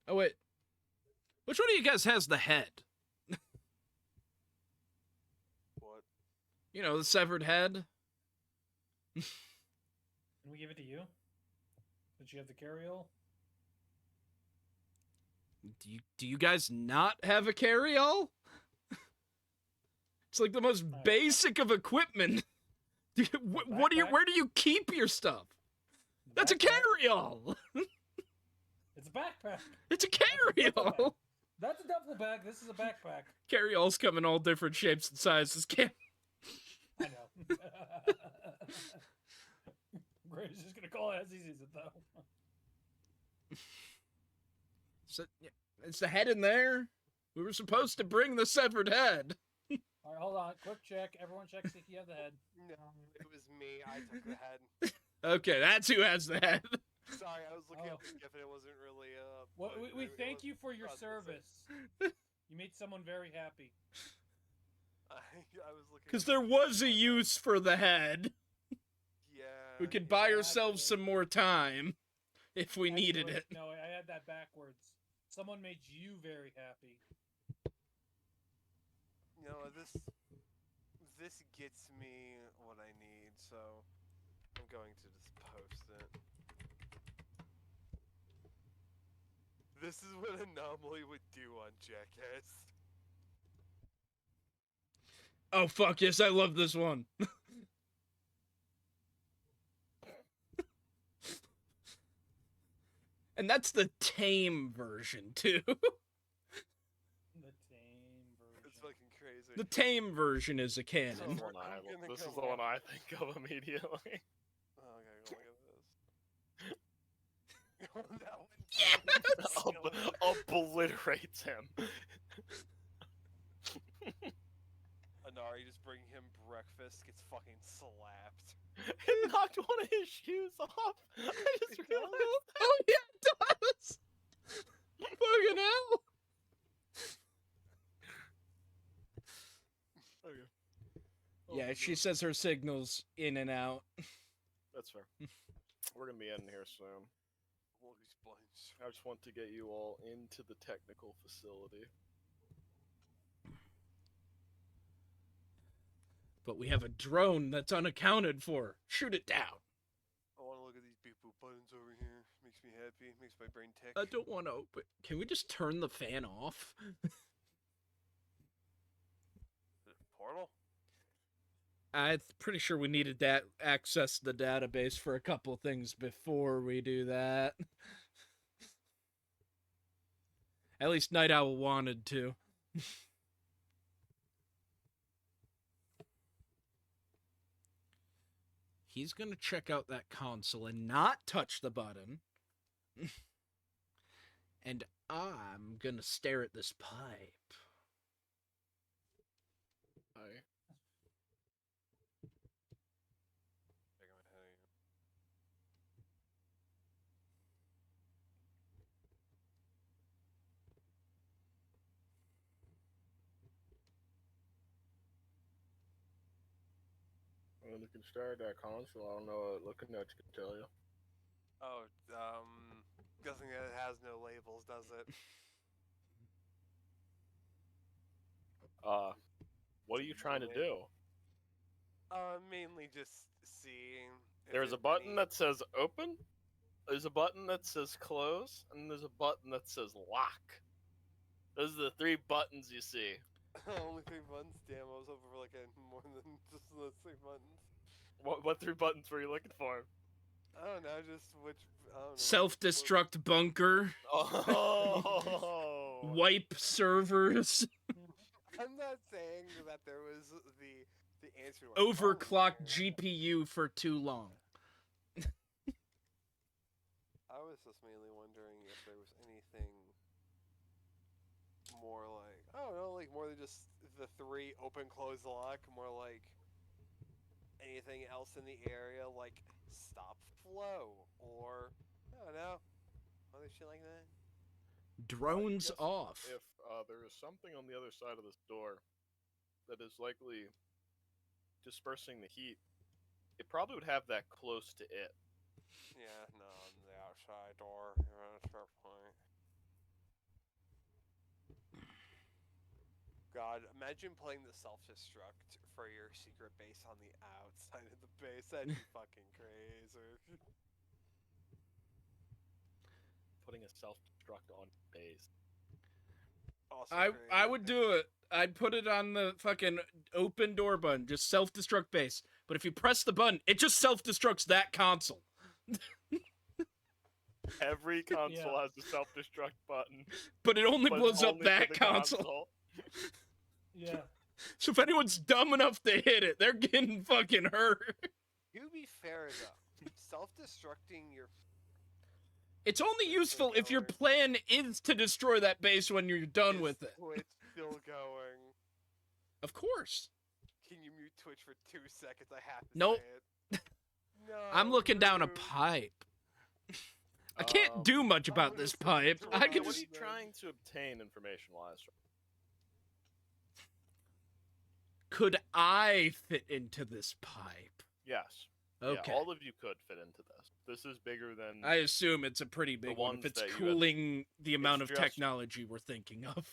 Oh wait. Which one of you guys has the head? What? You know, the severed head? Can we give it to you? Did you have the carry-all? Do you guys not have a carry-all? It's like the most basic of equipment. Where do you keep your stuff? That's a carry-all. It's a backpack. It's a carry-all. That's a duffel bag. This is a backpack. Carry-alls come in all different shapes and sizes. I know. Grady's just gonna call it as he sees it, though. So, yeah, it's the head in there. We were supposed to bring the severed head. All right, hold on. Quick check. Everyone check see if you have the head. No, it was me. I took the head. Okay, that's who has the head. Sorry, I was looking up the GIF and it wasn't really Well, but we it thank was you for your 100%. service. You made someone very happy. I was looking. Because there was a use for the head. Yeah. We could buy Yeah, ourselves some more time if we needed Actually, it. No, I had that backwards. Someone made you very happy. You know, this gets me what I need, so I'm going to just post it. This is what Anomaly would do on Jackass. Oh, fuck, yes, I love this one. And that's the tame version, too. The tame version. It's fucking crazy. The tame version is a So canon. we're- I'm gonna This is go the one off. I think of immediately. Oh, okay, go look at this. That one. Obliterates him. Anari just bring him breakfast, gets fucking slapped. It knocked one of his shoes off. I just It realized. Oh, yeah, it does! Fucking hell! Okay. Yeah, she says her signal's in and out. That's fair. We're gonna be ending here soon. All these buttons. I just want to get you all into the technical facility. But we have a drone that's unaccounted for. Shoot it down. I want to look at these beep boop buttons over here. Makes me happy. Makes my brain tick. I don't want to open. Can we just turn the fan off? Portal? I'm pretty sure we needed that access the database for a couple things before we do that. At least Night Owl wanted to. He's gonna check out that console and not touch the button. And I'm gonna stare at this pipe. Hi. Shaking my head. Well, you can stare at that console. I don't know what looking at you can tell you. Oh, guessing that it has no labels, does it? What are you trying to do? Mainly just seeing. if There's a it button any- that says open, there's a button that says close, and there's a button that says lock. Those are the three buttons you see. Only 3 buttons? Damn, I was hoping for like more than just those 3 buttons. What three buttons were you looking for? I don't know, just which. I don't know. Self-destruct bunker. Oh! Wipe servers. I'm not saying that there was the answer. To Overclock GPU for too long. I was just mainly wondering if there was anything more like, I don't know, like more than just the 3 open close lock, more like anything else in the area, like stop flow or I don't know, other shit like that. Drones Yes, off. If there is something on the other side of this door that is likely dispersing the heat, it probably would have that close to it. Yeah, no, on the outside door. You're on a fair point. God, imagine playing the self-destruct for your secret base on the outside of the base. That'd be fucking crazy. Putting a self-destruct on base. Also I crazy. would do it. I'd put it on the fucking open door button, just self-destruct base. But if you press the button, it just self-destructs that console. Every console Yeah. has a self-destruct button. But it only but blows up only for that the console. Yeah. So if anyone's dumb enough to hit it, they're getting fucking hurt. To be fair though, self-destructing your It's only useful if your going. plan is to destroy that base when you're done is with it. Twitch still going? Of course. Can you mute Twitch for 2 seconds? I have to Nope. say it. No. I'm looking down a rude. pipe. I can't do much I'm about gonna this sit pipe. through I it. can What are just... you trying to obtain information-wise? Could I fit into this pipe? Yes. Okay. Yeah, all of you could fit into this. This is bigger than. I assume it's a pretty big one if ones it's that you have- cooling the amount of just- technology we're thinking of.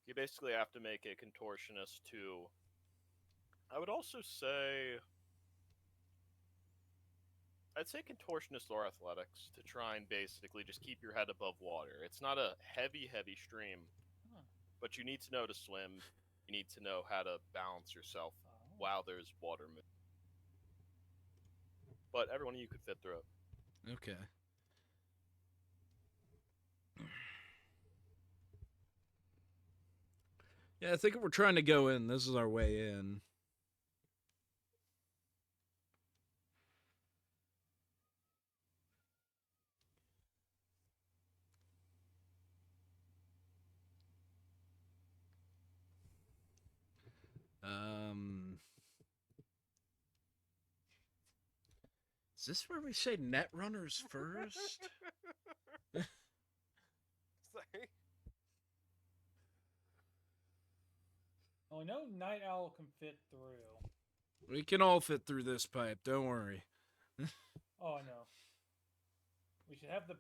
You basically have to make a contortionist to. I would also say. I'd say contortionist or athletics to try and basically just keep your head above water. It's not a heavy stream, Huh. but you need to know to swim. You need to know how to balance yourself while there's water moving. But every one of you could fit through it. Okay. Yeah, I think if we're trying to go in, this is our way in. Is this where we say Netrunners first? Sorry. Oh, I know Night Owl can fit through. We can all fit through this pipe, don't worry. Oh, I know. We should have the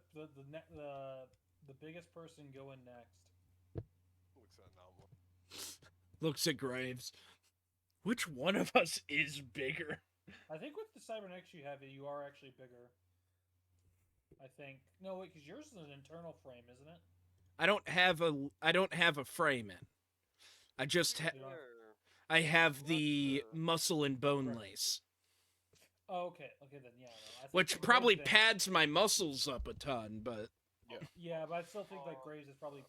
biggest person go in next. Looks at Anomaly. Looks at Graves. Which one of us is bigger? I think with the Cybernetics you have, you are actually bigger. I think. No, wait, because yours is an internal frame, isn't it? I don't have a frame in. I just You don't- I have the muscle and bone Right. lace, Oh, okay. Okay, then yeah. No, I think which the probably Graves thing- pads my muscles up a ton, but Yeah, but I still think like Graves is probably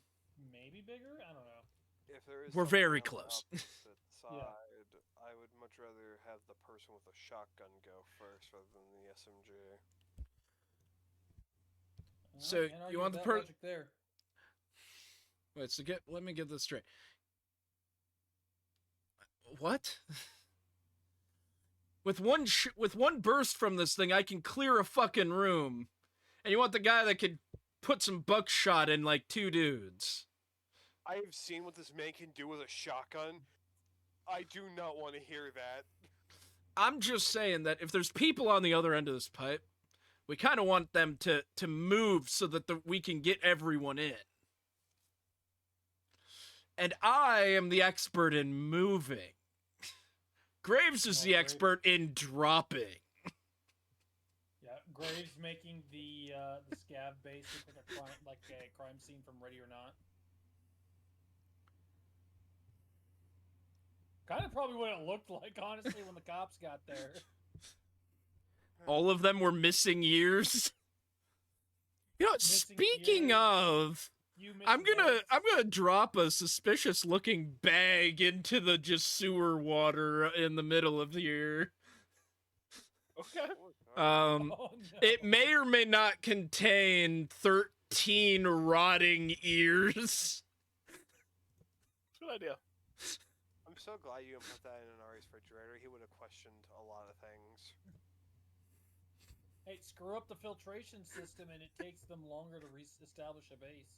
maybe bigger. I don't know. If there is We're something very on the close. opposite side, Yeah. I would much rather have the person with a shotgun go first rather than the SMG. So, Can't argue you want with the that logic there? wait. So let me get this straight. What? With one burst from this thing, I can clear a fucking room, and you want the guy that could put some buckshot in like 2 dudes? I have seen what this man can do with a shotgun. I do not want to hear that. I'm just saying that if there's people on the other end of this pipe, we kind of want them to move so that we can get everyone in. And I am the expert in moving. Graves is Oh, the Graves. expert in dropping. Yeah, Graves making the scav base look like a crime scene from Ready or Not. Kind of probably what it looked like, honestly, when the cops got there. All of them were missing ears. You know, Missing speaking ears. of, You I'm missing gonna heads. drop a suspicious looking bag into the just sewer water in the middle of here. Okay. Oh, no. It may or may not contain 13 rotting ears. Good idea. I'm so glad you didn't put that in Ari's refrigerator. He would have questioned a lot of things. Hey, screw up the filtration system and it takes them longer to establish a base.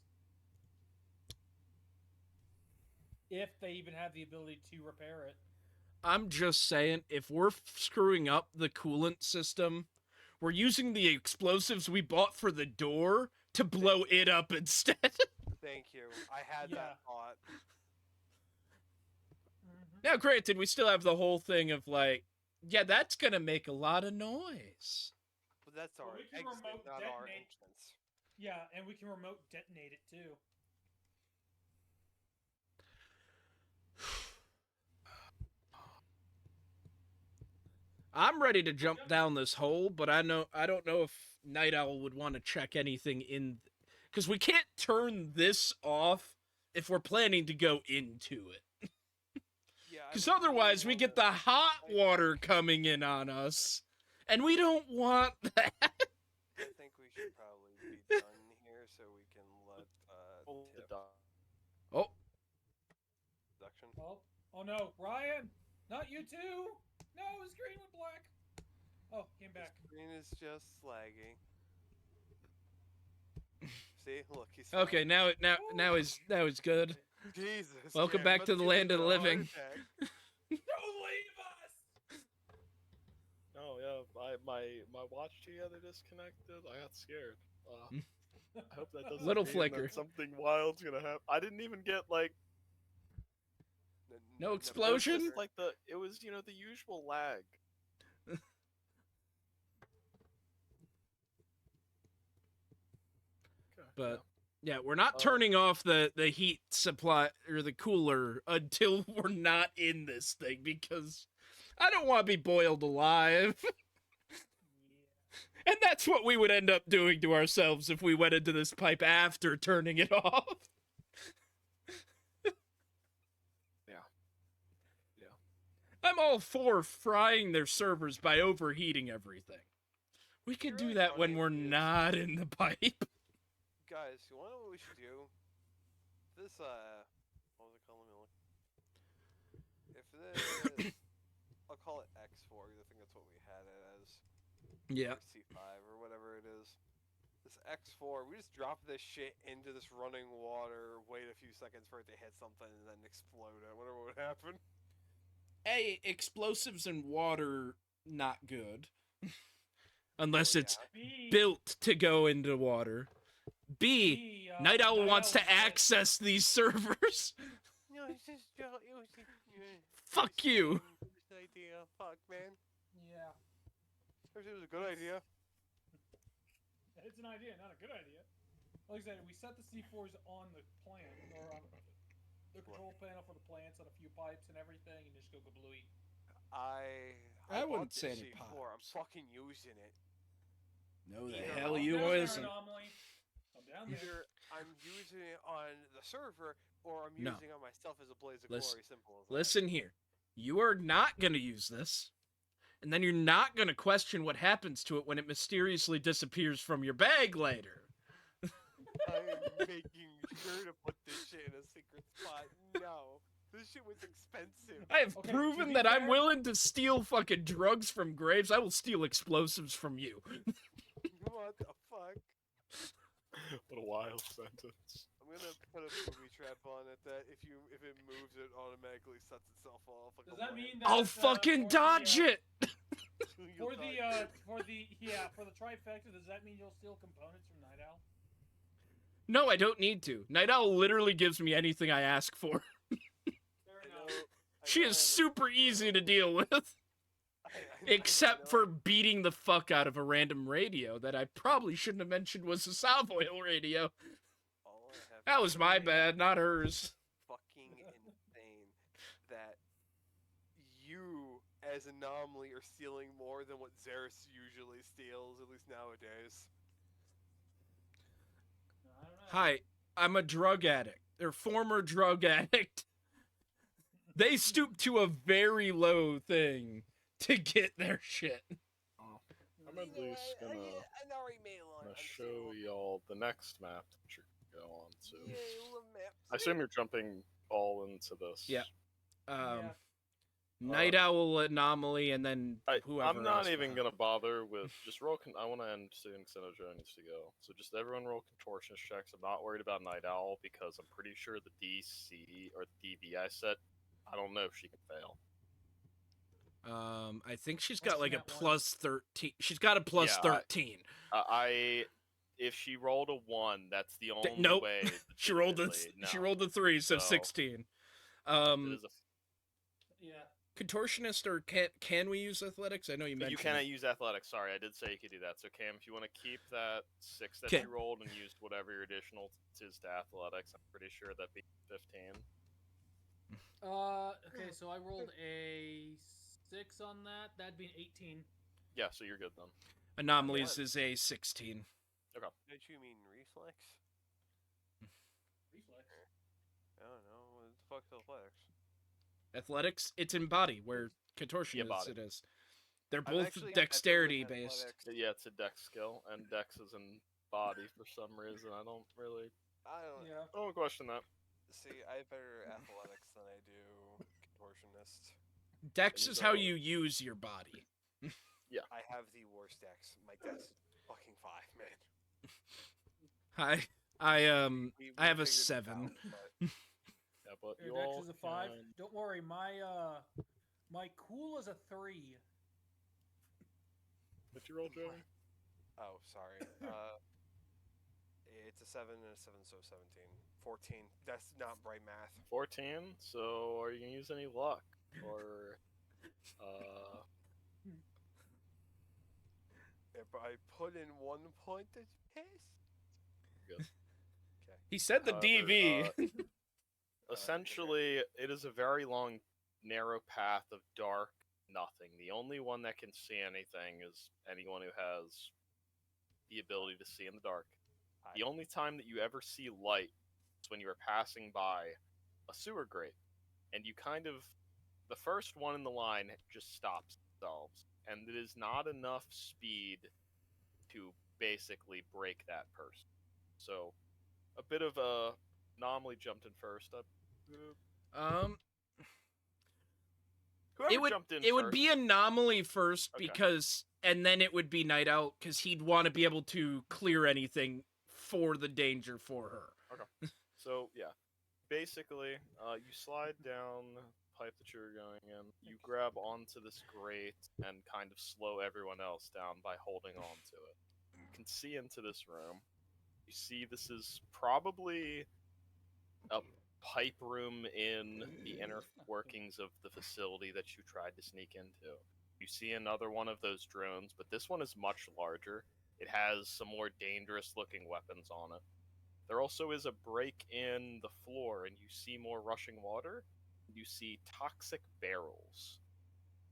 If they even have the ability to repair it. I'm just saying, if we're screwing up the coolant system, we're using the explosives we bought for the door to blow it up instead. Thank you. I had Yeah. that thought. Now, granted, we still have the whole thing of like, yeah, that's gonna make a lot of noise. But that's Well, our we can exit, remote not our detonate. entrance. Yeah, and we can remote detonate it too. I'm ready to jump down this hole, but I don't know if Night Owl would want to check anything in, because we can't turn this off if we're planning to go into it. Yeah, I Because mean, otherwise, we get the hot water coming in on us, and we don't want that. I think we should probably be done here so we can let Tip Oh, production. Oh no, Ryan! Not you too! No, his screen went black. Oh, came back. The screen is just lagging. See, look, he's okay. fine. Now he's good. Jesus. Welcome Cam, back let's to the give land this of the a heart living. attack. Don't leave us! Oh yeah, my watch together disconnected. I got scared. I hope that doesn't Little mean flicker. that something wild's gonna happen. I didn't even get like No it was explosion? just like it was the usual lag. Okay, But yeah, we're not Oh. turning off the heat supply or the cooler until we're not in this thing, because I don't want to be boiled alive. And that's what we would end up doing to ourselves if we went into this pipe after turning it off. Yeah. I'm all for frying their servers by overheating everything. We could do You're that when funny, we're dude. not in the pipe. Guys, you wanna know what we should do? This, what was it called? Let me look. If this, I'll call it X4, I think that's what we had it as. Yeah. Or C5, or whatever it is. This X4, we just drop this shit into this running water, wait a few seconds for it to hit something, and then explode it. I wonder what would happen. A, explosives in water, not good. Unless Oh, it's B, built to go into water. B, B, Night Owl wants to said- access these servers. No, it's just, it was Fuck you. Good idea. Fuck, man. Yeah. It was a good idea. It's an idea, not a good idea. Like I said, we set the C4s on the plant, or on the control panel for the plants on a few pipes and everything, and just go kablooey. I wouldn't bought say this any C4. I'm pipes. fucking using it. No, the Either hell I'm you down there, isn't. Anomaly. I'm down there. Either I'm using it on the server, or I'm No. using it on myself as a blaze of Listen- glory. Simple as that. Listen here. You are not going to use this. And then you're not going to question what happens to it when it mysteriously disappears from your bag later. I'm making sure to put this shit in a secret spot. No. This shit was expensive. I have Okay, proven to be that I'm fair- willing to steal fucking drugs from graves. I will steal explosives from you. What the fuck? What a wild sentence. I'm gonna put a booby trap on it that if it moves, it automatically sets itself off. Like Does a that light. mean that I'll fucking dodge it. You'll for dodge the trifecta? Does that mean you'll steal components from Night Owl? No, I don't need to. Night Owl literally gives me anything I ask for. Fair I enough. know- She I is know super easy to deal with. I Except know. for beating the fuck out of a random radio that I probably shouldn't have mentioned was a Savoil radio. All I have That to was say my is bad, not hers. fucking insane that you, as Anomaly, are stealing more than what Xeris usually steals, at least nowadays. I don't know. Hi, I'm a drug addict. Or former drug addict. They stoop to a very low thing to get their shit. I'm at least gonna, I already made a lot. gonna show y'all the next map that you're gonna go on to. Yeah, love maps. I assume you're jumping all into this. Yeah. Yeah. Night Owl, Anomaly, and then whoever I'm not else even behind. gonna bother with just roll. I want to end soon because I know Joe needs to go. So just everyone roll contortionist checks. I'm not worried about Night Owl because I'm pretty sure the DC or the DV I set. I don't know if she can fail. I think she's What's got like a that one? plus 13. She's got a plus Yeah, 13. If she rolled a 1, that's the only nope. way. She rolled a legitimately- she no. rolled a 3, so So, 16. It is a Yeah. Contortionist, or can we use athletics? I know you mentioned You cannot use athletics. Sorry, I did say you could do that. So Cam, if you want to keep that 6 that 'Kay. you rolled and used whatever your additional is to athletics, I'm pretty sure that'd be 15. Okay, so I rolled a 6 on that. That'd be an 18. Yeah, so you're good then. Anomalies is a 16. Did you mean reflex? Reflex. I don't know. What the fuck's athletics? Athletics, it's in body, where contortionist body. it is. They're I'm both actually dexterity better with based. athletics. Yeah, it's a dex skill, and dex is in body for some reason. I don't Yeah. question that. See, I have better athletics than I do contortionist. Dex And is how so- you use your body. I have the worst dex. My dex is fucking 5, man. I We I have a figured this 7. out, but Yeah, but Your you dex all is a 5. can- Don't worry, my cool is a 3. What'd you roll, Joey? Oh, sorry. It's a 7 and a 7, so 17. 14. That's not bright math. 14. So are you gonna use any luck or If I put in 1 point, did you piss? Good. He said the However, DV. Essentially, it is a very long, narrow path of dark nothing. The only one that can see anything is anyone who has the ability to see in the dark. The only time that you ever see light is when you are passing by a sewer grate, and you kind of, the first one in the line just stops themselves, and it is not enough speed to basically break that person. So, a bit of a Anomaly jumped in first. Whoever it would jumped in it would first. be Anomaly first Okay. because, and then it would be Night Owl because he'd want to be able to clear anything for the danger for her. So yeah, basically, you slide down the pipe that you're going in. You grab onto this grate and kind of slow everyone else down by holding on to it. You can see into this room. You see this is probably a pipe room in the inner workings of the facility that you tried to sneak into. You see another one of those drones, but this one is much larger. It has some more dangerous looking weapons on it. There also is a break in the floor, and you see more rushing water. You see toxic barrels.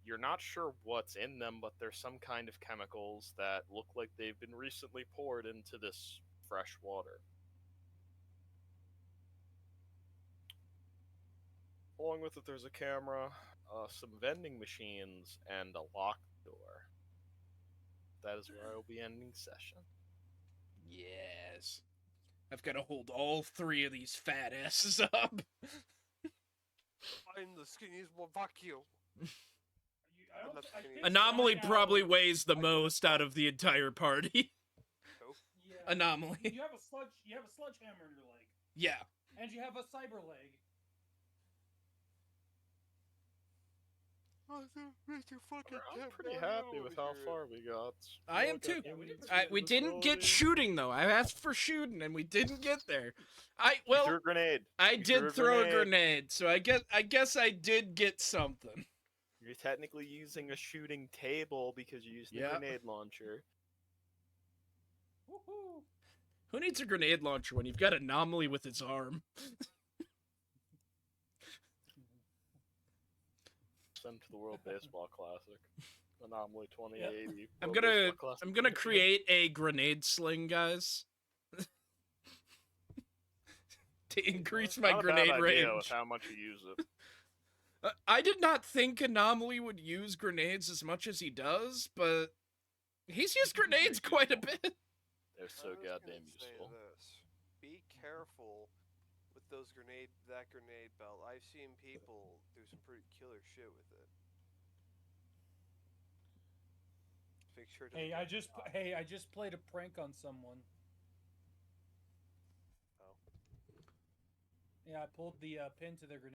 You're not sure what's in them, but they're some kind of chemicals that look like they've been recently poured into this fresh water. Along with it, there's a camera, some vending machines, and a locked door. That is where I will be ending session. Yes. I've got to hold all three of these fat asses up. I'm the skinniest one. Fuck you. I think Anomaly Night Owl- probably weighs the most out of the entire party. Yeah. Anomaly. You have a sledgehammer in your leg, Yeah. and you have a cyber leg. I'm pretty happy with how far we got. I am too. Yeah, we did pretty We didn't get shooting though. I asked for shooting and we didn't get there. You threw a grenade. I did throw a grenade, so I guess I did get something. You're technically using a shooting table because you used the grenade launcher. Woohoo! Who needs a grenade launcher when you've got Anomaly with his arm? Send to the World Baseball Classic. Anomaly 2080. I'm World gonna Baseball Classic. I'm gonna create a grenade sling, guys. To increase my Not a grenade bad idea range. with how much you use it. I did not think Anomaly would use grenades as much as he does, but he's used grenades quite a bit. They're so goddamn useful. Be careful with that grenade belt. I've seen people do some pretty killer shit with it. Make sure to I just played a prank on someone. Oh. Yeah, I pulled the pin to their grenade.